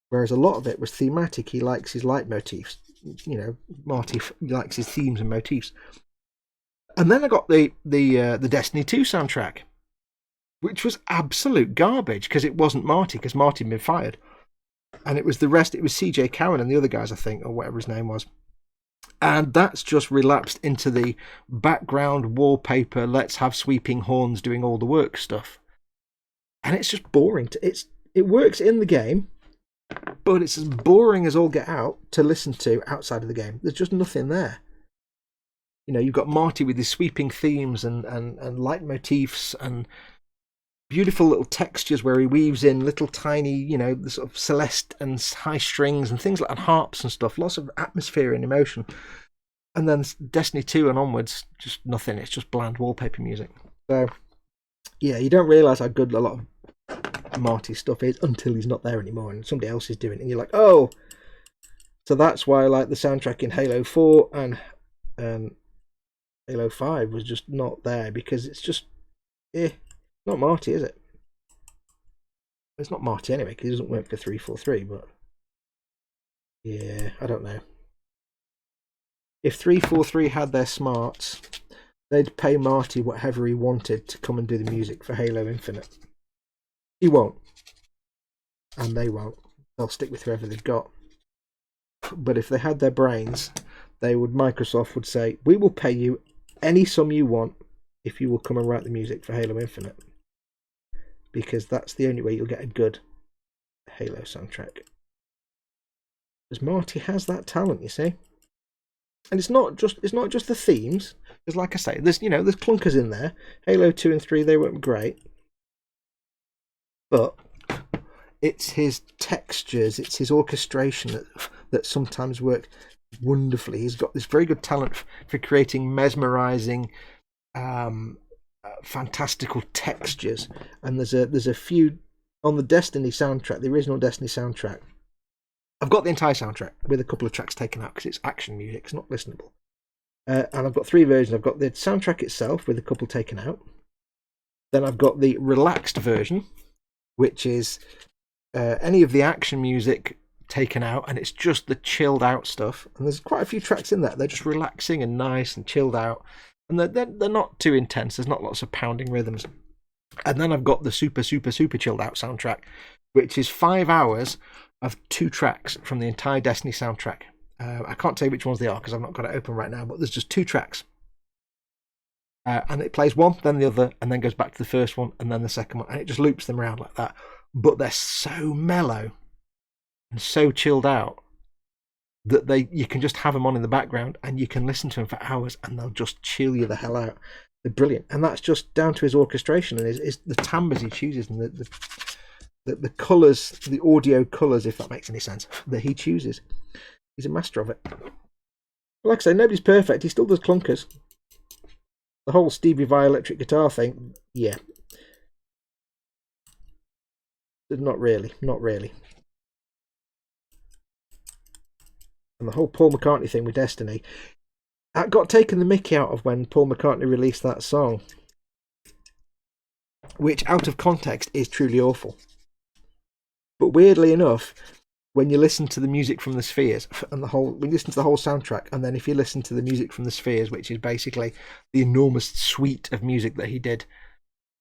Whereas a lot of it was thematic. He likes his leitmotifs. Marty likes his themes and motifs. And then I got the Destiny 2 soundtrack, which was absolute garbage because it wasn't Marty, because Marty had been fired. And it was the rest, it was CJ Cowan and the other guys, I think, or whatever his name was. And that's just relapsed into the background wallpaper, let's have sweeping horns doing all the work stuff. And it's just boring. It works in the game, but it's as boring as all get out to listen to outside of the game. There's just nothing there. You know, you've got Marty with his sweeping themes and leitmotifs and beautiful little textures where he weaves in little tiny, you know, the sort of celeste and high strings and things like and harps and stuff. Lots of atmosphere and emotion. And then Destiny 2 and onwards, just nothing. It's just bland wallpaper music. So, yeah, you don't realise how good a lot of Marty's stuff is until he's not there anymore and somebody else is doing it. And you're like, oh! So that's why, like, the soundtrack in Halo 4 and Halo 5 was just not there, because it's just, not Marty, is it? It's not Marty anyway, because he doesn't work for 343, but yeah, I don't know. If 343 had their smarts, they'd pay Marty whatever he wanted to come and do the music for Halo Infinite. He won't. And they won't. They'll stick with whoever they've got. But if they had their brains, Microsoft would say, we will pay you any sum you want if you will come and write the music for Halo Infinite. Because that's the only way you'll get a good Halo soundtrack. Because Marty has that talent, you see. And it's not just the themes. Because like I say, there's clunkers in there. Halo 2 and 3, they weren't great. But it's his textures, it's his orchestration that sometimes work wonderfully. He's got this very good talent for creating mesmerizing, fantastical textures. And there's a few on the Destiny soundtrack, the original Destiny soundtrack. I've got the entire soundtrack with a couple of tracks taken out because it's action music, it's not listenable. And I've got 3 versions. I've got the soundtrack itself with a couple taken out. Then I've got the relaxed version, which is any of the action music taken out, and it's just the chilled out stuff. And there's quite a few tracks in there. They're just relaxing and nice and chilled out. And they're not too intense. There's not lots of pounding rhythms. And then I've got the super, super, super chilled out soundtrack, which is 5 hours of 2 tracks from the entire Destiny soundtrack. I can't tell you which ones they are because I've not got it open right now, but there's just 2 tracks. And it plays one, then the other, and then goes back to the first one, and then the second one, and it just loops them around like that. But they're so mellow and so chilled out that you can just have them on in the background and you can listen to them for hours and they'll just chill you the hell out. They're brilliant. And that's just down to his orchestration and his the timbres he chooses and the colours, the audio colours, if that makes any sense, that he chooses. He's a master of it. Like I say, nobody's perfect. He still does clunkers. The whole Stevie Vai electric guitar thing, yeah. Not really. And the whole Paul McCartney thing with Destiny, that got taken the mickey out of when Paul McCartney released that song, which out of context is truly awful. But weirdly enough, when you listen to the music from the Spheres and when you listen to the whole soundtrack, and then if you listen to the music from the Spheres, which is basically the enormous suite of music that he did,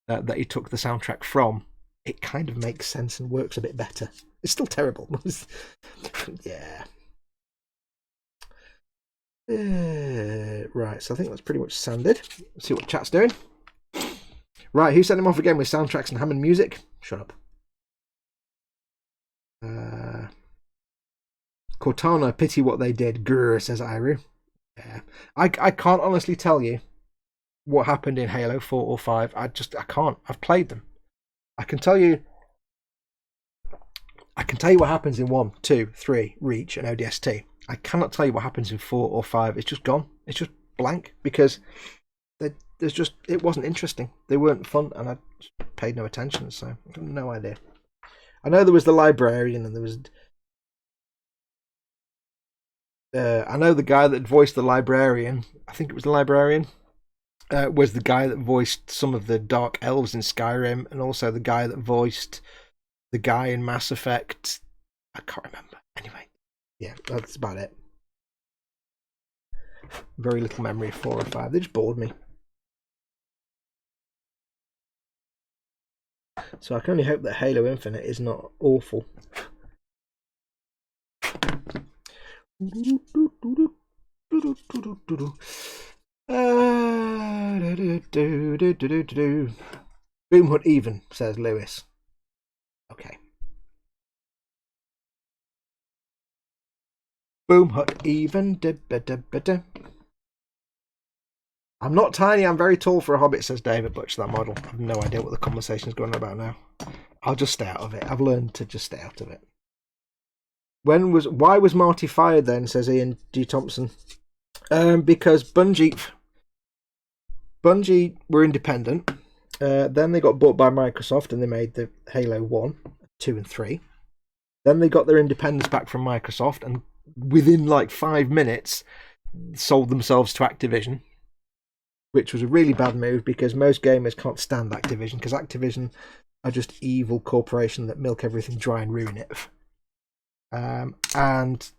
that he took the soundtrack from, it kind of makes sense and works a bit better. It's still terrible. Yeah. Right, so I think that's pretty much sanded. Let's see what chat's doing. Right, who sent him off again with soundtracks and Hammond music? Shut up. Cortana, pity what they did. Grr, says Iru. Yeah. I can't honestly tell you what happened in Halo 4 or 5. I can't. I've played them. I can tell you what happens in 1, 2, 3, Reach and ODST. I cannot tell you what happens in 4 or 5. It's just gone. It's just blank because it wasn't interesting. They weren't fun and I paid no attention, so I have no idea. I know there was the librarian and there was I know the guy that voiced the librarian, I think it was the librarian, was the guy that voiced some of the Dark Elves in Skyrim, and also the guy that voiced the guy in Mass Effect. I can't remember. Anyway, yeah, that's about it. Very little memory of 4 or 5. They just bored me. So I can only hope that Halo Infinite is not awful. Boom Hut even, says Lewis. Okay. Boom Hut even. I'm not tiny, I'm very tall for a hobbit, says David Butch, that model. I have no idea what the conversation's going on about now. I'll just stay out of it. I've learned to just stay out of it. Why was Marty fired then, says Ian G. Thompson? Because Bungie were independent. Then they got bought by Microsoft and they made the Halo 1, 2 and 3. Then they got their independence back from Microsoft and within like 5 minutes sold themselves to Activision, which was a really bad move because most gamers can't stand Activision because Activision are just evil corporation that milk everything dry and ruin it. And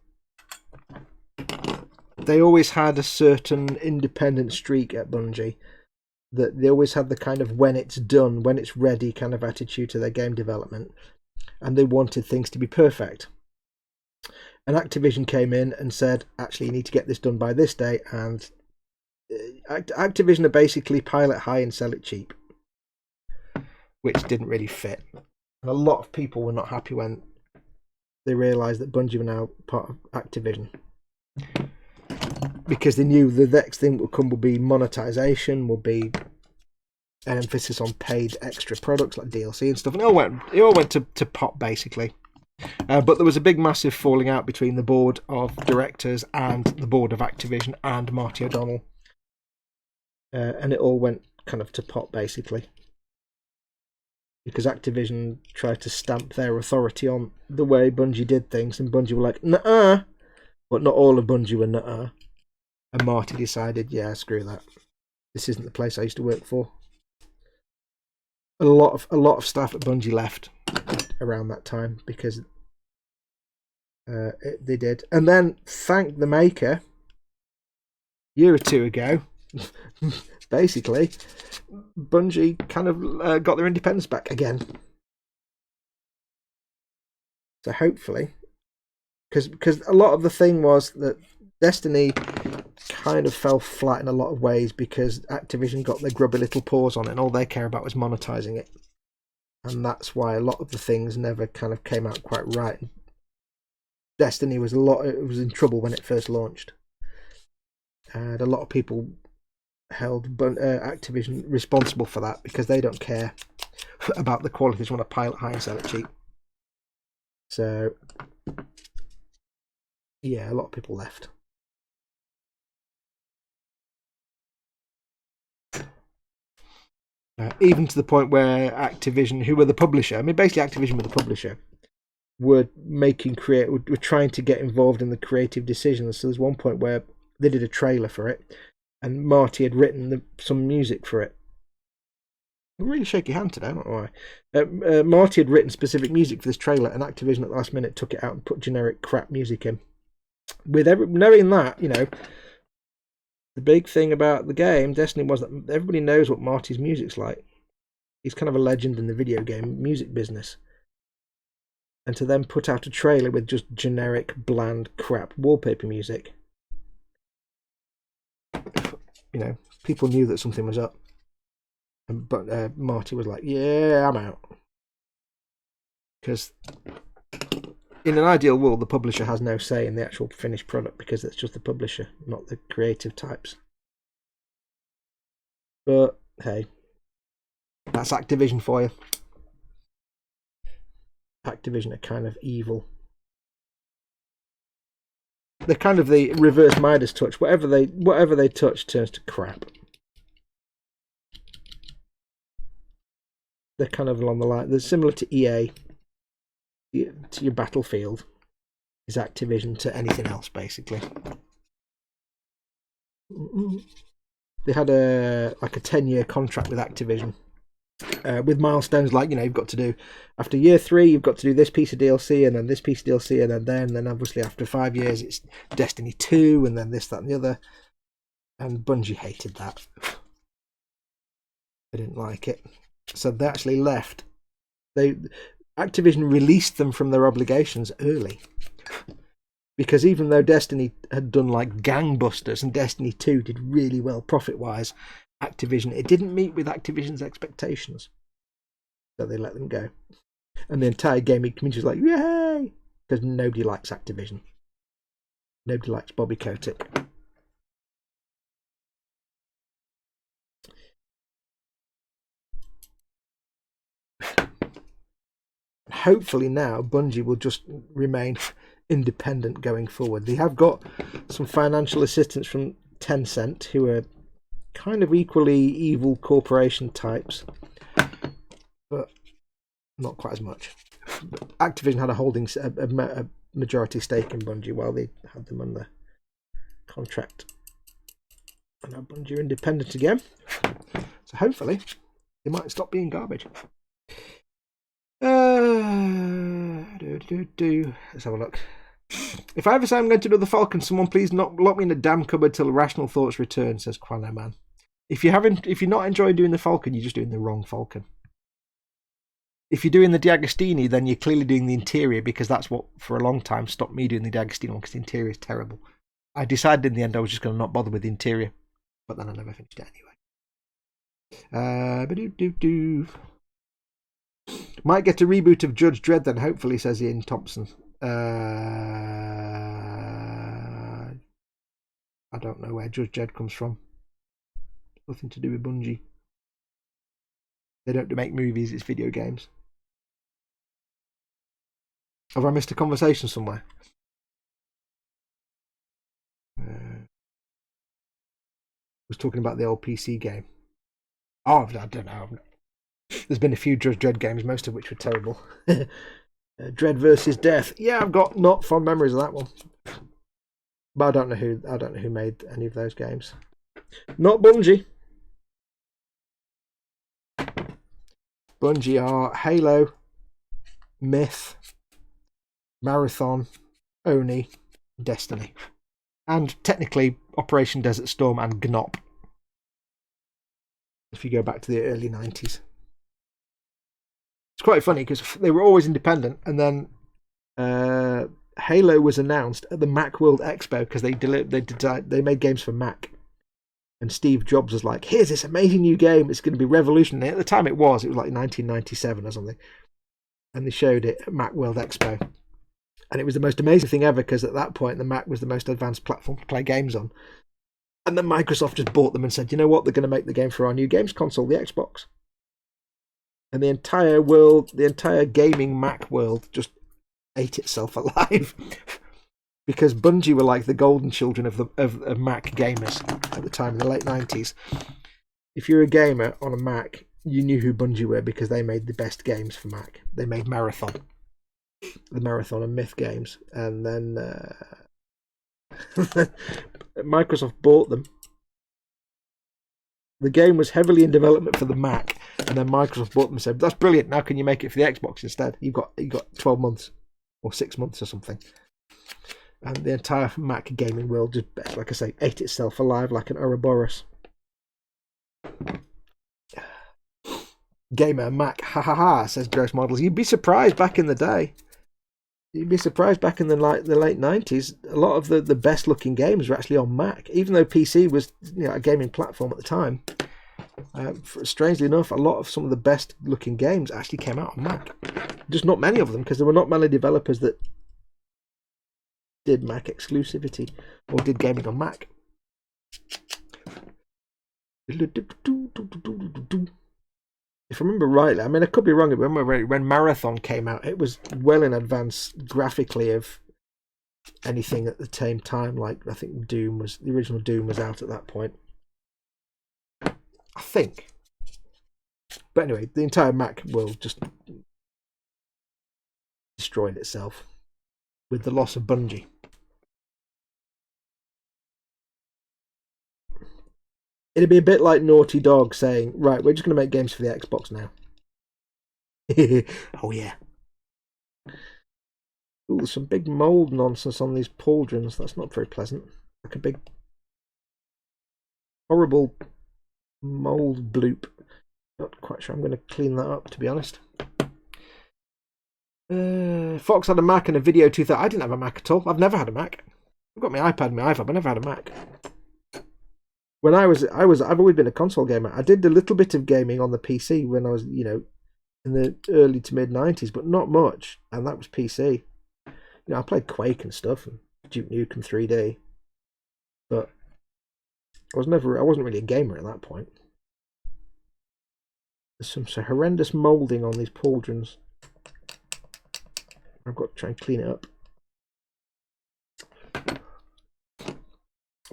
they always had a certain independent streak at Bungie, that they always had the kind of when it's done, when it's ready kind of attitude to their game development, and they wanted things to be perfect. And Activision came in and said, actually, you need to get this done by this day, and Activision are basically pilot high and sell it cheap, which didn't really fit. And a lot of people were not happy when they realised that Bungie were now part of Activision, because they knew the next thing that would come would be monetization, would be an emphasis on paid extra products like DLC and stuff, and it all went to pot basically. But there was a big massive falling out between the board of directors and the board of Activision and Marty O'Donnell, and it all went kind of to pot basically, because Activision tried to stamp their authority on the way Bungie did things, and Bungie were like, nuh-uh, but not all of Bungie were nuh-uh. And Marty decided, yeah, screw that. This isn't the place I used to work for. A lot of staff at Bungie left around that time because they did. And then, thank the maker, a year or two ago, basically, Bungie kind of got their independence back again. So hopefully, because a lot of the thing was that Destiny kind of fell flat in a lot of ways because Activision got their grubby little paws on it and all they care about was monetizing it. And that's why a lot of the things never kind of came out quite right. Destiny was in trouble when it first launched. And a lot of people held Activision responsible for that because they don't care about the quality. They just want to pilot high and sell it cheap. So, yeah, a lot of people left. Even to the point where Activision, who were the publisher, I mean, basically Activision were the publisher, were trying to get involved in the creative decisions. So there's one point where they did a trailer for it, and Marty had written some music for it. Really shaky hand today, I don't know why. Marty had written specific music for this trailer, and Activision at the last minute took it out and put generic crap music in. With knowing that, you know, the big thing about the game, Destiny, was that everybody knows what Marty's music's like. He's kind of a legend in the video game music business. And to then put out a trailer with just generic, bland, crap wallpaper music, you know, people knew that something was up. But Marty was like, yeah, I'm out. Because in an ideal world, the publisher has no say in the actual finished product because it's just the publisher, not the creative types. But, hey, that's Activision for you. Activision are kind of evil. They're kind of the reverse Midas touch. Whatever they touch turns to crap. They're kind of along the line. They're similar to EA. To your Battlefield is Activision to anything else, basically. They had a 10-year contract with Activision, with milestones like, you know, you've got to do after year 3, you've got to do this piece of DLC, and then this piece of DLC, and then obviously after 5 years it's Destiny 2, and then this, that, and the other. And Bungie hated that. They didn't like it, so they actually left. Activision released them from their obligations early. Because even though Destiny had done like gangbusters and Destiny 2 did really well profit-wise, Activision, it didn't meet with Activision's expectations. So they let them go. And the entire gaming community was like, yay! Because nobody likes Activision. Nobody likes Bobby Kotick. Hopefully now Bungie will just remain independent going forward. They have got some financial assistance from Tencent, who are kind of equally evil corporation types, but not quite as much. Activision had a majority stake in Bungie while they had them under contract. And now Bungie are independent again. So hopefully they might stop being garbage. Let's have a look. If I ever say I'm going to do the Falcon, someone please not lock me in a damn cupboard till Rational Thoughts return, says Quano Man. If you're not enjoying doing the Falcon, you're just doing the wrong Falcon. If you're doing the D'Agostini, then you're clearly doing the interior, because that's what for a long time stopped me doing the D'Agostini one, because the interior is terrible. I decided in the end I was just going to not bother with the interior, but then I never finished it anyway. Might get a reboot of Judge Dredd then, hopefully, says Ian Thompson. I don't know where Judge Dredd comes from. Nothing to do with Bungie. They don't make movies, it's video games. Have I missed a conversation somewhere? Was talking about the old PC game. Oh, I don't know. There's been a few Judge Dredd games, most of which were terrible. Dread versus Death. Yeah, I've got not fond memories of that one. But I don't know who made any of those games. Not Bungie. Bungie are Halo, Myth, Marathon, Oni, Destiny. And technically Operation Desert Storm and GNOP. If you go back to the early 90s. It's quite funny because they were always independent, and then Halo was announced at the Macworld Expo because they made games for Mac, and Steve Jobs was like, "Here's this amazing new game. It's going to be revolutionary." At the time, it was like 1997 or something, and they showed it at Macworld Expo, and it was the most amazing thing ever because at that point the Mac was the most advanced platform to play games on, and then Microsoft just bought them and said, "You know what? They're going to make the game for our new games console, the Xbox." And the entire world, the entire gaming Mac world just ate itself alive because Bungie were like the golden children of Mac gamers at the time in the late 90s. If you're a gamer on a Mac, you knew who Bungie were because they made the best games for Mac. They made Marathon, the Marathon and Myth games, and then Microsoft bought them. The game was heavily in development for the Mac, and then Microsoft bought them and said, "That's brilliant. Now can you make it for the Xbox instead? You've got 12 months or 6 months or something." And the entire Mac gaming world just, like I say, ate itself alive like an Ouroboros. Gamer Mac, ha ha ha, says Gross Models. You'd be surprised back in the day. You'd be surprised back in the late 90s. A lot of the best looking games were actually on Mac, even though PC was a gaming platform at the time. Strangely enough, a lot of some of the best looking games actually came out on Mac. Just not many of them, because there were not many developers that did Mac exclusivity or did gaming on Mac. If I remember rightly, I mean, I could be wrong. I remember when Marathon came out, it was well in advance graphically of anything at the same time. Like, I think the original Doom was out at that point. I think. But anyway, the entire Mac world just destroyed itself with the loss of Bungie. It'd be a bit like Naughty Dog saying, "Right, we're just going to make games for the Xbox now." Oh, yeah. Ooh, some big mold nonsense on these pauldrons. That's not very pleasant. Like a big, horrible mold bloop. Not quite sure I'm going to clean that up, to be honest. Fox had a Mac and a Video 2000. I didn't have a Mac at all. I've never had a Mac. I've got my iPad and my iPhone, but I never had a Mac. When I've always been a console gamer. I did a little bit of gaming on the PC when I was, you know, in the early to mid 90s, but not much, and that was PC. You know, I played Quake and stuff, and Duke Nukem 3D, but I wasn't really a gamer at that point. There's some horrendous moulding on these pauldrons. I've got to try and clean it up.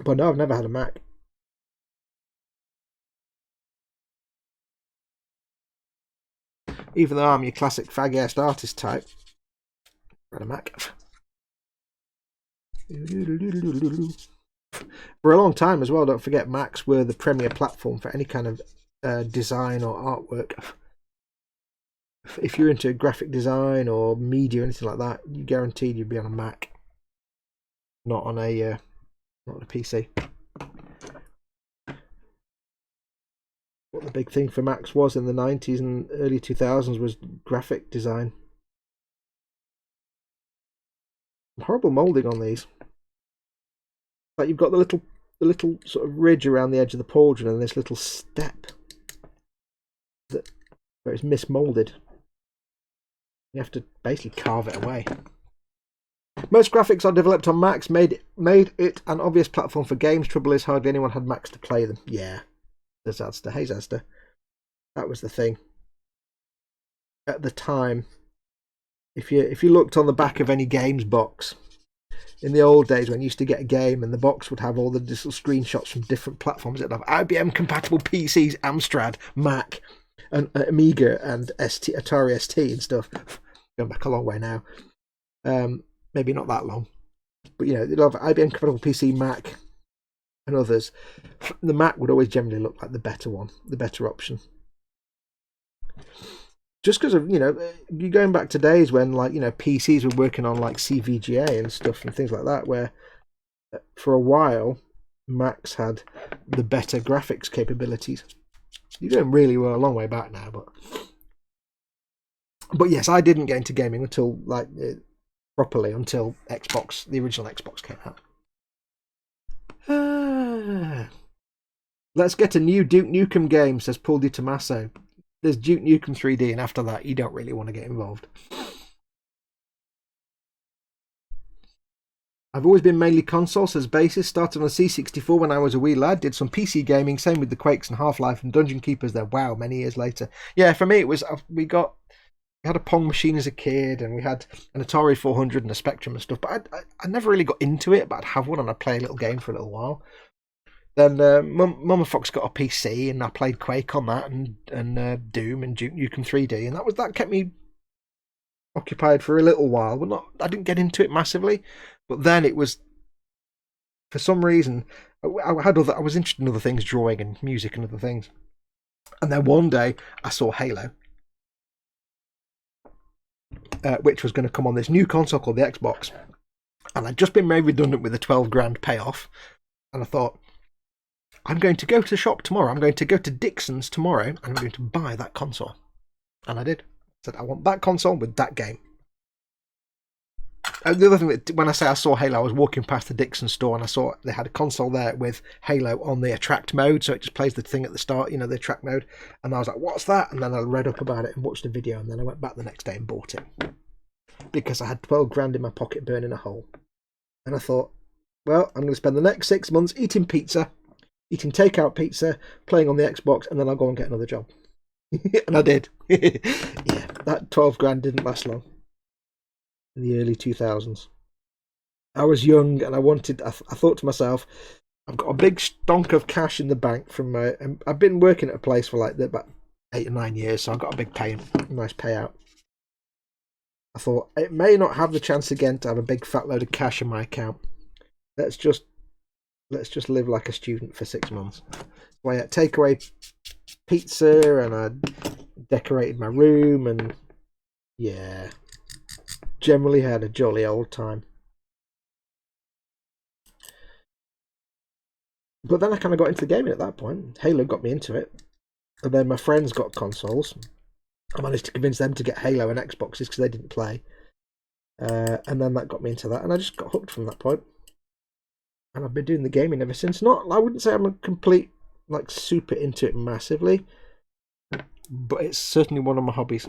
But no, I've never had a Mac. Even though I'm your classic fag-ass artist type, I've had a Mac. For a long time as well, don't forget, Macs were the premier platform for any kind of design or artwork. If you're into graphic design or media or anything like that, you guaranteed you'd be on a Mac, not on a PC. What the big thing for Macs was in the 90s and early 2000s was graphic design. Horrible moulding on these. Like you've got the little sort of ridge around the edge of the pauldron and this little step where it's mismoulded. You have to basically carve it away. Most graphics are developed on Macs, made it an obvious platform for games. Trouble is, hardly anyone had Macs to play them. Yeah, there's Zadster. Hey Zadster. That was the thing. At the time, if you looked on the back of any games box, in the old days when you used to get a game and the box would have all the little screenshots from different platforms, it'd have IBM compatible PCs, Amstrad, Mac, and Amiga and Atari ST and stuff. Going back a long way now. Maybe not that long, but you know, they'd have IBM compatible PC, Mac, and others. The Mac would always generally look like the better one, the better option. Just because of, you know, you're going back to days when, like, you know, PCs were working on like CVGA and stuff and things like that, where for a while Macs had the better graphics capabilities. You're going really well a long way back now, but yes, I didn't get into gaming until like properly until Xbox, the original Xbox came out. Let's get a new Duke Nukem game, says Paul Di Tommaso. There's Duke Nukem 3D, and after that, you don't really want to get involved. I've always been mainly console, says Basis. Started on a C64 when I was a wee lad. Did some PC gaming, same with the Quakes and Half-Life and Dungeon Keepers there. Wow, many years later. Yeah, for me, it was, we had a Pong machine as a kid, and we had an Atari 400 and a Spectrum and stuff, but I never really got into it, but I'd have one and I'd play a little game for a little while. Then Mum and Fox got a PC, and I played Quake on that, and Doom and Duke Nukem 3D, and that kept me occupied for a little while. But I didn't get into it massively. But then it was, for some reason, I was interested in other things, drawing and music and other things. And then one day I saw Halo, which was going to come on this new console called the Xbox, and I'd just been made redundant with a 12 grand payoff, and I thought, I'm going to go to the shop tomorrow. I'm going to go to Dixon's tomorrow, and I'm going to buy that console. And I did. I said, I want that console with that game. The other thing, that when I say I saw Halo, I was walking past the Dixon store, and I saw they had a console there with Halo on the attract mode, so it just plays the thing at the start, you know, the attract mode. And I was like, what's that? And then I read up about it and watched a video, and then I went back the next day and bought it. Because I had 12 grand in my pocket burning a hole. And I thought, well, I'm going to spend the next 6 months eating pizza, eating takeout pizza, playing on the Xbox, and then I'll go and get another job. And I did. Yeah, that 12 grand didn't last long. In the early 2000s. I was young, and I thought to myself, I've got a big stonk of cash in the bank from my, I've been working at a place for like about 8 or 9 years, so I've got a big nice payout. I thought, it may not have the chance again to have a big fat load of cash in my account. Let's just live like a student for 6 months. So I had takeaway pizza, and I decorated my room, and yeah, generally had a jolly old time. But then I kind of got into the gaming at that point. Halo got me into it, and then my friends got consoles. I managed to convince them to get Halo and Xboxes because they didn't play. And then that got me into that, and I just got hooked from that point. And I've been doing the gaming ever since. I wouldn't say I'm a complete, like, super into it massively, but it's certainly one of my hobbies.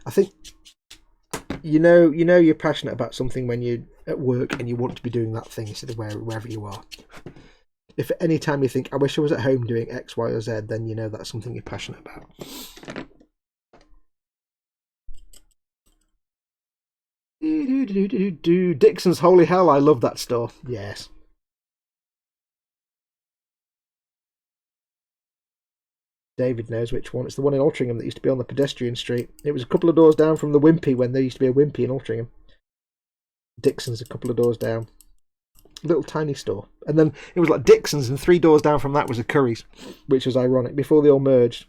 I think you know you're passionate about something when you're at work and you want to be doing that thing instead of wherever you are. If at any time you think, I wish I was at home doing X, Y, or Z, then you know that's something you're passionate about. Dixon's Holy Hell, I love that store. Yes. David knows which one. It's the one in Altrincham that used to be on the pedestrian street. It was a couple of doors down from the Wimpy when there used to be a Wimpy in Altrincham. Dixon's a couple of doors down. Little tiny store. And then it was like Dixon's, and 3 doors down from that was a Curry's, which was ironic, before they all merged.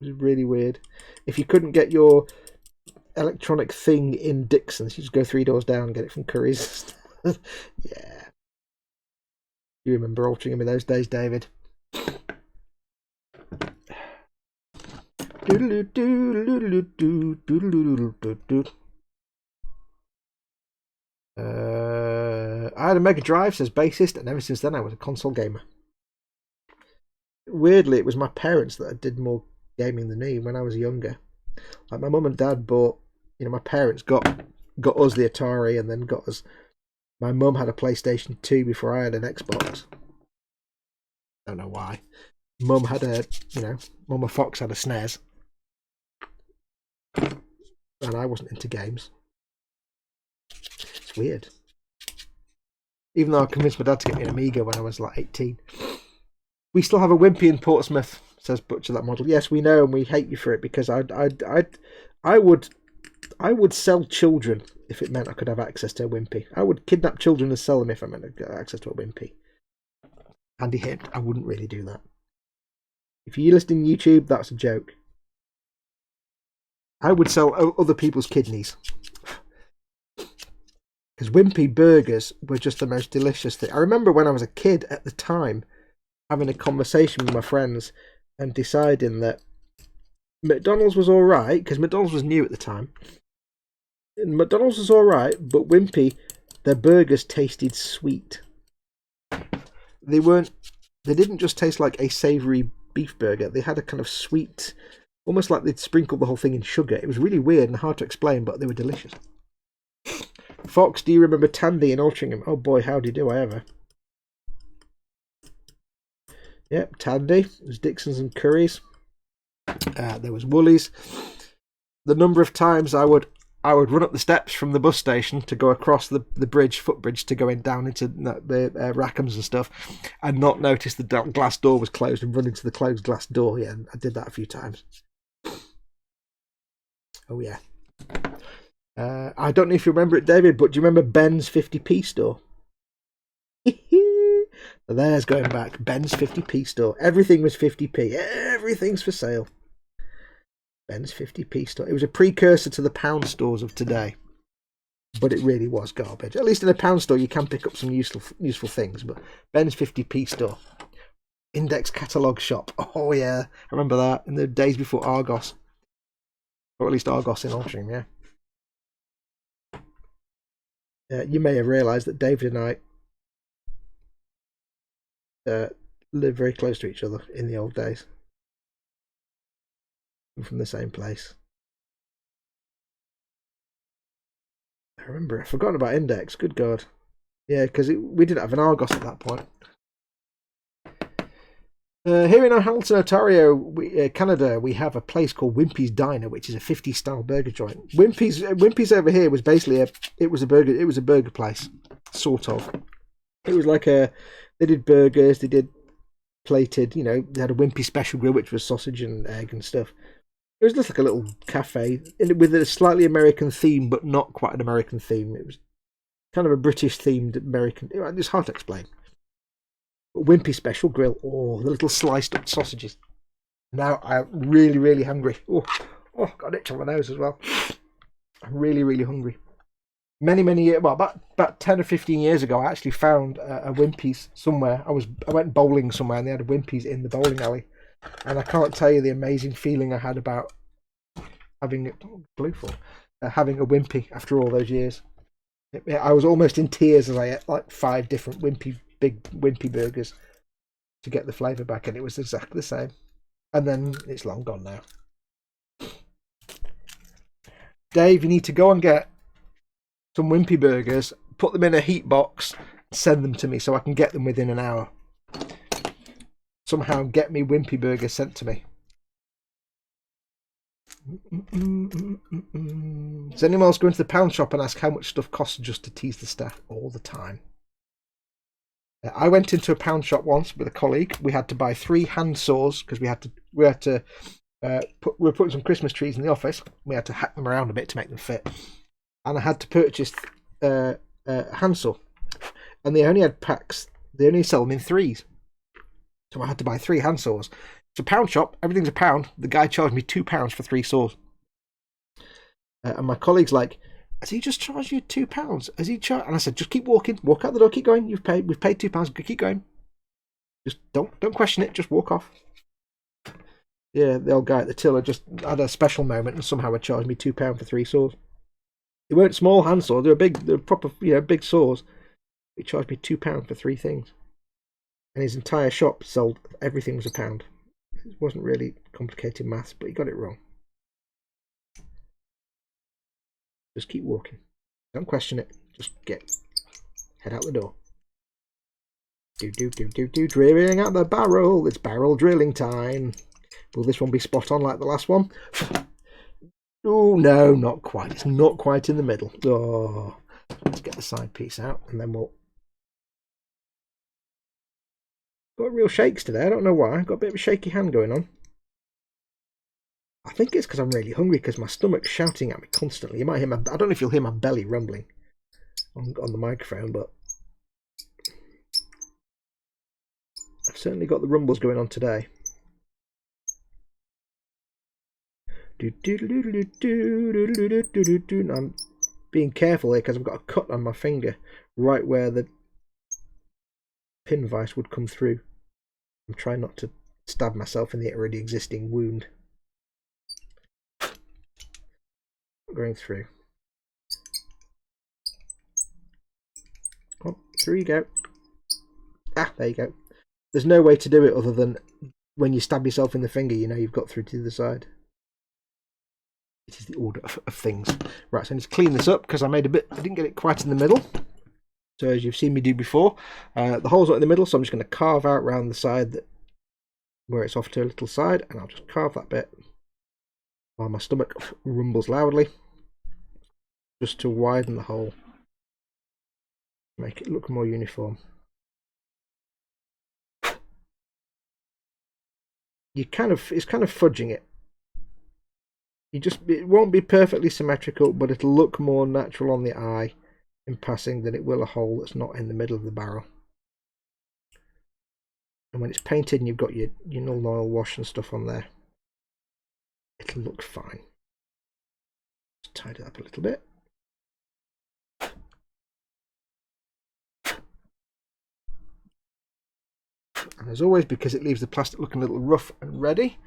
It was really weird. If you couldn't get your electronic thing in Dixon's, you just go 3 doors down and get it from Curry's. Yeah. You remember Altrincham in those days, David? I had a Mega Drive, says Bassist, and ever since then I was a console gamer. Weirdly, it was my parents that did more gaming than me when I was younger. Like, my mum and dad bought, my parents got us the Atari, and then got us. My mum had a PlayStation 2 before I had an Xbox. Don't know why. Mum had Mama Fox had a SNES. And I wasn't into games. It's weird. Even though I convinced my dad to get me an Amiga when I was like 18. We still have a Wimpy in Portsmouth, says Butcher That Model. Yes, we know, and we hate you for it, because I would sell children if it meant I could have access to a Wimpy. I would kidnap children and sell them if I meant I could get access to a Wimpy. Handy hint, I wouldn't really do that. If you're listening to YouTube, that's a joke. I would sell other people's kidneys. Because Wimpy burgers were just the most delicious thing. I remember when I was a kid at the time, having a conversation with my friends and deciding that McDonald's was alright, because McDonald's was new at the time. McDonald's was alright, but Wimpy, their burgers tasted sweet. They didn't just taste like a savoury beef burger. They had a kind of sweet, almost like they'd sprinkled the whole thing in sugar. It was really weird and hard to explain, but they were delicious. Fox, do you remember Tandy in Altrincham? Oh boy, howdy do I ever. Yep, Tandy. There was Dixon's and Curry's. There was Woolies. The number of times I would run up the steps from the bus station to go across the footbridge to go down into the Rackhams and stuff, and not notice the glass door was closed and run into the closed glass door. Yeah, I did that a few times. Oh yeah. I don't know if you remember it, David, but do you remember Ben's 50p store? There's going back. Ben's 50p store. Everything was 50p. Everything's for sale. Ben's 50p store. It was a precursor to the pound stores of today, but it really was garbage. At least in a pound store you can pick up some useful things, but Ben's 50p store. Index catalogue shop. Oh yeah, I remember that in the days before Argos. Or at least Argos in Altrincham, yeah. You may have realised that David and I lived very close to each other in the old days. We're from the same place. I remember, I've forgotten about Index, good God. Yeah, because we didn't have an Argos at that point. Here in Hamilton, Ontario, Canada, we have a place called Wimpy's Diner, which is a 50s style burger joint. Wimpy's over here was basically a burger place, sort of. It was like they did burgers, they did plated, they had a Wimpy special grill, which was sausage and egg and stuff. It was just like a little cafe with a slightly American theme, but not quite an American theme. It was kind of a British themed American. It's hard to explain. Wimpy special grill. Oh, the little sliced up sausages. Now I'm really, really hungry. Oh, got an itch on my nose as well. I'm really, really hungry. Many years, well, about 10 or 15 years ago, I actually found a Wimpy's somewhere. I went bowling somewhere, and they had a Wimpy's in the bowling alley. And I can't tell you the amazing feeling I had about having having a Wimpy after all those years. I was almost in tears as I ate like 5 different big Wimpy burgers to get the flavour back, and it was exactly the same. And then it's long gone now. Dave, you need to go and get some Wimpy burgers, put them in a heat box, send them to me so I can get them within an hour. Somehow get me Wimpy burgers sent to me. Does anyone else go into the pound shop and ask how much stuff costs just to tease the staff? All the time. I went into a pound shop once with a colleague. We had to buy 3 hand saws because we were putting some Christmas trees in the office. We had to hack them around a bit to make them fit, and I had to purchase a hand saw, and they only had packs. They only sell them in 3s, so I had to buy 3 hand saws. It's a pound shop. Everything's a pound. The guy charged me £2 for 3 saws, and my colleague's like, "Has he just charged you £2? Has he charged?" And I said, "Just keep walking. Walk out the door. Keep going. We've paid £2. Keep going. Just don't question it. Just walk off." Yeah, the old guy at the tiller just had a special moment and somehow had charged me £2 for 3 saws. They weren't small hand saws. They were proper, big saws. He charged me £2 for 3 things, and his entire shop sold everything was £1. It wasn't really complicated maths, but he got it wrong. Just keep walking. Don't question it. Just head out the door. Drilling out the barrel. It's barrel drilling time. Will this one be spot on like the last one? Oh, no, not quite. It's not quite in the middle. Oh, let's get the side piece out, and then we'll... Got real shakes today. I don't know why. Got a bit of a shaky hand going on. I think it's because I'm really hungry, because my stomach's shouting at me constantly. You might hear I don't know if you'll hear my belly rumbling on the microphone, but I've certainly got the rumbles going on today. I'm being careful here because I've got a cut on my finger right where the pin vise would come through. I'm trying not to stab myself in the already existing wound. Going through. Oh, through you go. Ah, there you go. There's no way to do it other than when you stab yourself in the finger, you've got through to the side. It is the order of things. Right, so I need to clean this up because I didn't get it quite in the middle. So as you've seen me do before, the hole's not in the middle, so I'm just going to carve out around the side where it's off to a little side, and I'll just carve that bit while my stomach rumbles loudly, just to widen the hole, make it look more uniform. It's kind of fudging it. It won't be perfectly symmetrical, but it'll look more natural on the eye in passing than it will a hole that's not in the middle of the barrel. And when it's painted and you've got your null oil wash and stuff on there, it'll look fine. Just tidy it up a little bit. And as always, because it leaves the plastic looking a little rough and ready,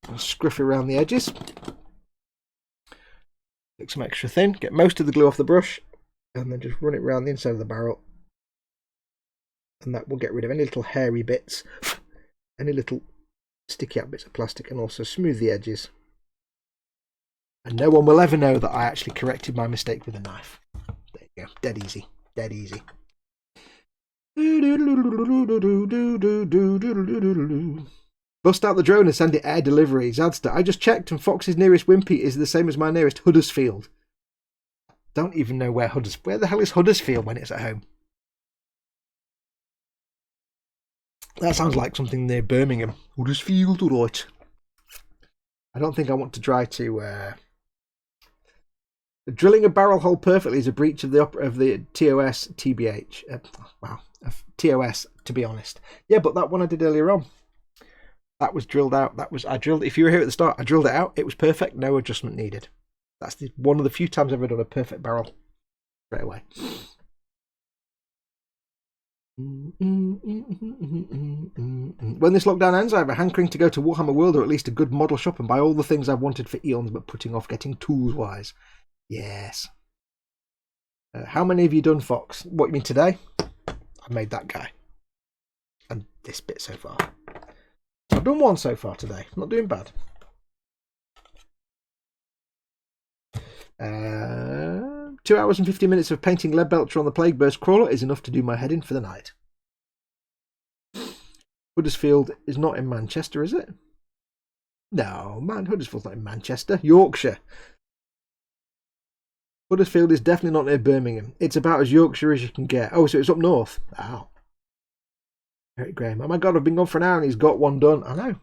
I'll scruff it around the edges. Take some extra thin, get most of the glue off the brush, and then just run it around the inside of the barrel. And that will get rid of any little hairy bits, any little sticky out bits of plastic, and also smooth the edges. And no one will ever know that I actually corrected my mistake with a knife. There you go, dead easy, dead easy. Bust out the drone and send it air delivery. Zadster, I just checked and Fox's nearest Wimpy is the same as my nearest Huddersfield. Don't even know where the hell is Huddersfield when it's at home? That sounds like something near Birmingham. Huddersfield, right. I don't think I want to try to... Drilling a barrel hole perfectly is a breach of the TOS TBH. TOS, to be honest. Yeah, but that one I did earlier on. That was drilled out. If you were here at the start, I drilled it out. It was perfect. No adjustment needed. That's one of the few times I've ever done a perfect barrel straight away. When this lockdown ends, I have a hankering to go to Warhammer World or at least a good model shop and buy all the things I've wanted for eons but putting off getting tools-wise. Yes. How many have you done, Fox? What you mean today? I've made that guy. And this bit so far. I've done one so far today. I'm not doing bad. 2 hours and 50 minutes of painting Leadbelcher on the Plague Burst Crawler is enough to do my head in for the night. Huddersfield is not in Manchester, is it? No, man, Huddersfield's not in Manchester. Yorkshire. Huddersfield is definitely not near Birmingham. It's about as Yorkshire as you can get. Oh, so it's up north. Wow. Eric Graham. Oh my God, I've been gone for an hour and he's got one done. I know.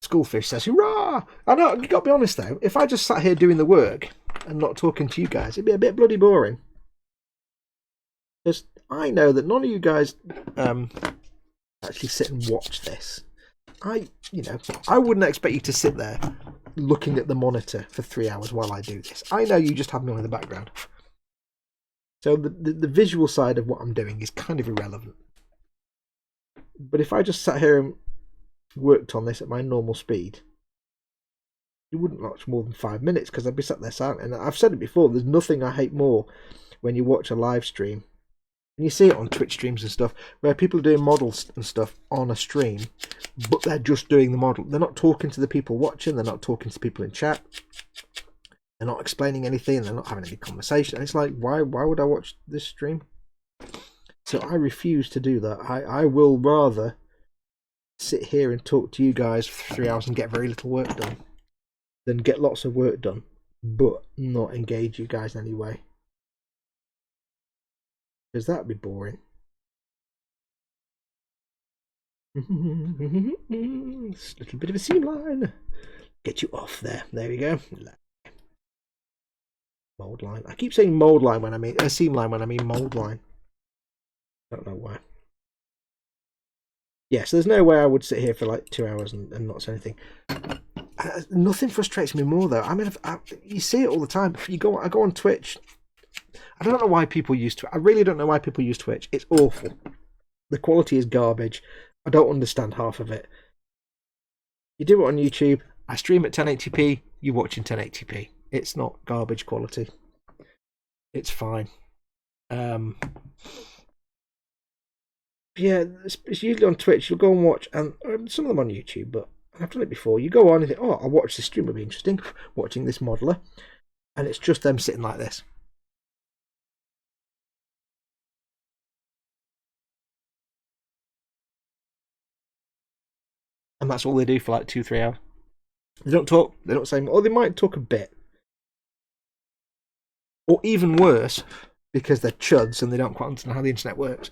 Skullfish says, hurrah! I know, you got to be honest though, if I just sat here doing the work and not talking to you guys, it'd be a bit bloody boring. Because I know that none of you guys actually sit and watch this. I wouldn't expect you to sit there looking at the monitor for 3 hours while I do this. I know you just have me on in the background. So the visual side of what I'm doing is kind of irrelevant. But if I just sat here and worked on this at my normal speed, you wouldn't watch more than 5 minutes because I'd be sat there silent. And I've said it before, there's nothing I hate more when you watch a live stream. And you see it on Twitch streams and stuff, where people are doing models and stuff on a stream, but they're just doing the model. They're not talking to the people watching, they're not talking to people in chat, they're not explaining anything, they're not having any conversation. And it's like, why would I watch this stream? So I refuse to do that. I will rather sit here and talk to you guys for 3 hours and get very little work done than get lots of work done but not engage you guys in any way, because that'd be boring. This little bit of a seam line, get you off there. There we go. Mold line. I keep saying mold line when I mean a seam line when I mean mold line. I don't know why. Yes, there's no way I would sit here for like 2 hours and not say anything. Nothing frustrates me more though. I mean, you see it all the time. I go on Twitch. I don't know why people use Twitch. I really don't know why people use Twitch. It's awful. The quality is garbage. I don't understand half of it. You do it on YouTube. I stream at 1080p. You watch in 1080p. It's not garbage quality. It's fine. Yeah, it's usually on Twitch. You'll go and watch, and some of them on YouTube, but I've done it before. You go on and think, oh, I'll watch this stream, it'll be interesting, watching this modeler, and it's just them sitting like this. And that's all they do for like 2-3 hours. They don't talk, they don't say, or they might talk a bit. Or even worse, because they're chuds and they don't quite understand how the internet works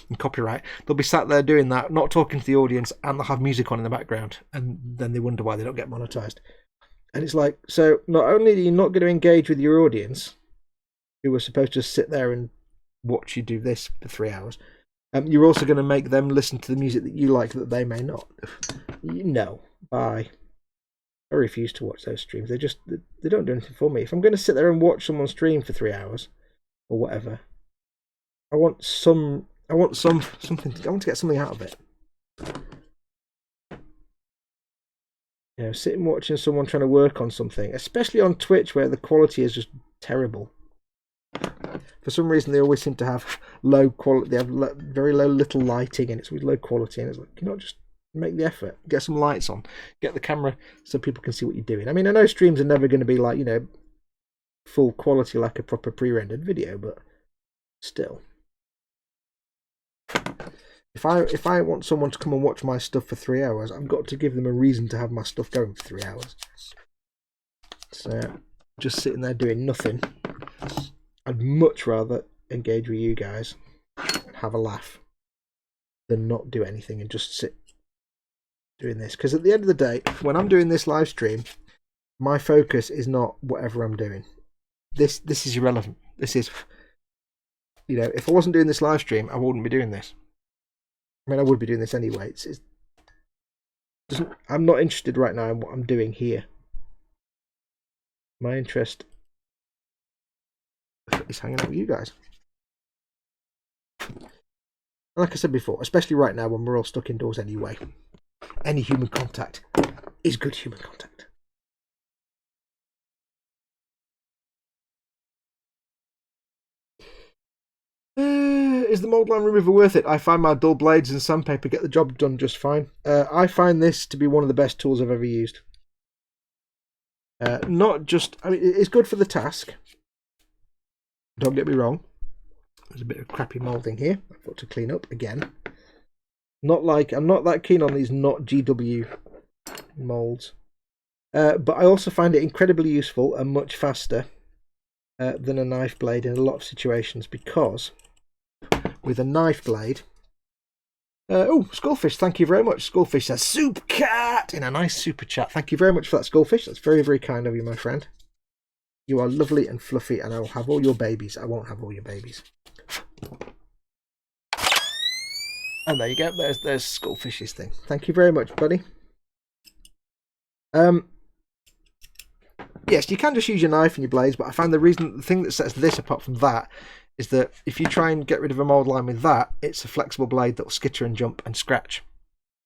and copyright, they'll be sat there doing that, not talking to the audience, and they'll have music on in the background, and then they wonder why they don't get monetized. And it's like, so not only are you not going to engage with your audience, who are supposed to sit there and watch you do this for 3 hours, you're also going to make them listen to the music that you like that they may not. No, bye. I refuse to watch those streams. They don't do anything for me. If I'm going to sit there and watch someone stream for 3 hours or whatever, I want something. I want to get something out of it. You know, sitting watching someone trying to work on something, especially on Twitch where the quality is just terrible. For some reason, they always seem to have low quality. They have very little lighting, and it's with low quality. And it's like, you know, just make the effort, get some lights on, get the camera so people can see what you're doing. I mean, I know streams are never going to be like, you know, full quality like a proper pre-rendered video, but still, if I want someone to come and watch my stuff for 3 hours, I've got to give them a reason to have my stuff going for 3 hours. So just sitting there doing nothing, I'd much rather engage with you guys and have a laugh than not do anything and just sit doing this. Because at the end of the day, when I'm doing this live stream, my focus is not whatever I'm doing. This is irrelevant. This is, you know, if I wasn't doing this live stream, I wouldn't be doing this. I mean, I would be doing this anyway. I'm not interested right now in what I'm doing here. My interest is hanging out with you guys. like I said before, especially right now when we're all stuck indoors anyway, any human contact is good human contact. Is the mold line remover worth it? I find my dull blades and sandpaper get the job done just fine. I find this to be one of the best tools I've ever used. Not just, I mean, it's good for the task. Don't get me wrong. There's a bit of crappy moulding here I've got to clean up again. I'm not that keen on these not GW moulds. But I also find it incredibly useful and much faster than a knife blade in a lot of situations, because with a knife blade... oh, Skullfish, thank you very much. Skullfish says, Soup Cat, in a nice super chat. Thank you very much for that, Skullfish. That's very, very kind of you, my friend. You are lovely and fluffy, and I will have all your babies. I won't have all your babies. And there you go. There's Skullfish's thing. Thank you very much, buddy. Yes, you can just use your knife and your blades, but I find the thing that sets this apart from that is that if you try and get rid of a mould line with that, it's a flexible blade that will skitter and jump and scratch.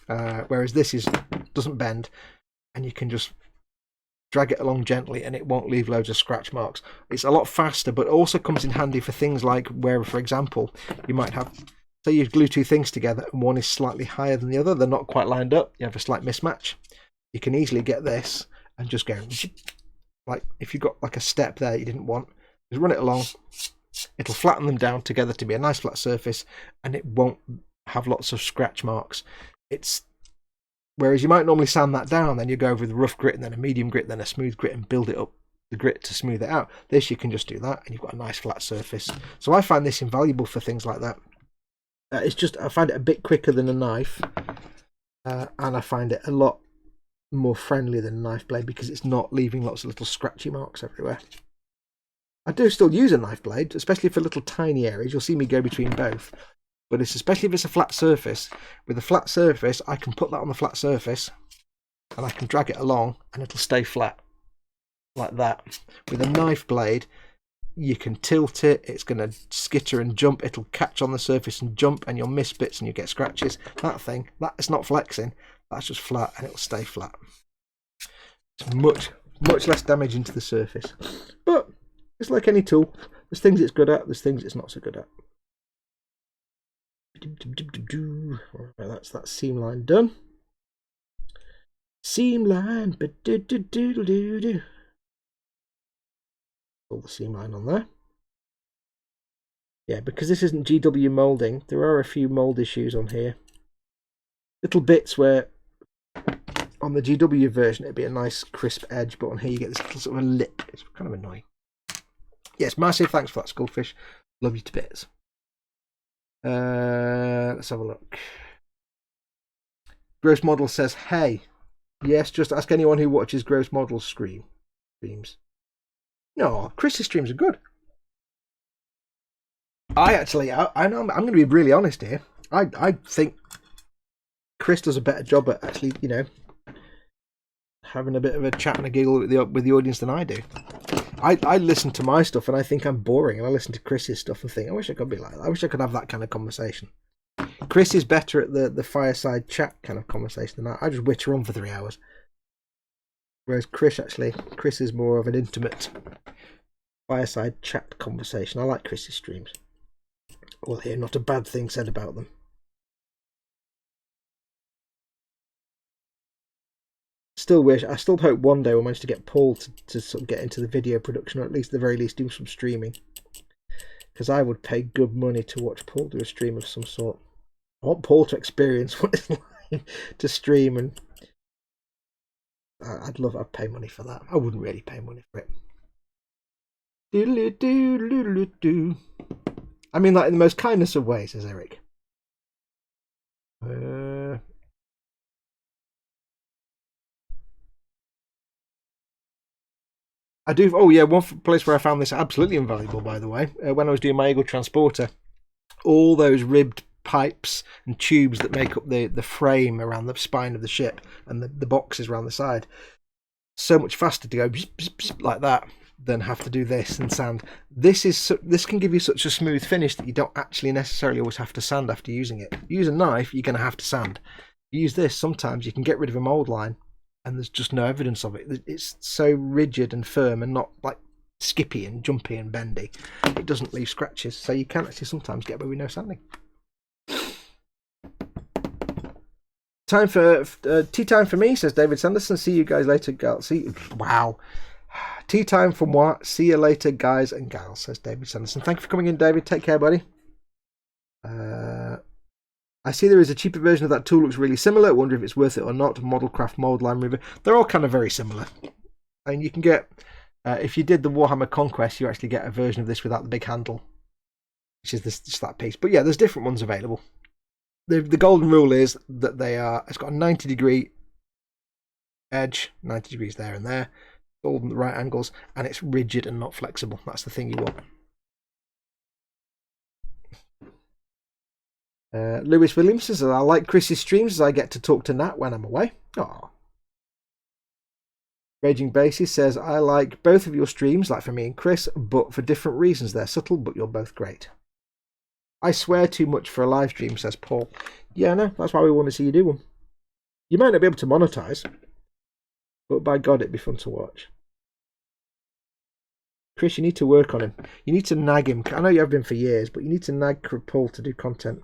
Whereas this doesn't bend, and you can just drag it along gently and it won't leave loads of scratch marks. It's a lot faster, but also comes in handy for things like where, for example, you might have, say you glue two things together and one is slightly higher than the other, they're not quite lined up, you have a slight mismatch. You can easily get this and just go, like if you've got like a step there you didn't want, just run it along, it'll flatten them down together to be a nice flat surface, and it won't have lots of scratch marks. Whereas you might normally sand that down, then you go over with a rough grit and then a medium grit, then a smooth grit, and build it up the grit to smooth it out. This, you can just do that and you've got a nice flat surface. So I find this invaluable for things like that. I find it a bit quicker than a knife, and I find it a lot more friendly than a knife blade because it's not leaving lots of little scratchy marks everywhere. I do still use a knife blade, especially for little tiny areas. You'll see me go between both. But especially if it's a flat surface. With a flat surface, I can put that on the flat surface and I can drag it along and it'll stay flat like that. With a knife blade, you can tilt it, it's going to skitter and jump, it'll catch on the surface and jump, and you'll miss bits and you get scratches. That's not flexing, that's just flat and it'll stay flat. It's much less damage into the surface. But it's like any tool. There's things it's good at, there's things it's not so good at. That's that seam line done. Seam line, all the seam line on there. Yeah, because this isn't GW moulding, there are a few mould issues on here. Little bits where on the GW version it'd be a nice crisp edge, but on here you get this little sort of a lip. It's kind of annoying. Yes, massive thanks for that, Skullfish. Love you to bits. Let's have a look. Gross Model says, hey. Yes, just ask anyone who watches Gross Model streams. No, Chris's streams are good. I know, I'm going to be really honest here. I think Chris does a better job at actually, having a bit of a chat and a giggle with the audience than I do. I listen to my stuff and I think I'm boring, and I listen to Chris's stuff and think, I wish I could be like that. I wish I could have that kind of conversation. Chris is better at the fireside chat kind of conversation than I just witcher on for 3 hours. Whereas Chris is more of an intimate fireside chat conversation. I like Chris's streams. We'll hear not a bad thing said about them. I still hope one day we'll manage to get Paul to sort of get into the video production, or at least at the very least do some streaming. Because I would pay good money to watch Paul do a stream of some sort. I want Paul to experience what it's like to stream, and I'd pay money for that. I wouldn't really pay money for it. I mean, like in the most kindness of ways, says Eric. I do. Oh yeah, one place where I found this absolutely invaluable, by the way, when I was doing my Eagle Transporter, all those ribbed pipes and tubes that make up the frame around the spine of the ship and the boxes around the side, so much faster to go like that than have to do this and sand. This can give you such a smooth finish that you don't actually necessarily always have to sand after using it. You use a knife, you're going to have to sand. You use this, sometimes you can get rid of a mold line and there's just no evidence of it. It's so rigid and firm and not like skippy and jumpy and bendy. It doesn't leave scratches, so you can actually sometimes get away with no sanding. Time for tea time for me, says David Sanderson. See you guys later, gals. Wow. Tea time from what? See you later, guys and gals, says David Sanderson. Thank you for coming in, David. Take care, buddy. I see there is a cheaper version of that tool. Looks really similar. I wonder if it's worth it or not. Modelcraft mold line remover. They're all kind of very similar. I mean, you can get, if you did the Warhammer Conquest, you actually get a version of this without the big handle, which is just that piece. But yeah, there's different ones available. The golden rule is that it's got a 90-degree edge, 90 degrees there and there, all the right angles, and it's rigid and not flexible. That's the thing you want. Lewis Williams says, I like Chris's streams as I get to talk to Nat when I'm away. Aww. Raging Basis says, I like both of your streams, like for me and Chris, but for different reasons. They're subtle, but you're both great. I swear too much for a live stream, says Paul. Yeah, no, that's why we want to see you do one. You might not be able to monetize, but by God, it'd be fun to watch. Chris, you need to work on him. You need to nag him. I know you have been for years, but you need to nag Paul to do content.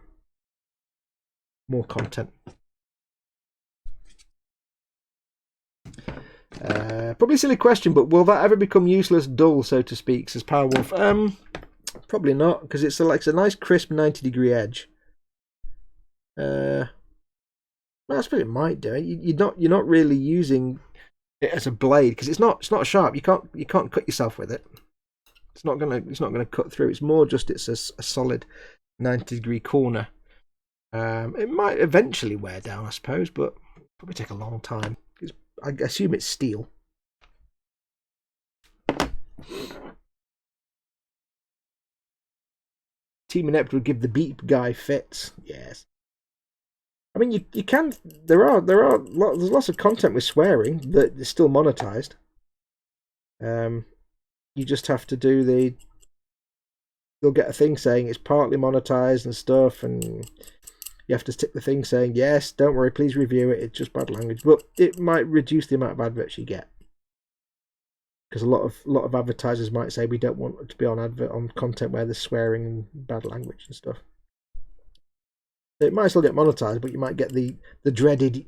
More content. Probably a silly question, but will that ever become useless, dull, so to speak, says Powerwolf? Probably not, because it's a nice crisp 90-degree edge. Well, I suppose it might do. You're not really using it as a blade because it's not sharp. You can't cut yourself with it. It's not gonna cut through. It's more just it's a solid 90-degree corner. It might eventually wear down, I suppose, but it'll probably take a long time. I assume it's steel. Team Inept would give the beep guy fits. Yes. I mean, you can. There's lots of content with swearing that is still monetized. You just have to do they'll get a thing saying it's partly monetized and stuff, and you have to stick the thing saying yes, don't worry, please review it. It's just bad language, but it might reduce the amount of adverts you get. Because a lot of advertisers might say we don't want it to be on content where there's swearing and bad language and stuff. So it might still get monetized, but you might get the dreaded.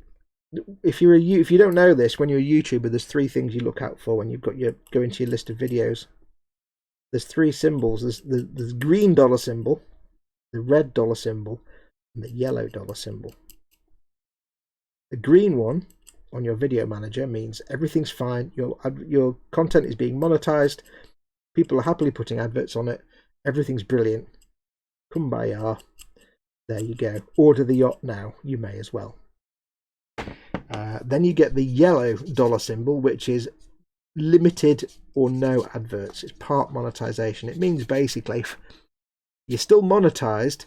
If you don't know this, when you're a YouTuber, there's 3 things you look out for when you've got go into your list of videos. There's 3 symbols. There's the green dollar symbol, the red dollar symbol, and the yellow dollar symbol. The green one on your video manager means everything's fine, your content is being monetized, people are happily putting adverts on it, everything's brilliant, kumbaya, there you go, order the yacht now, you may as well. Then you get the yellow dollar symbol, which is limited or no adverts. It's part monetization. It means basically you're still monetized,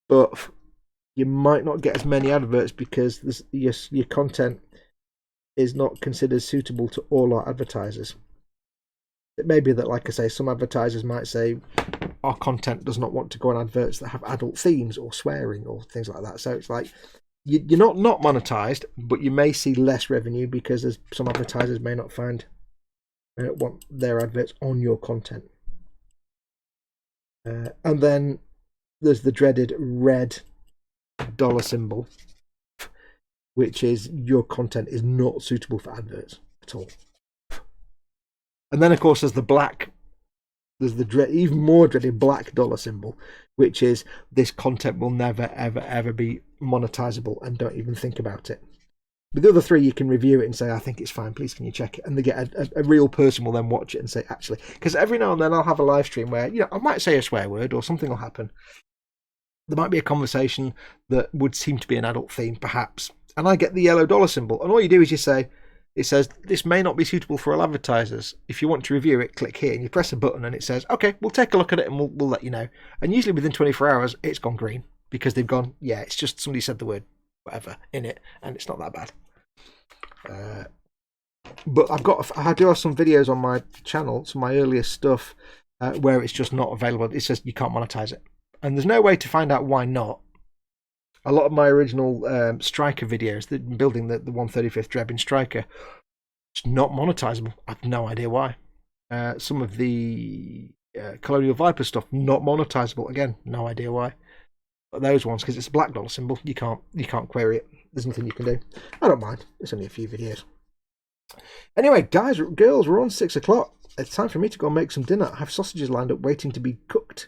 but you might not get as many adverts because your content is not considered suitable to all our advertisers. It may be that, like I say, some advertisers might say our content does not want to go on adverts that have adult themes or swearing or things like that. So it's like you're not monetized, but you may see less revenue because some advertisers may not want their adverts on your content. And then there's the dreaded red dollar symbol, which is your content is not suitable for adverts at all. And then, of course, there's the even more dreaded black dollar symbol, which is this content will never, ever, ever be monetizable, and don't even think about it. With the other 3, you can review it and say, I think it's fine, please can you check it? And they get a real person will then watch it and say, actually, because every now and then I'll have a live stream where, I might say a swear word or something will happen. There might be a conversation that would seem to be an adult theme, perhaps. And I get the yellow dollar symbol. And all you do is it says, this may not be suitable for all advertisers. If you want to review it, click here. And you press a button and it says, okay, we'll take a look at it and we'll let you know. And usually within 24 hours, it's gone green. Because they've gone, yeah, it's just somebody said the word whatever in it. And it's not that bad. But I do have some videos on my channel, some of my earliest stuff, where it's just not available. It says you can't monetize it, and there's no way to find out why not. A lot of my original Striker videos, building the 135th Dreb in Striker, it's not monetizable. I have no idea why. Some of the Colonial Viper stuff, not monetizable. Again, no idea why. But those ones, because it's a black dollar symbol, you can't query it. There's nothing you can do. I don't mind. It's only a few videos. Anyway, guys, girls, we're on 6 o'clock. It's time for me to go and make some dinner. I have sausages lined up waiting to be cooked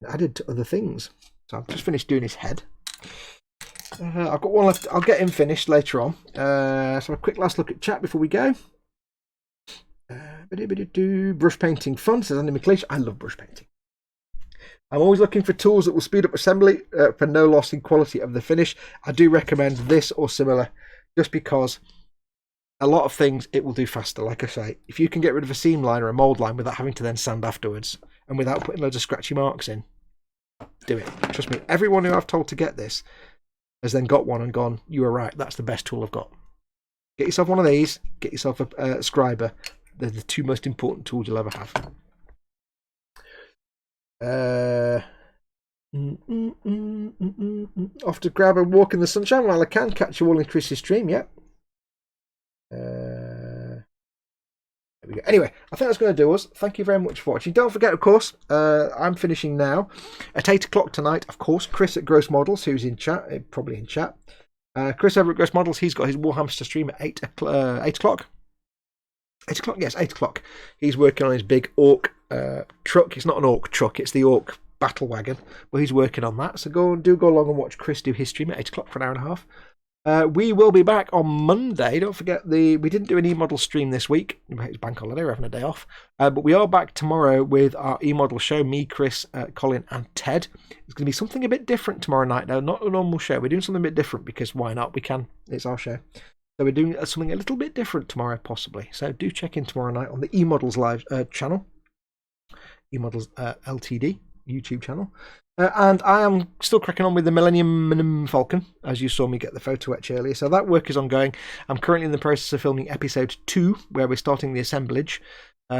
and added to other things. So I've just finished doing his head. I've got one left. I'll get him finished later on. So a quick last look at chat before we go. Brush painting fun, says Andy McLeish. I love brush painting. I'm always looking for tools that will speed up assembly for no loss in quality of the finish. I do recommend this or similar, just because a lot of things it will do faster. Like I say, if you can get rid of a seam line or a mould line without having to then sand afterwards and without putting loads of scratchy marks in, do it. Trust me, everyone who I've told to get this has then got one and gone, you were right, that's the best tool I've got. Get yourself one of these, get yourself a scriber. They're the two most important tools you'll ever have. Off to grab a walk in the sunshine while I can. Catch you all in Chris's stream, yeah. There we go. Anyway, I think that's going to do us. Thank you very much for watching. Don't forget, of course, I'm finishing now at 8 o'clock tonight. Of course, Chris at Gross Models, who's in chat, probably in chat. Chris over at Gross Models, he's got his Warhammer stream at 8 o'clock. 8 o'clock? Yes, 8 o'clock. He's working on his big Orc truck. It's not an Orc truck, it's the Orc battle wagon. But he's working on that. So go along and watch Chris do his stream at 8 o'clock for an hour and a half. We will be back on Monday. Don't forget, we didn't do an e-model stream this week. It's bank holiday, we're having a day off. But we are back tomorrow with our e-model show. Me, Chris, Colin and Ted. It's going to be something a bit different tomorrow night, though. Not a normal show. We're doing something a bit different because why not? We can. It's our show. So we're doing something a little bit different tomorrow, possibly. So do check in tomorrow night on the eModels live channel. eModels LTD YouTube channel. And I am still cracking on with the Millennium Falcon, as you saw me get the photo etch earlier. So that work is ongoing. I'm currently in the process of filming episode 2, where we're starting the assemblage.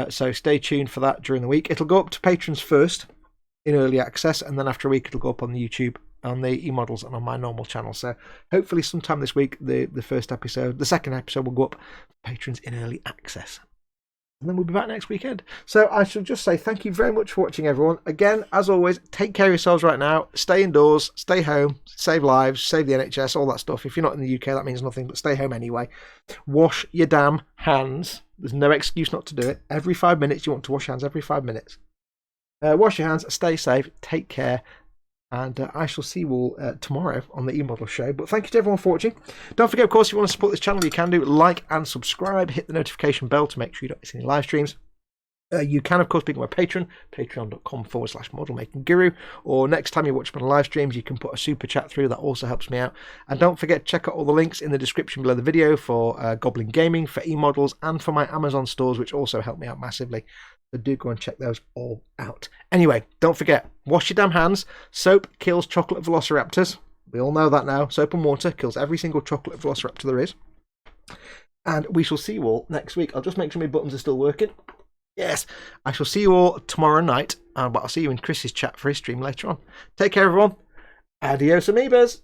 So stay tuned for that during the week. It'll go up to patrons first in early access, and then after a week it'll go up on the YouTube, on the eModels, and on my normal channel. So hopefully sometime this week, the second episode will go up for patrons in early access. And then we'll be back next weekend. So I shall just say thank you very much for watching, everyone. Again, as always, take care of yourselves right now. Stay indoors, stay home, save lives, save the NHS, all that stuff. If you're not in the UK, that means nothing, but stay home anyway. Wash your damn hands. There's no excuse not to do it. Every 5 minutes, you want to wash your hands every 5 minutes. Wash your hands, stay safe, take care. And I shall see you all tomorrow on the eModel show. But thank you to everyone for watching. Don't forget, of course, if you want to support this channel, you can do. Like and subscribe. Hit the notification bell to make sure you don't miss any live streams. You can, of course, become a patron. Patreon.com/modelmakingguru. Or next time you watch my live streams, you can put a super chat through. That also helps me out. And don't forget, check out all the links in the description below the video for Goblin Gaming, for eModels, and for my Amazon stores, which also help me out massively. So do go and check those all out. Anyway, don't forget, wash your damn hands. Soap kills chocolate velociraptors. We all know that now. Soap and water kills every single chocolate velociraptor there is. And we shall see you all next week. I'll just make sure my buttons are still working. Yes, I shall see you all tomorrow night. But I'll see you in Chris's chat for his stream later on. Take care, everyone. Adios, amoebas.